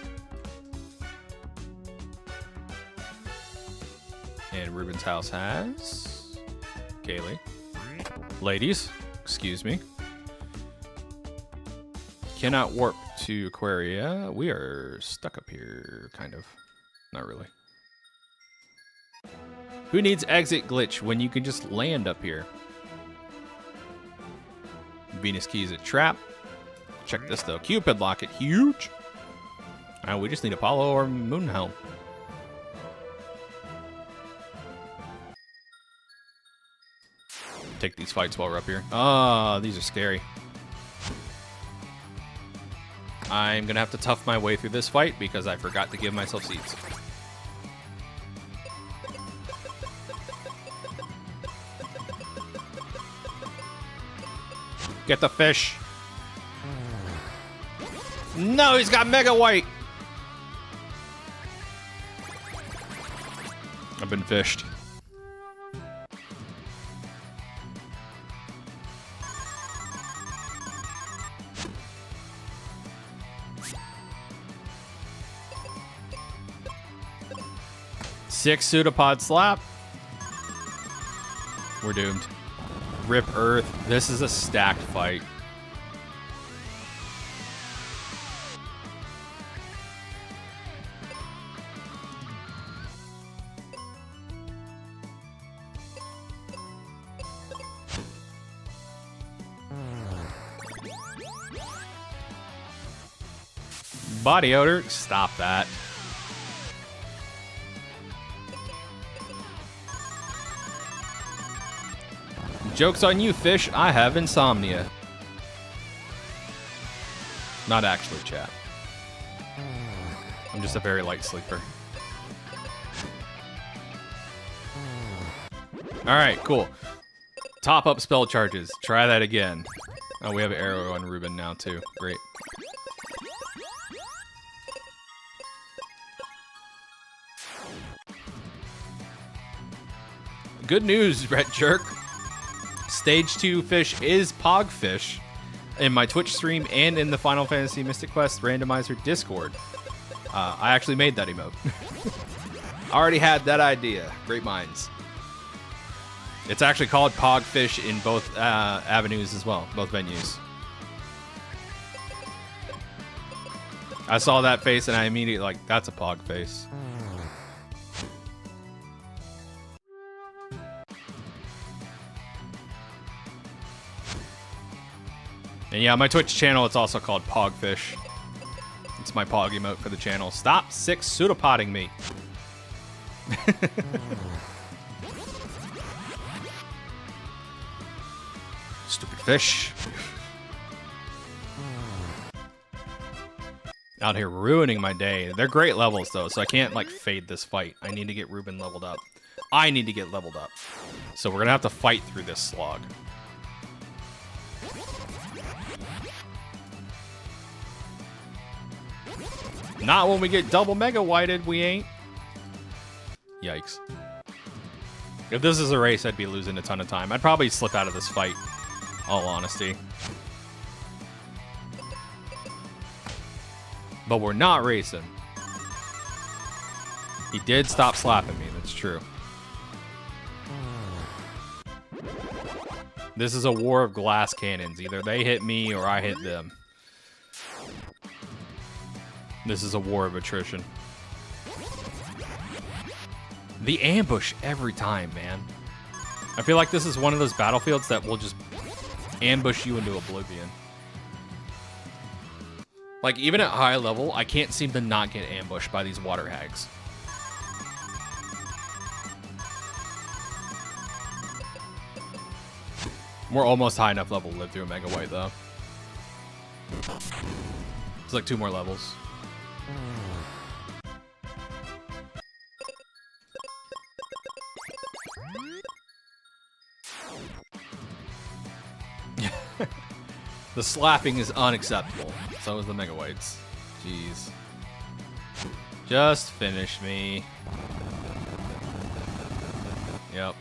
And Ruben's house has... Kaylee. Ladies, excuse me. Cannot warp to Aquaria. We are stuck up here, kind of. Not really. Who needs exit glitch when you can just land up here? Venus Key is a trap. Check this, though. Cupid Locket, huge. We just need Apollo or Moonhelm. Take these fights while we're up here. Ah, these are scary. I'm gonna have to tough my way through this fight because I forgot to give myself seeds. Get the fish. No, he's got Mega White. I've been fished. Six pseudopod slap. We're doomed. Rip Earth. This is a stacked fight. Body odor. Stop that. Joke's on you, fish. I have insomnia. Not actually, chat. I'm just a very light sleeper. Alright, cool. Top up spell charges. Try that again. Oh, we have an arrow on Ruben now, too. Great. Good news, Red Jerk. Stage 2 fish is Pogfish in my Twitch stream and in the Final Fantasy Mystic Quest randomizer Discord. I actually made that emote. I already had that idea. Great minds. It's actually called Pogfish in both avenues as well, both venues. I saw that face and I immediately like, that's a Pog face. And yeah, my Twitch channel, it's also called Pogfish. It's my Pog emote for the channel. Stop pseudopoding me. Stupid fish. Out here ruining my day. They're great levels though, so I can't like fade this fight. I need to get Ruben leveled up. I need to get leveled up. So we're gonna have to fight through this slog. Not when we get double mega whited, we ain't. Yikes. If this is a race, I'd be losing a ton of time. I'd probably slip out of this fight, all honesty. But we're not racing. He did stop slapping me, that's true. This is a war of glass cannons. Either they hit me or I hit them. This is a war of attrition. The ambush every time, man. I feel like this is one of those battlefields that will just ambush you into oblivion. Like, even at high level, I can't seem to not get ambushed by these water hags. We're almost high enough level to live through a Mega White, though. It's like 2 more levels. The slapping is unacceptable. So is the Mega Whites. Jeez. Just finish me. Yep.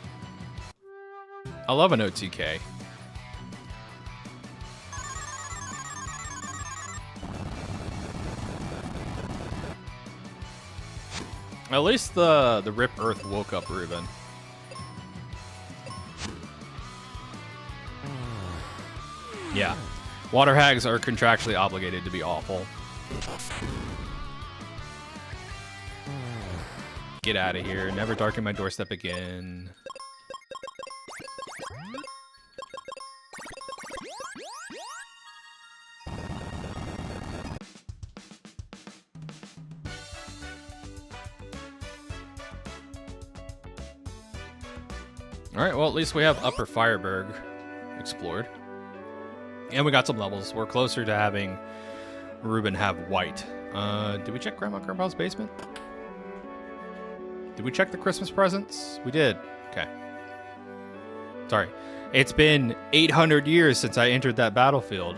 I love an OTK. At least the Rip Earth woke up Ruben. Yeah. Water hags are contractually obligated to be awful. Get out of here. Never darken my doorstep again. Alright, well, at least we have Upper Fireberg explored. And we got some levels. We're closer to having Ruben have white. Did we check Grandma and Grandpa's basement? Did we check the Christmas presents? We did. Okay. Sorry. It's been 800 years since I entered that battlefield.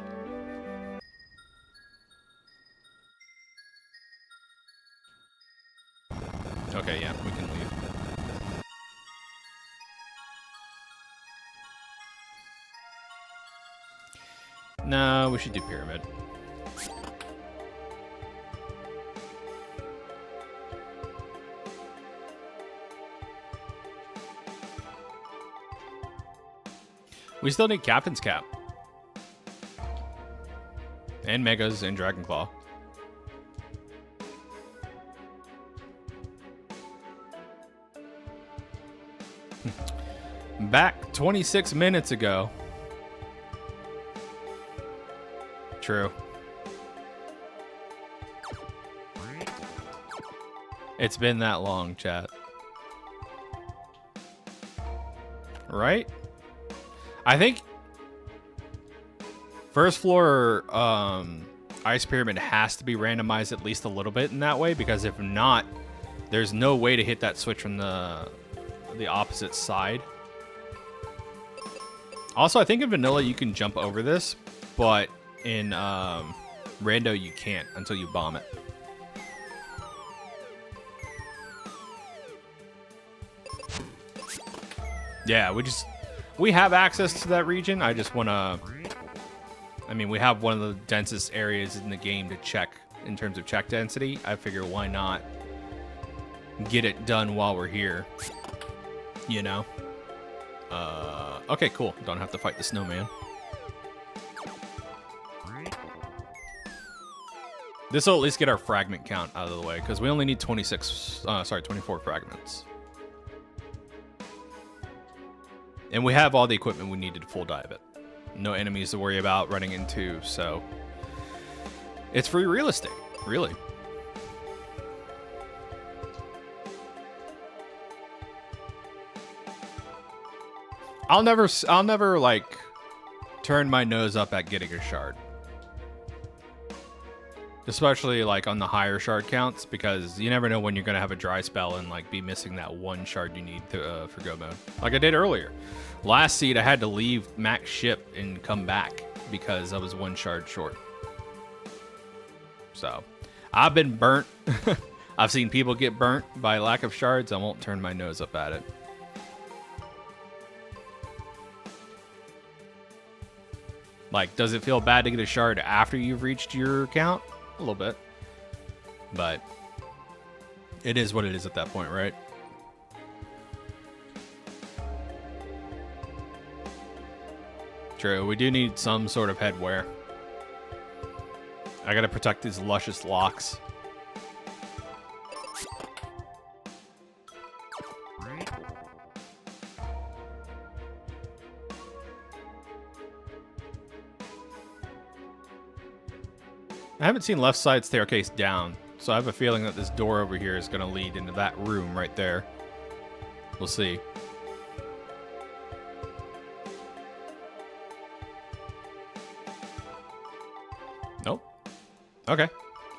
Okay, yeah, we can leave. No, we should do pyramid. We still need Captain's Cap. And Megas and Dragon Claw. Back 26 minutes ago. True. It's been that long, chat. Right? I think first floor Ice Pyramid has to be randomized at least a little bit in that way, because if not, there's no way to hit that switch from the opposite side. Also, I think in vanilla you can jump over this, but in rando you can't until you bomb it. Yeah, we have access to that region. I just want to... I mean, we have one of the densest areas in the game to check in terms of check density. I figure why not get it done while we're here, you know? Okay, cool. Don't have to fight the snowman. This will at least get our fragment count out of the way, because we only need 24 fragments. And we have all the equipment we needed to full dive it. No enemies to worry about running into, so it's free real estate, really. I'll never like turn my nose up at getting a shard. Especially like on the higher shard counts, because you never know when you're gonna have a dry spell and like be missing that one shard you need to, for go mode. Like I did earlier. Last seed I had to leave max ship and come back because I was one shard short. So I've been burnt. I've seen people get burnt by lack of shards. I won't turn my nose up at it. Like, does it feel bad to get a shard after you've reached your count? A little bit. But it is what it is at that point, right? True, we do need some sort of headwear. I gotta protect these luscious locks. I haven't seen left side staircase down, so I have a feeling that this door over here is going to lead into that room right there. We'll see. Nope. Okay.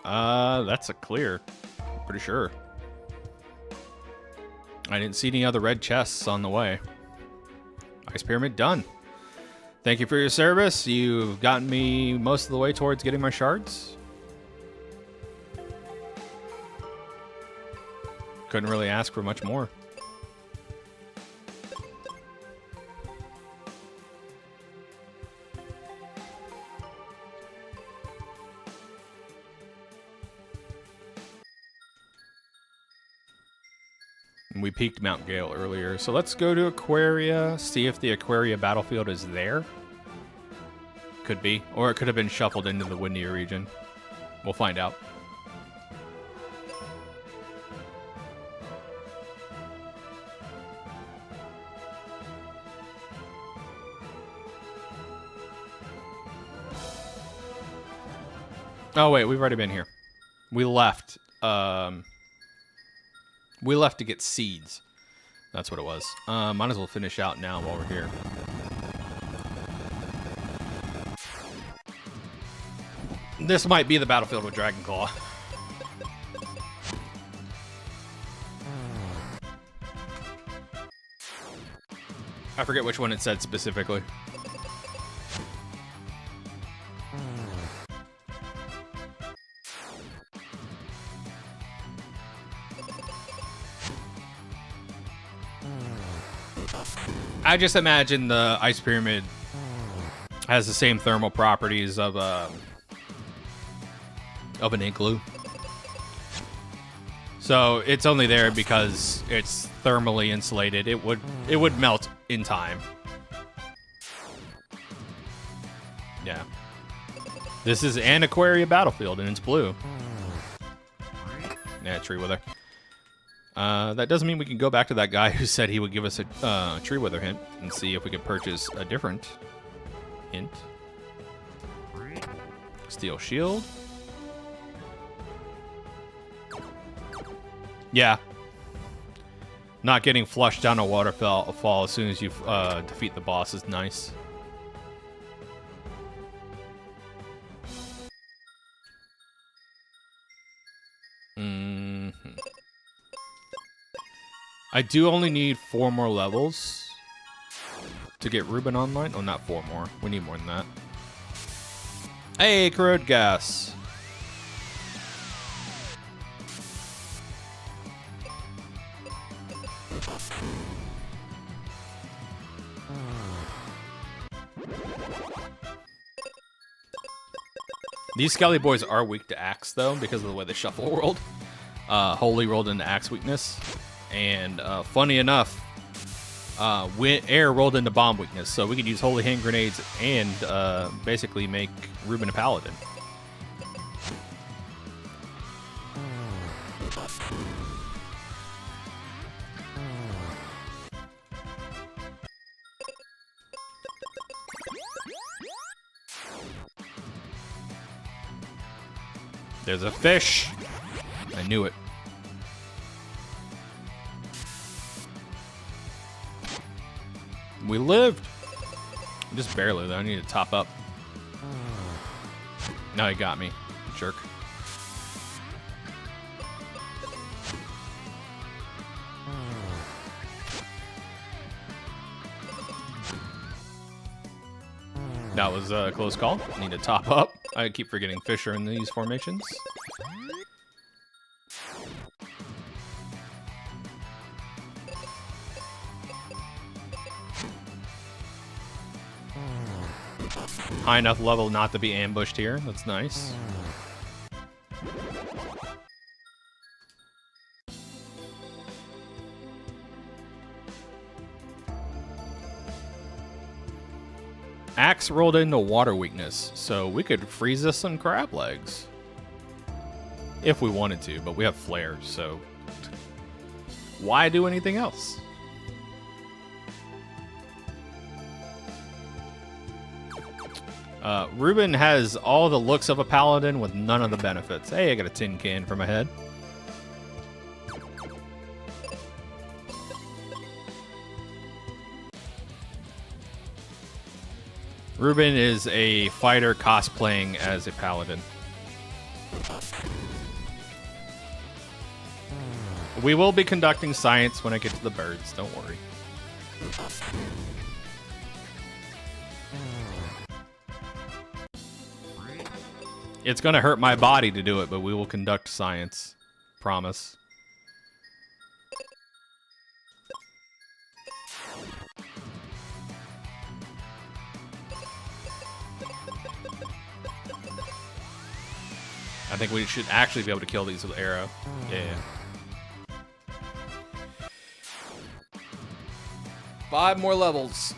That's a clear. I'm pretty sure. I didn't see any other red chests on the way. Ice Pyramid done. Thank you for your service. You've gotten me most of the way towards getting my shards. Couldn't really ask for much more. And we peaked Mount Gale earlier, so let's go to Aquaria, see if the Aquaria battlefield is there. Could be, or it could have been shuffled into the windier region. We'll find out. Oh wait, we've already been here. We left. We left to get seeds. That's what it was. Might as well finish out now while we're here. This might be the battlefield with Dragon Claw. I forget which one it said specifically. I just imagine the ice pyramid has the same thermal properties of an igloo. So it's only there because it's thermally insulated. It would melt in time. Yeah. This is an Aquaria battlefield and it's blue. Yeah, tree wither. That doesn't mean we can go back to that guy who said he would give us a tree wither hint and see if we could purchase a different hint. Steel shield. Yeah. Not getting flushed down a waterfall as soon as you defeat the boss is nice. I do only need 4 more levels to get Ruben online. Oh, not 4 more. We need more than that. Hey, corrode gas. These Skelly boys are weak to axe, though, because of the way the shuffle rolled. Holy rolled into axe weakness. And funny enough, air rolled into bomb weakness. So we could use holy hand grenades and basically make Ruben a paladin. There's a fish. I knew it. We lived. Just barely, though. I need to top up. Now he got me. Jerk. That was a close call. Need to top up. I keep forgetting fish are in these formations. High enough level not to be ambushed here. That's nice. Axe rolled into water weakness, so we could freeze us some crab legs. If we wanted to, but we have flares, so why do anything else? Ruben has all the looks of a paladin with none of the benefits. Hey, I got a tin can for my head. Ruben is a fighter cosplaying as a paladin. We will be conducting science when I get to the birds, don't worry. It's gonna hurt my body to do it, but we will conduct science. Promise. I think we should actually be able to kill these with arrow. Yeah. 5 more levels.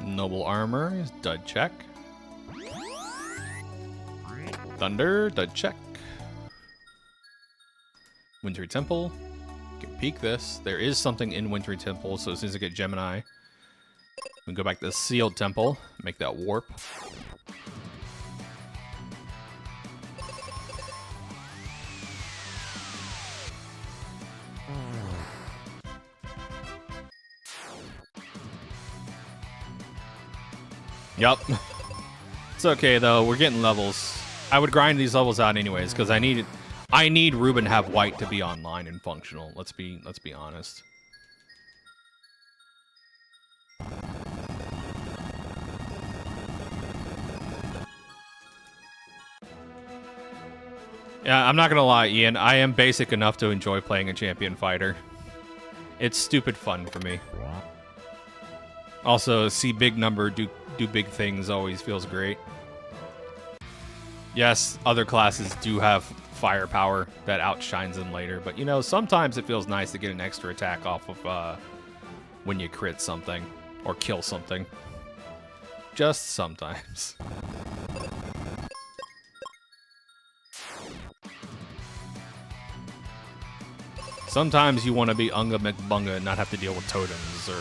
Noble armor is dud check. Thunder, dud check. Wintry temple. Can peek this. There is something in Wintry Temple, so as soon as I get Gemini, we can go back to the Sealed Temple, make that warp. Yup. It's okay though, we're getting levels. I would grind these levels out anyways, because I need Ruben to have white to be online and functional. Let's be honest. Yeah, I'm not gonna lie, Ian. I am basic enough to enjoy playing a champion fighter. It's stupid fun for me. Also, see big number do big things always feels great. Yes, other classes do have firepower that outshines them later, but you know, sometimes it feels nice to get an extra attack off of when you crit something or kill something. Just sometimes. Sometimes you want to be Unga McBunga and not have to deal with totems or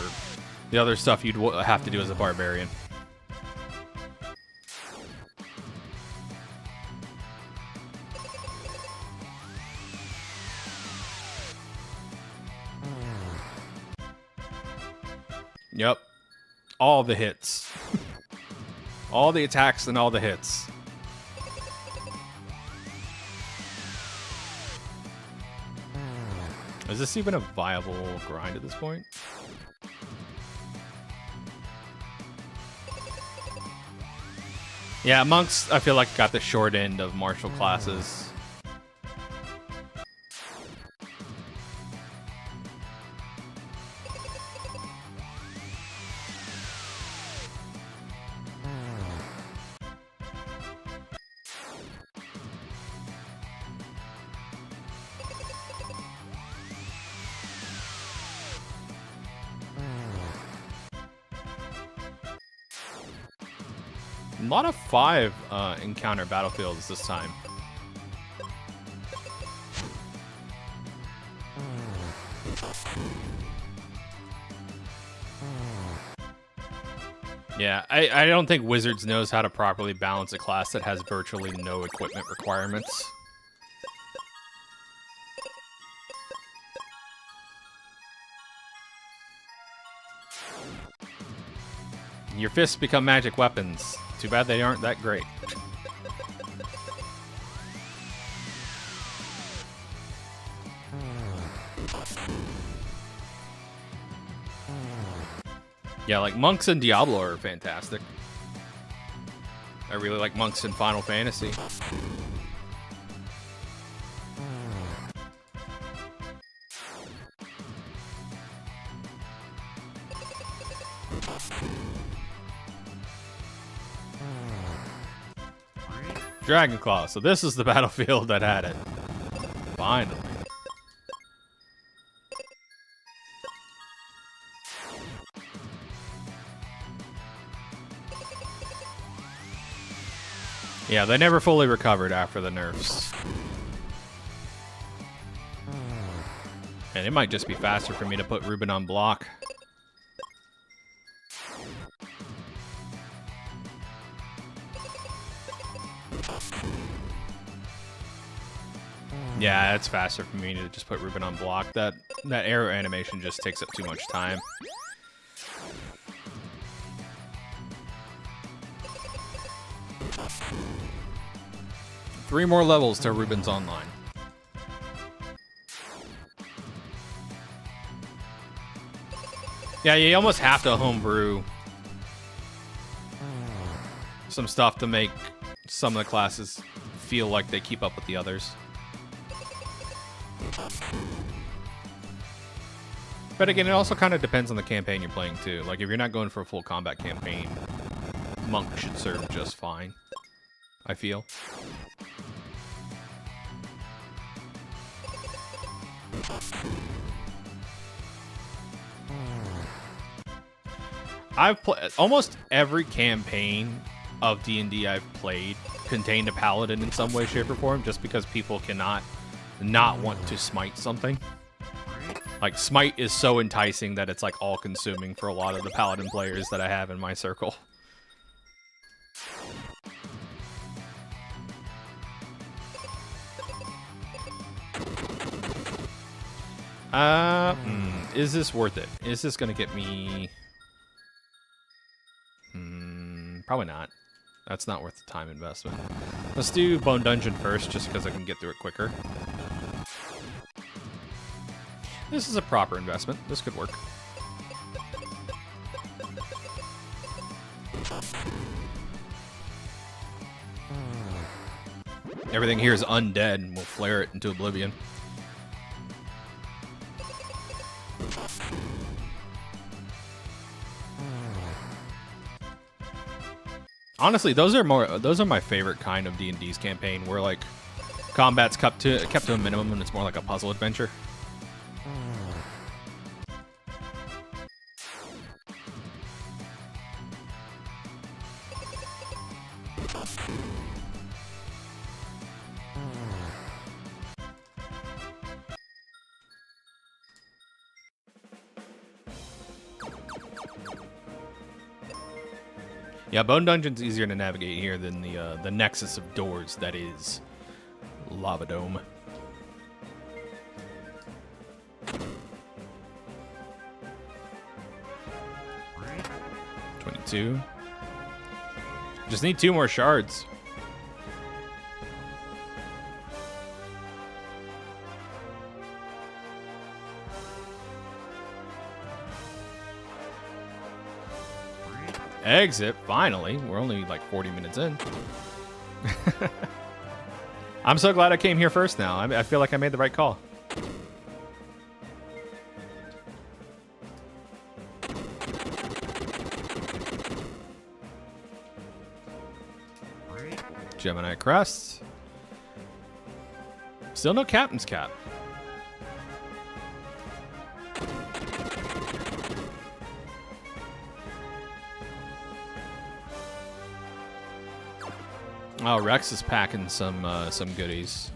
the other stuff you'd have to do as a barbarian. Yep. All the hits. All the attacks and all the hits. Is this even a viable grind at this point? Yeah, monks, I feel like, got the short end of martial classes. A lot of 5 encounter battlefields this time. Yeah, I don't think Wizards knows how to properly balance a class that has virtually no equipment requirements. Your fists become magic weapons. Too bad they aren't that great. Yeah, like monks in Diablo are fantastic. I really like monks in Final Fantasy. Dragon Claw. So this is the battlefield that had it. Finally. Yeah, they never fully recovered after the nerfs. And it might just be faster for me to put Ruben on block. Yeah, it's faster for me to just put Ruben on block. That arrow animation just takes up too much time. Three more levels till Ruben's online. Yeah, you almost have to homebrew some stuff to make some of the classes feel like they keep up with the others. But again, it also kind of depends on the campaign you're playing too. Like if you're not going for a full combat campaign, Monk should serve just fine, I feel. I've played almost every campaign of D&D I've played contained a paladin in some way, shape, or form, just because people cannot not want to smite something. Like, Smite is so enticing that it's, like, all-consuming for a lot of the Paladin players that I have in my circle. Is this worth it? Is this gonna get me... probably not. That's not worth the time investment. Let's do Bone Dungeon first, just because I can get through it quicker. This is a proper investment. This could work. Everything here is undead, and we'll flare it into oblivion. Honestly, those are my favorite kind of D&D's campaign, where like combat's kept to a minimum and it's more like a puzzle adventure. Yeah, Bone Dungeon's easier to navigate here than the nexus of doors that is Lava Dome. $22. Just need 2 more shards. Exit, finally. We're only like 40 minutes in. I'm so glad I came here first now. I feel like I made the right call. Gemini Crest. Still no Captain's Cap. Oh, Rex is packing some goodies.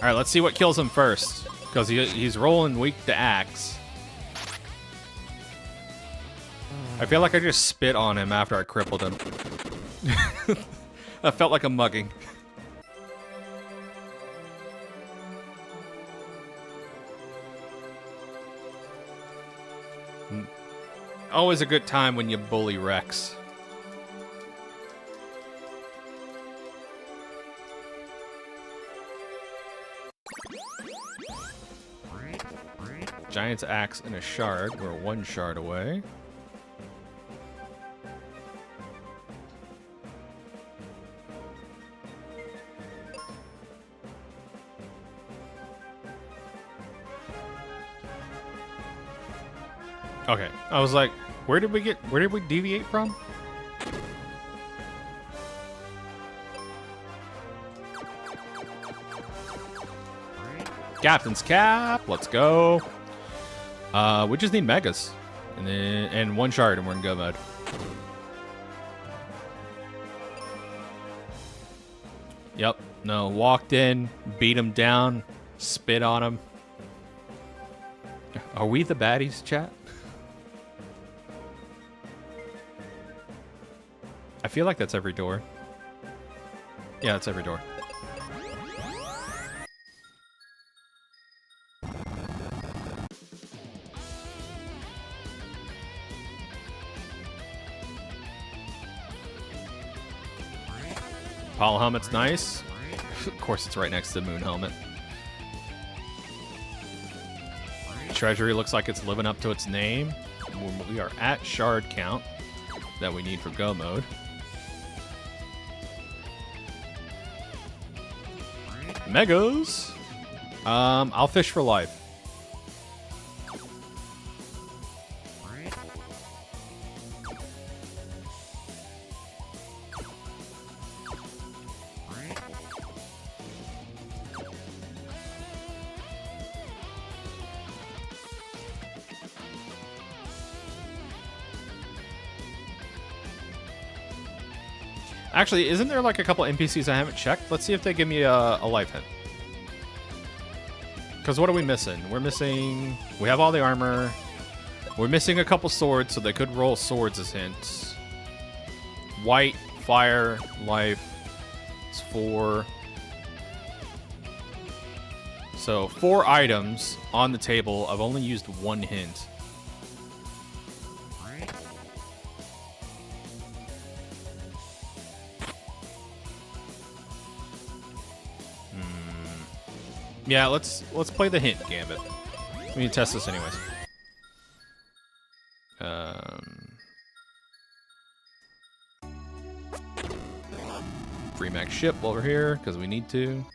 All right, let's see what kills him first, because he's rolling weak to axe. I feel like I just spit on him after I crippled him. That felt like a mugging. Always a good time when you bully Rex. Giant's axe and a shard. We're 1 shard away. Okay, I was like, where did we deviate from? Captain's Cap, let's go. We just need megas, and 1 shard, and we're in go mode. Yep. No, walked in, beat him down, spit on him. Are we the baddies, chat? I feel like that's every door. Yeah, that's every door. Apollo helmet's nice. Of course, it's right next to the moon helmet. Treasury looks like it's living up to its name. We are at shard count that we need for go mode. Megas. I'll fish for life. Actually, isn't there like a couple NPCs I haven't checked? Let's see if they give me a life hit. Because what are we missing? We have all the armor. We're missing a couple swords, so they could roll swords as hints. White, fire, life. It's 4. So 4 items on the table. I've only used 1 hint. Yeah, let's play the hint gambit. We need to test this anyways. Free max ship over here because we need to.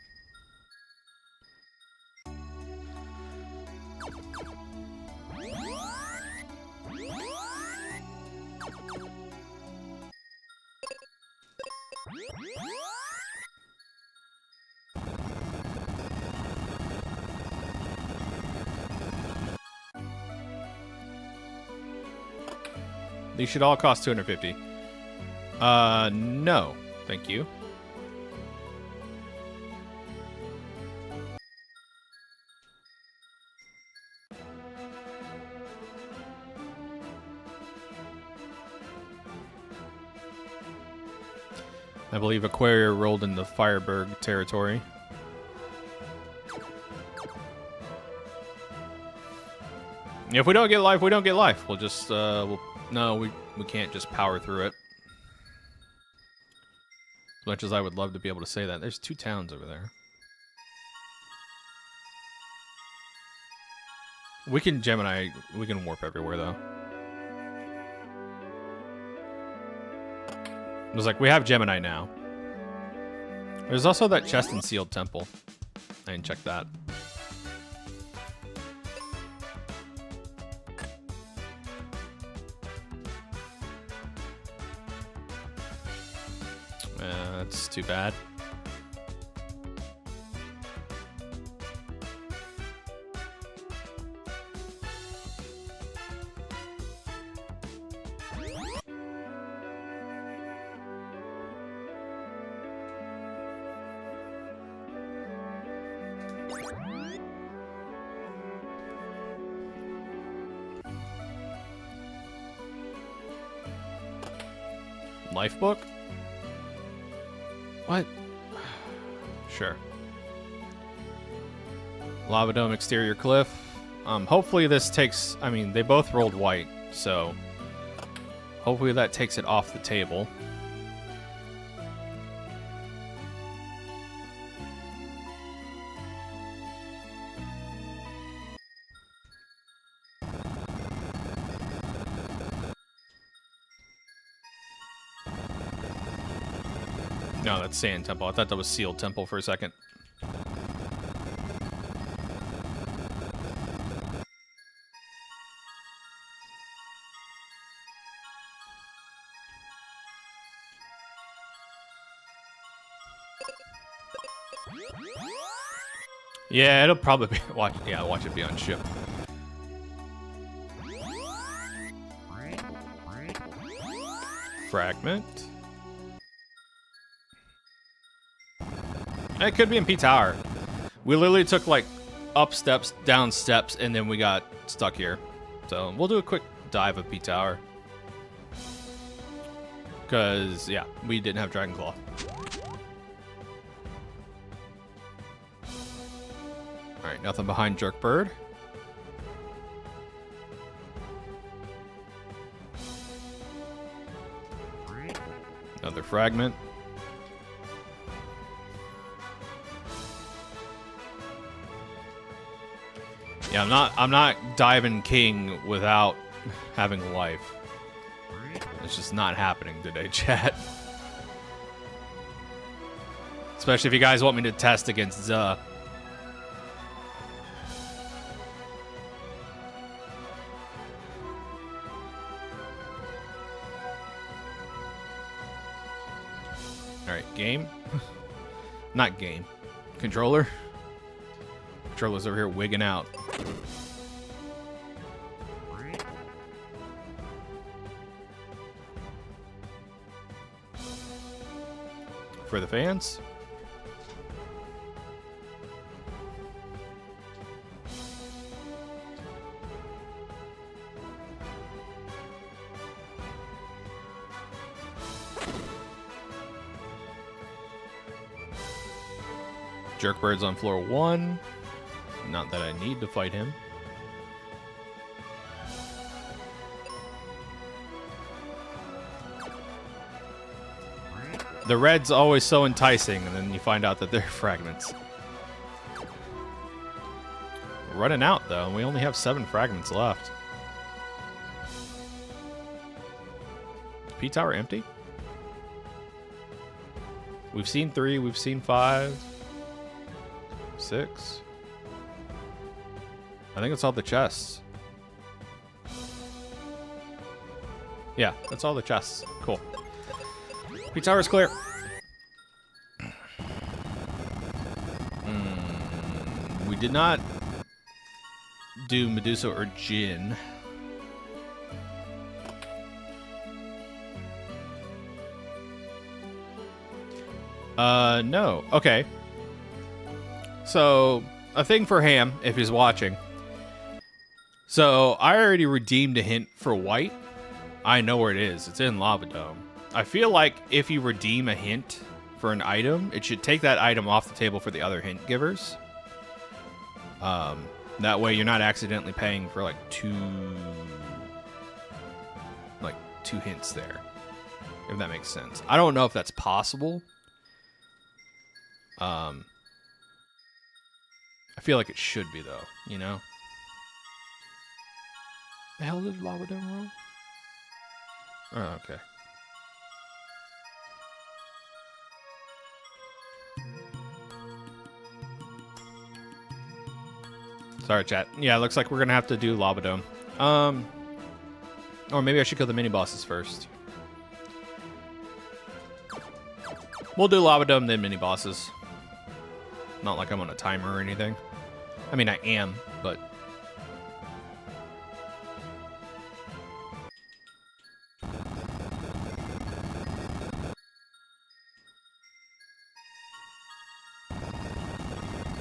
These should all cost 250. No. Thank you. I believe Aquaria rolled in the Fireberg territory. If we don't get life, we don't get life. We'll just, no, we can't just power through it. As much as I would love to be able to say that. There's 2 towns over there. We can Gemini, we can warp everywhere though. It was like, we have Gemini now. There's also that chest and sealed temple. I didn't check that. That's too bad. Life book? What? Sure. Lava dome exterior cliff. Hopefully this takes... I mean, they both rolled white, so... hopefully that takes it off the table. No, that's Sand Temple. I thought that was Sealed Temple for a second. Yeah, it'll probably be... watch it be on ship. Fragment. It could be in P Tower. We literally took like up steps, down steps, and then we got stuck here. So we'll do a quick dive of P Tower. Because, yeah, we didn't have Dragon Claw. Alright, nothing behind Jerkbird. Another fragment. Yeah, I'm not diving king without having life. It's just not happening today, chat. Especially if you guys want me to test against Zuh. Alright, game. Not game. Controller. Controller's over here wigging out. For the fans. Jerkbird's on floor 1. Not that I need to fight him. The red's always so enticing, and then you find out that they're fragments. We're running out, though, and we only have 7 fragments left. P-Tower empty? We've seen 3, we've seen 5. 6. I think it's all the chests. Yeah, that's all the chests. Cool. P-Tower's clear. We did not do Medusa or Jin. No. Okay. So, a thing for Ham, if he's watching. So, I already redeemed a hint for White. I know where it is. It's in Lava Dome. I feel like if you redeem a hint for an item, it should take that item off the table for the other hint givers. That way you're not accidentally paying for like two hints there. If that makes sense. I don't know if that's possible. I feel like it should be though, you know? The hell did Lava Dome roll? Oh, okay. Sorry, chat. Yeah, it looks like we're gonna have to do Lava Dome. Or maybe I should kill the mini bosses first. We'll do Lava Dome, then mini bosses. Not like I'm on a timer or anything. I mean, I am, but...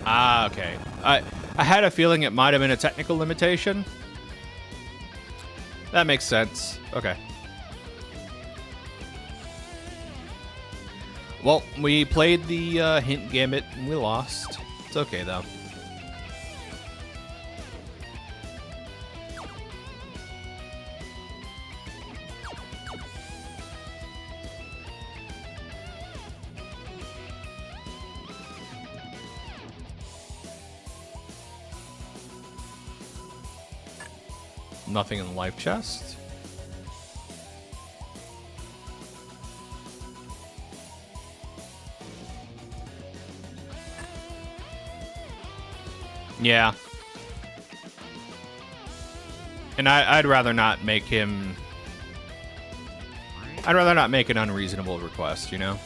Ah, okay. I had a feeling it might have been a technical limitation. That makes sense. Okay. Well, we played the hint gambit and we lost. It's okay, though. Nothing in the life chest. Yeah. And I'd rather not make him... I'd rather not make an unreasonable request, you know?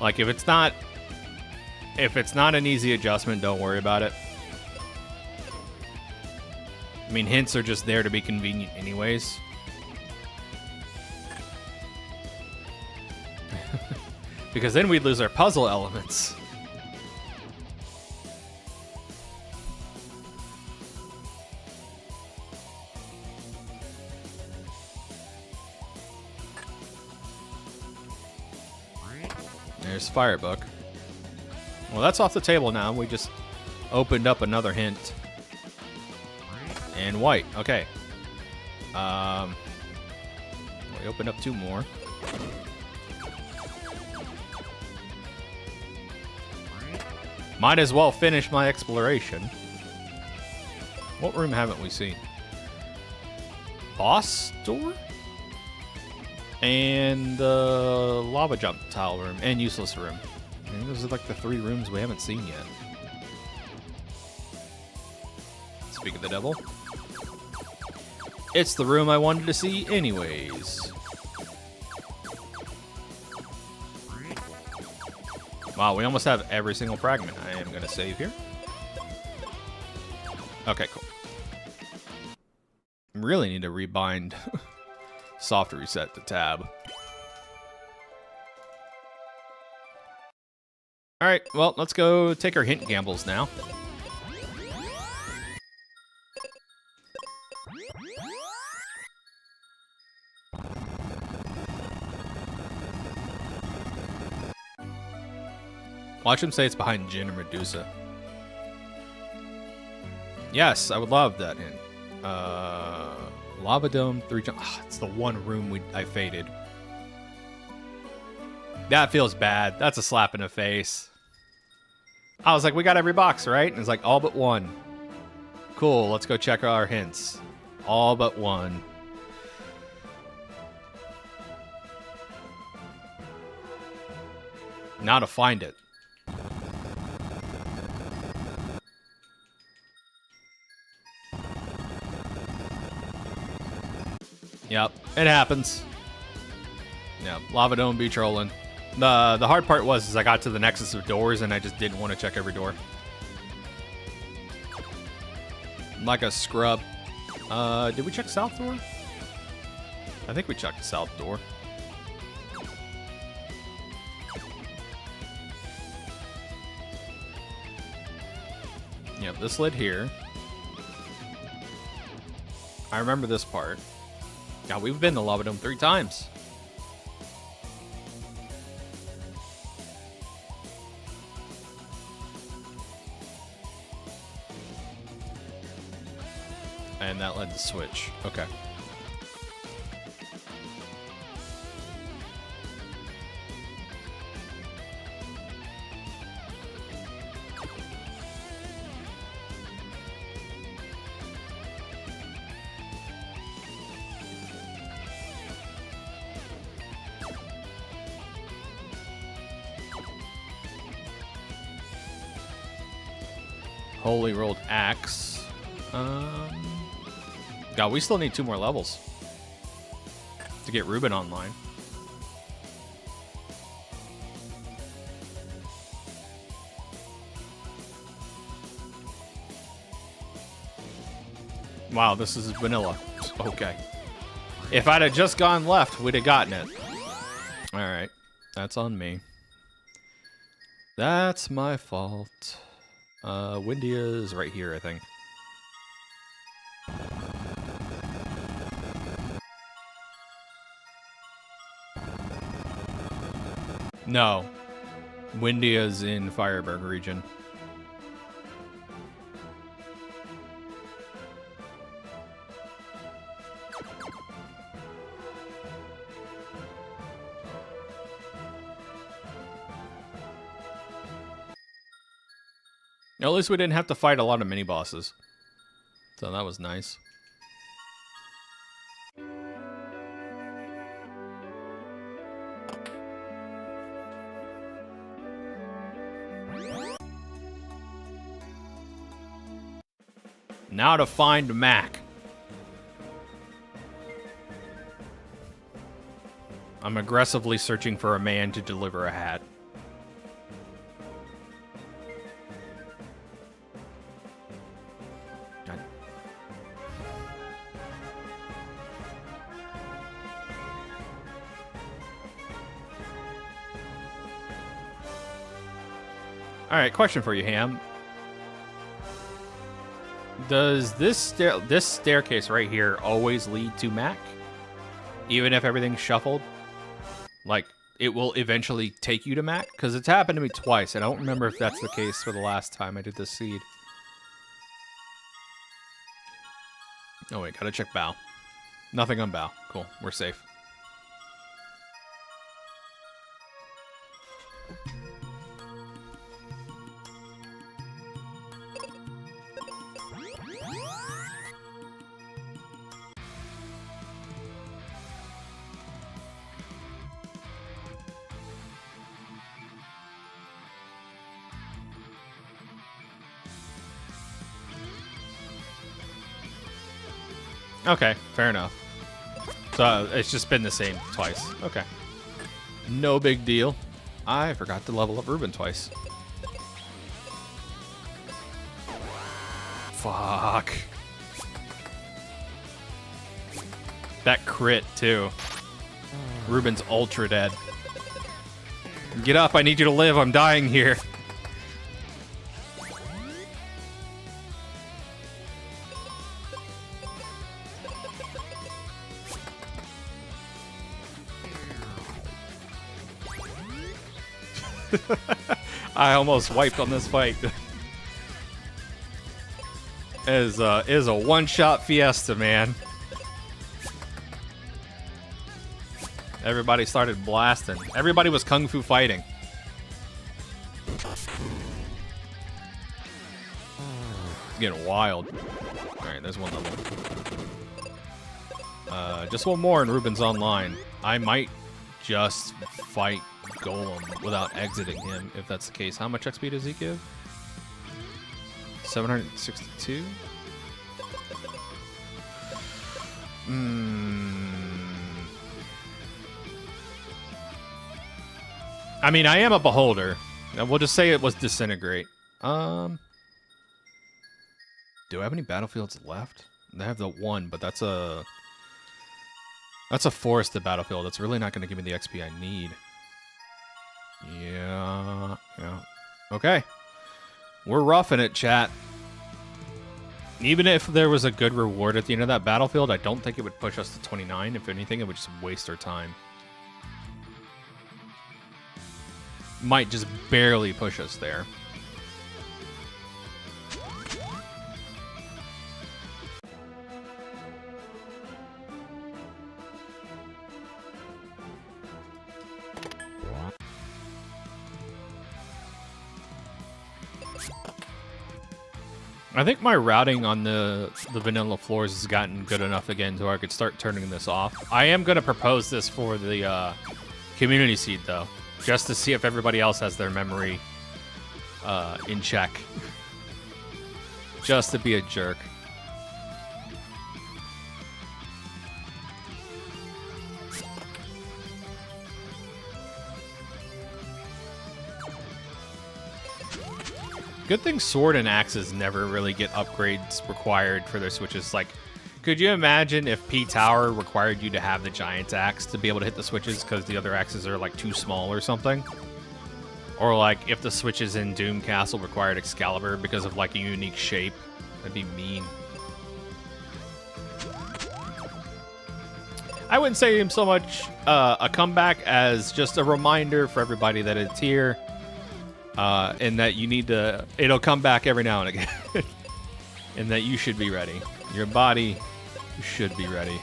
Like, if it's not an easy adjustment, don't worry about it. I mean, hints are just there to be convenient anyways. Because then we'd lose our puzzle elements. There's Firebook. Well, that's off the table now. We just opened up another hint. And White. Okay. We opened up 2 more. Might as well finish my exploration. What room haven't we seen? Boss door? And the lava jump tile room. And useless room. I think those are like the 3 rooms we haven't seen yet. Speak of the devil. It's the room I wanted to see anyways. Wow, we almost have every single fragment. I am going to save here. Okay, cool. Really need to rebind soft reset to tab. Alright, well, let's go take our hint gambles now. Watch him say it's behind Jin or Medusa. Yes, I would love that hint. Lava Dome, 3 jump. Oh, it's the one room I faded. That feels bad. That's a slap in the face. I was like, we got every box, right? And it's like, all but one. Cool, let's go check our hints. All but one. Now to find it. Yep, it happens. Yeah, Lava Dome be trolling. The hard part was I got to the nexus of doors and I just didn't want to check every door. I'm like a scrub. Did we check south door? I think we checked the south door. Yep, this lid here. I remember this part. Yeah, we've been to Lava Dome 3 times. And that led to switch. Okay. Holy rolled axe. God, we still need 2 more levels to get Ruben online. Wow, this is vanilla. Okay. If I'd have just gone left, we'd have gotten it. Alright. That's on me. That's my fault. Windia is right here, I think. No. Windia's in Fireberg region. At least we didn't have to fight a lot of mini-bosses. So that was nice. Now to find Mac. I'm aggressively searching for a man to deliver a hat. Alright, question for you, Ham. Does this staircase right here always lead to Mac? Even if everything's shuffled? Like, it will eventually take you to Mac? Because it's happened to me twice. I don't remember if that's the case for the last time I did this seed. Oh wait, gotta check Bow. Nothing on Bow. Cool, we're safe. Okay, fair enough. So it's just been the same twice. Okay. No big deal. I forgot to level up Ruben twice. Fuck. That crit, too. Ruben's ultra dead. Get up, I need you to live. I'm dying here. I almost wiped on this fight. Is a one-shot fiesta, man. Everybody started blasting. Everybody was kung fu fighting. It's getting wild. All right, there's one level. Just one more and Ruben's online. I might just fight Golem without exiting him, if that's the case. How much XP does he give? 762? I mean, I am a beholder. We'll just say it was disintegrate. Do I have any battlefields left? I have the one, but that's a forested battlefield. That's really not going to give me the XP I need. Yeah. Okay. We're roughing it, chat. Even if there was a good reward at the end of that battlefield, I don't think it would push us to 29. If anything, it would just waste our time. Might just barely push us there. I think my routing on the vanilla floors has gotten good enough again to where I could start turning this off. I am going to propose this for the community seed, though, just to see if everybody else has their memory in check. Just to be a jerk. Good thing sword and axes never really get upgrades required for their switches. Like, could you imagine if P Tower required you to have the giant axe to be able to hit the switches because the other axes are like too small or something? Or like if the switches in Doom Castle required Excalibur because of like a unique shape? That'd be mean. I wouldn't say him so much a comeback as just a reminder for everybody that it's here. And that you need to, it'll come back every now and again. And that you should be ready. Your body should be ready.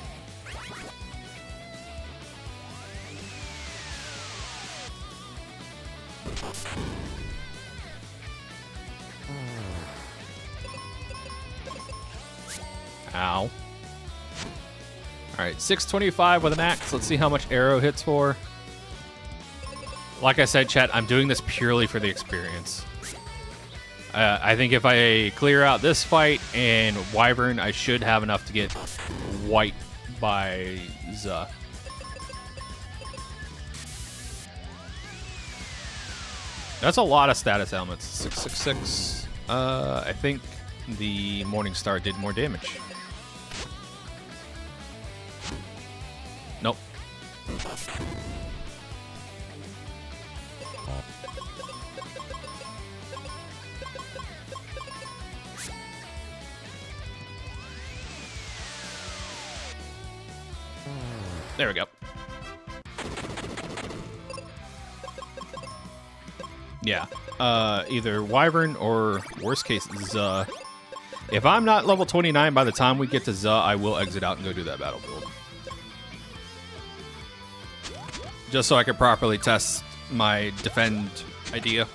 Ow. Alright, 625 with an axe. Let's see how much arrow hits for. Like I said, chat, I'm doing this purely for the experience. I think if I clear out this fight and Wyvern, I should have enough to get wiped by Zuh. That's a lot of status elements. 666. I think the Morning Star did more damage. Nope. There we go. Yeah. Either Wyvern or, worst case, Zuh. If I'm not level 29 by the time we get to Zuh, I will exit out and go do that battlefield. Just so I can properly test my defend idea.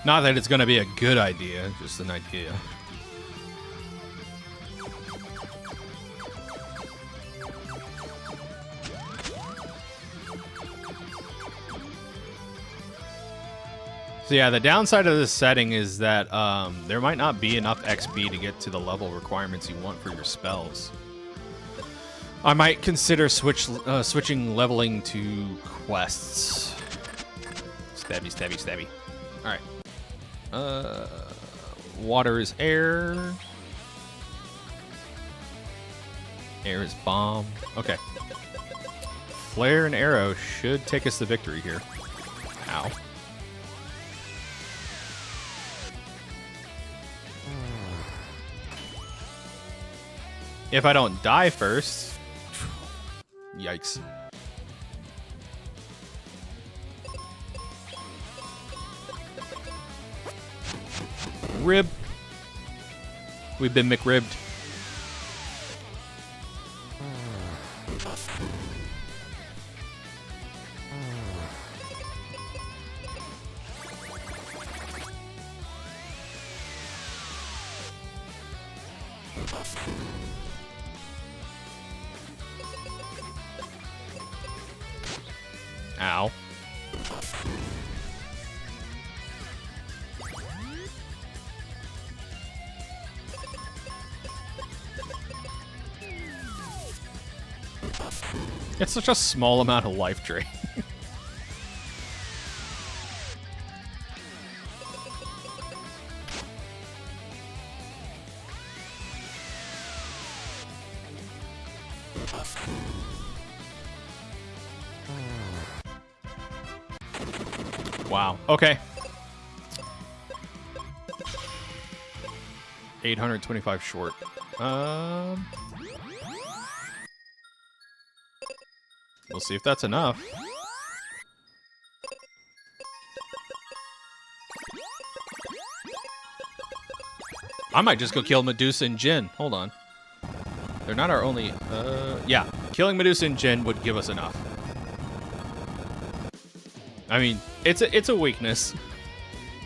Not that it's going to be a good idea, just an idea. So yeah, the downside of this setting is that there might not be enough XP to get to the level requirements you want for your spells. I might consider switching leveling to quests. Stabby, stabby, stabby. Alright. Water is air. Air is bomb. Okay. Flare and arrow should take us to victory here. Ow. If I don't die first. Yikes. McRib. We've been McRibbed. Ow. It's such a small amount of life drain. Wow. Okay. 825 short. We'll see if that's enough. I might just go kill Medusa and Jin. Hold on. They're not our only... yeah. Killing Medusa and Jin would give us enough. I mean, it's a weakness.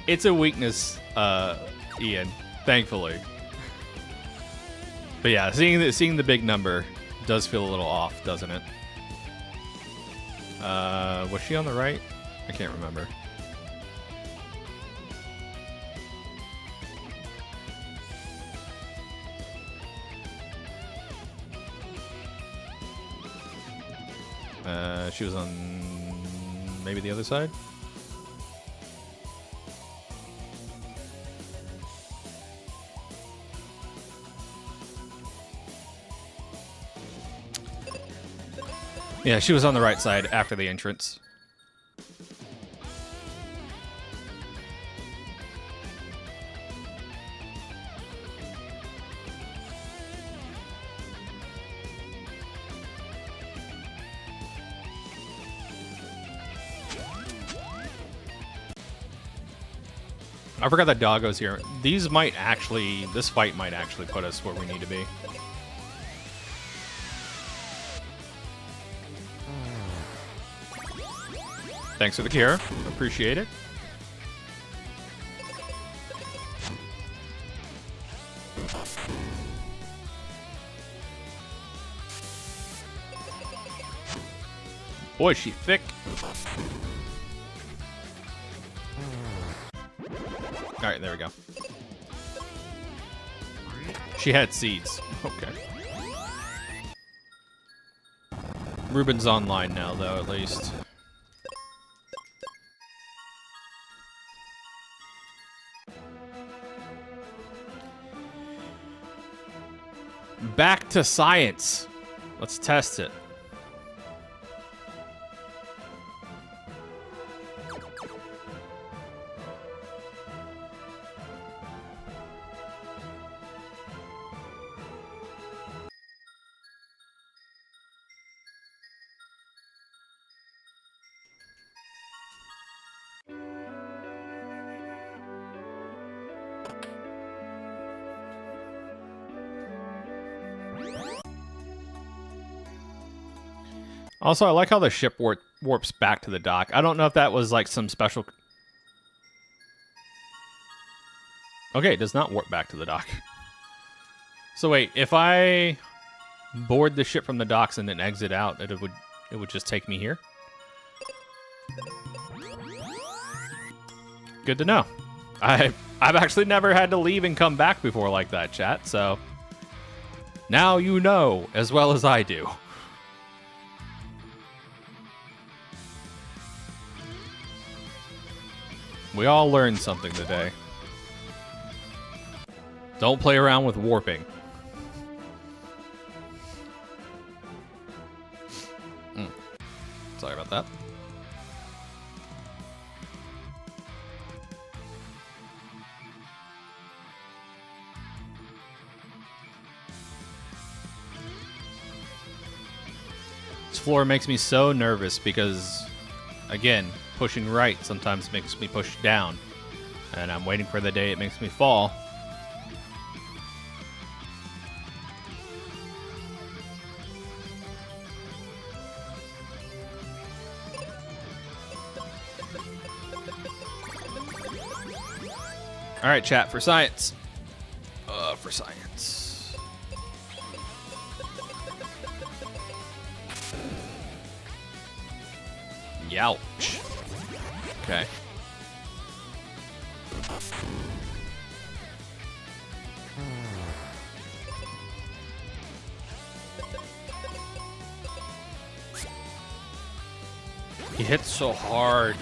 It's a weakness, Ian. Thankfully. But yeah, seeing the big number does feel a little off, doesn't it? Was she on the right? I can't remember. She was on maybe the other side? Yeah, she was on the right side after the entrance. I forgot that Doggo's here. This fight might actually put us where we need to be. Thanks for the care. Appreciate it. Boy, is she thick. Alright, there we go. She had seeds. Okay. Ruben's online now, though, at least. Back to science. Let's test it. Also, I like how the ship warps back to the dock. I don't know if that was like some special... Okay, it does not warp back to the dock. So wait, if I board the ship from the docks and then exit out, it would just take me here? Good to know. I've actually never had to leave and come back before like that, chat, so... Now you know, as well as I do. We all learned something today. Don't play around with warping. Sorry about that. This floor makes me so nervous because, again, pushing right sometimes makes me push down. And I'm waiting for the day it makes me fall. All right, chat, for science. For science. Youch. Okay. He hits so hard.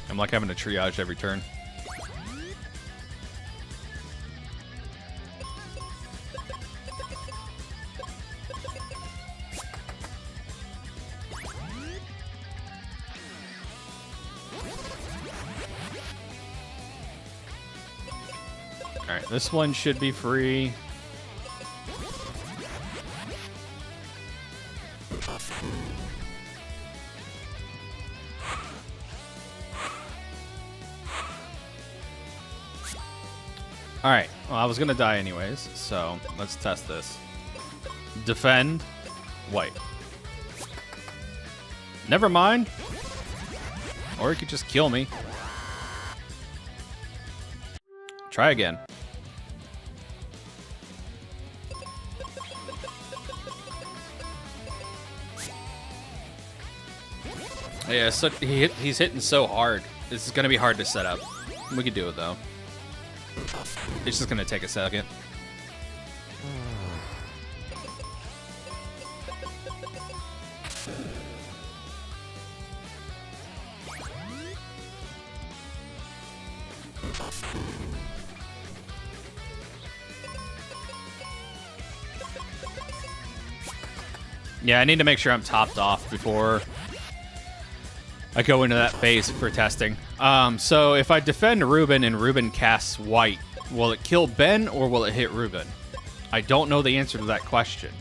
I'm like having to triage every turn. Alright, this one should be free. Alright, well, I was gonna die anyways, so let's test this. Defend, white. Never mind. Or he could just kill me. Try again. Yeah, so he's hitting so hard. This is gonna be hard to set up. We could do it though. It's just gonna take a second. Yeah, I need to make sure I'm topped off before I go into that phase for testing. So if I defend Ruben and Ruben casts white, will it kill Ben or will it hit Ruben? I don't know the answer to that question.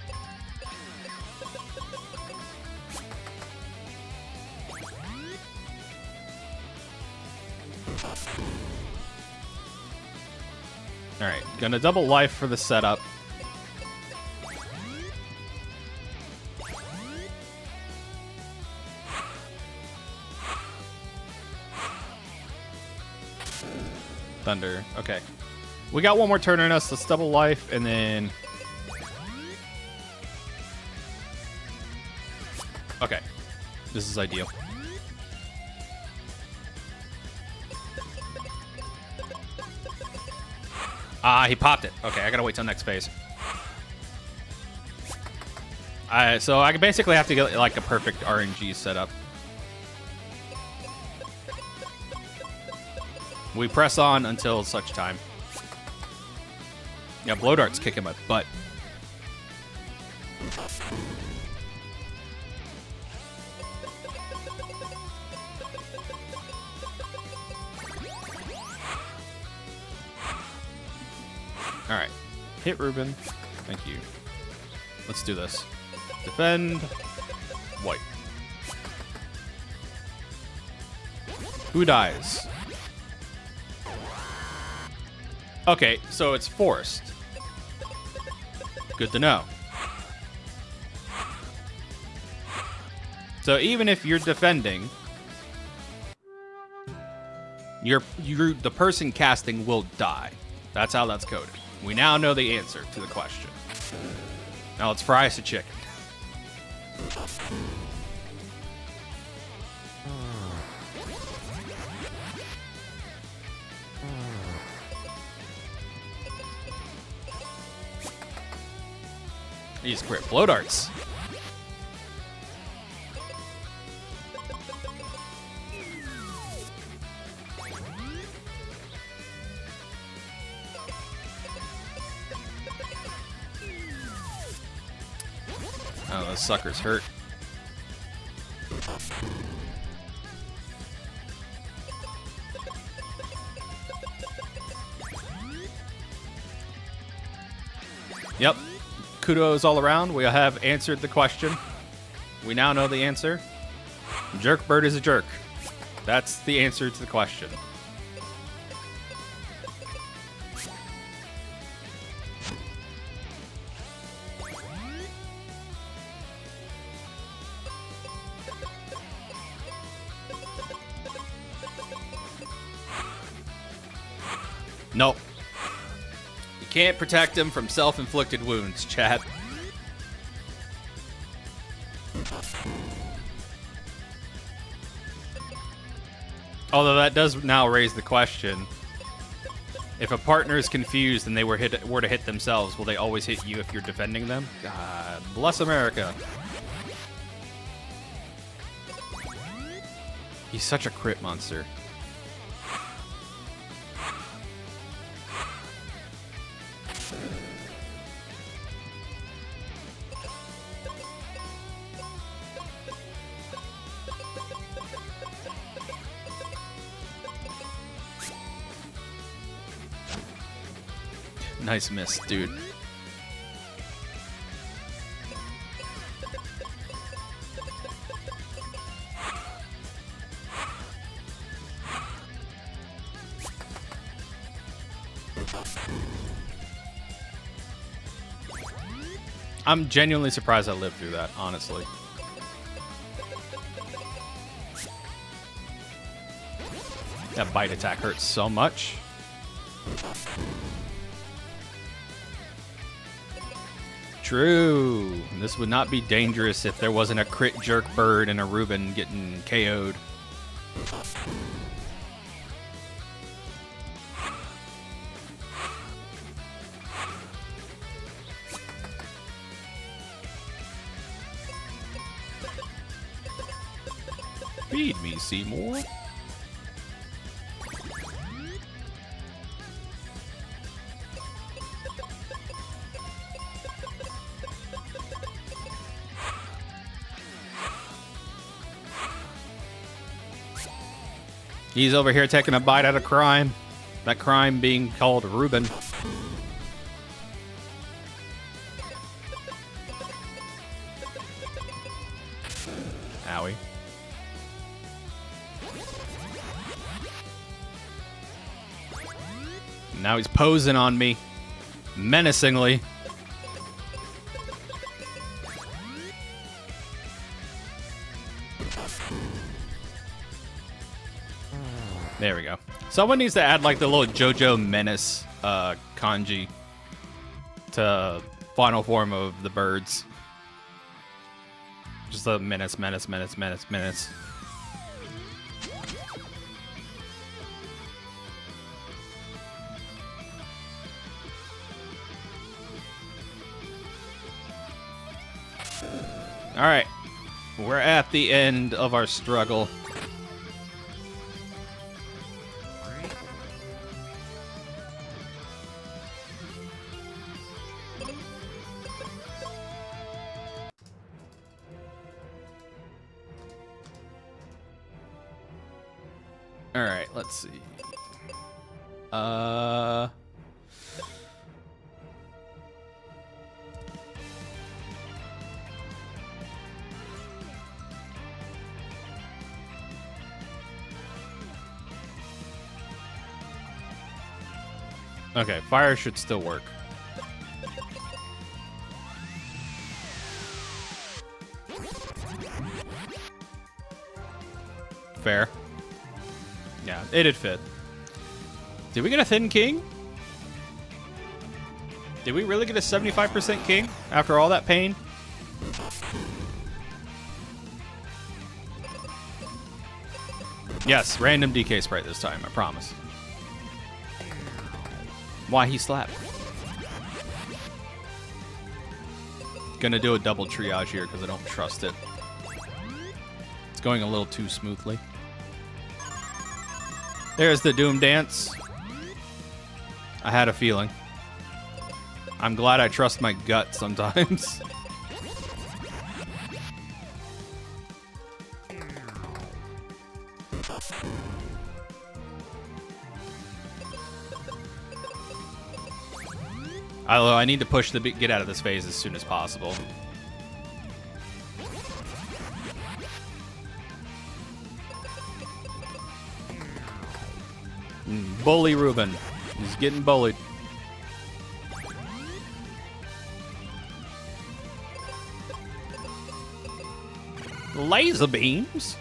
Alright, gonna double life for the setup. Thunder. Okay. We got one more turn in us. Let's double life and then... Okay. This is ideal. Ah, he popped it. Okay, I gotta wait till next phase. So I basically have to get like a perfect RNG setup. We press on until such time. Yeah, blow dart's kicking my butt. Alright. Hit Ruben. Thank you. Let's do this. Defend. White. Who dies? Okay, so it's forced. Good to know. So even if you're defending, the person casting will die. That's how that's coded. We now know the answer to the question. Now let's fry us a chicken. These crit blow darts. Oh, those suckers hurt. Yep. Kudos all around. We have answered the question. We now know the answer. Jerkbird is a jerk. That's the answer to the question. Nope. You can't protect him from self-inflicted wounds, chat. Although that does now raise the question. If a partner is confused and they were to hit themselves, will they always hit you if you're defending them? God bless America. He's such a crit monster. Nice miss, dude. I'm genuinely surprised I lived through that, honestly. That bite attack hurts so much. True. This would not be dangerous if there wasn't a crit jerk bird and a Reuben getting KO'd. Feed me, Seymour. He's over here taking a bite out of crime. That crime being called Reuben. Owie. Now he's posing on me. Menacingly. There we go. Someone needs to add like the little JoJo Menace kanji to final form of the birds. Just a menace, menace, menace, menace, menace. All right. We're at the end of our struggle. All right, let's see. Okay, fire should still work. Fair. Yeah, it'd fit. Did we get a thin king? Did we really get a 75% king after all that pain? Yes, random DK sprite this time, I promise. Why he slapped? Gonna do a double triage here because I don't trust it. It's going a little too smoothly. There's the Doom Dance. I had a feeling. I'm glad I trust my gut sometimes. Although I need to push the get out of this phase as soon as possible. Bully Ruben. He's getting bullied. Laser beams?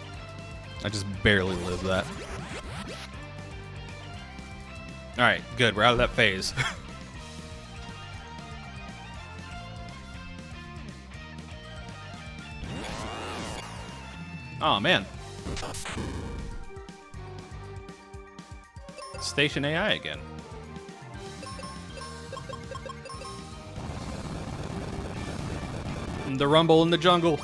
I just barely lived that. Alright, good. We're out of that phase. Oh, man. Station AI again. The rumble in the jungle.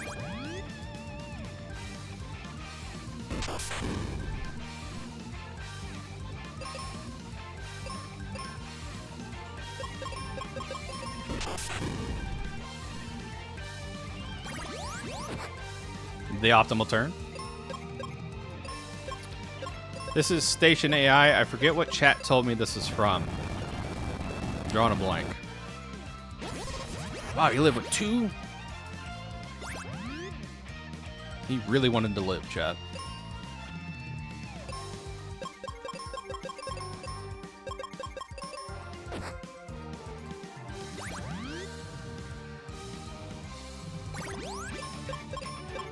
The optimal turn. This is Station AI. I forget what chat told me this is from. Drawing a blank. Wow, you live with 2? He really wanted to live, chat.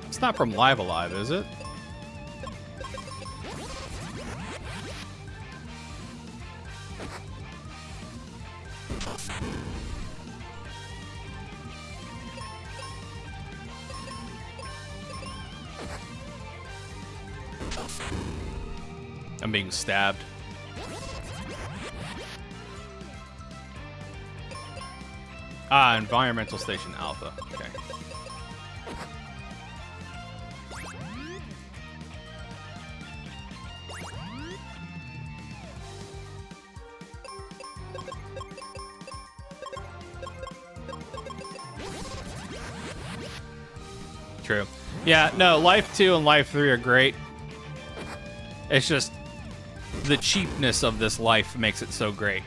It's not from Live Alive, is it? I'm being stabbed. Ah, Environmental Station Alpha. Okay. True. Yeah, no, Life 2 and Life 3 are great. It's just the cheapness of this life makes it so great.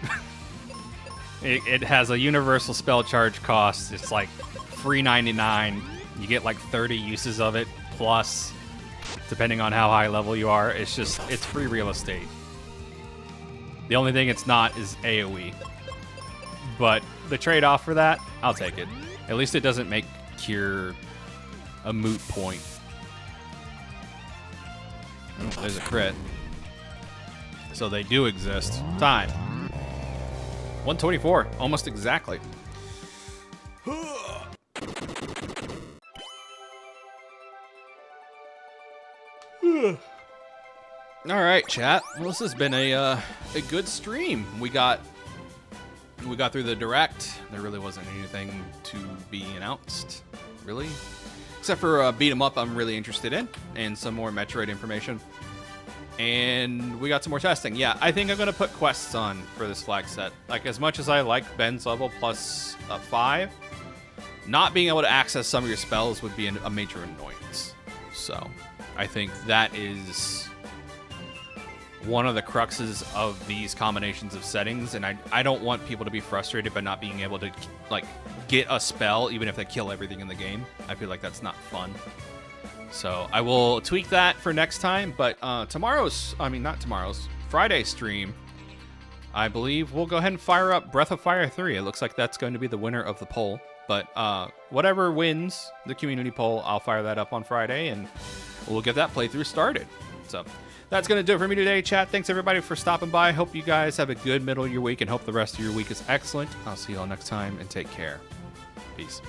It has a universal spell charge cost. It's like free 99. You get like 30 uses of it, plus, depending on how high level you are. It's just, it's free real estate. The only thing it's not is AoE. But the trade-off for that, I'll take it. At least it doesn't make Cure a moot point. Oh, there's a crit. So they do exist. Time. 124. Almost exactly. Alright, chat. Well, this has been a good stream. We got through the direct. There really wasn't anything to be announced, really. Except for Beat 'em Up I'm really interested in, and some more Metroid information. And we got some more testing. Yeah, I think I'm going to put quests on for this flag set. Like, as much as I like Ben's level plus 5, not being able to access some of your spells would be a major annoyance. So, I think that is one of the cruxes of these combinations of settings, and I don't want people to be frustrated by not being able to, like, get a spell even if they kill everything in the game. I feel like that's not fun. So I will tweak that for next time, but Friday stream, I believe we'll go ahead and fire up Breath of Fire 3. It looks like that's going to be the winner of the poll, but whatever wins the community poll, I'll fire that up on Friday, and we'll get that playthrough started. So that's going to do it for me today, chat. Thanks everybody for stopping by. Hope you guys have a good middle of your week, and hope the rest of your week is excellent. I'll see you all next time, and take care. Peace.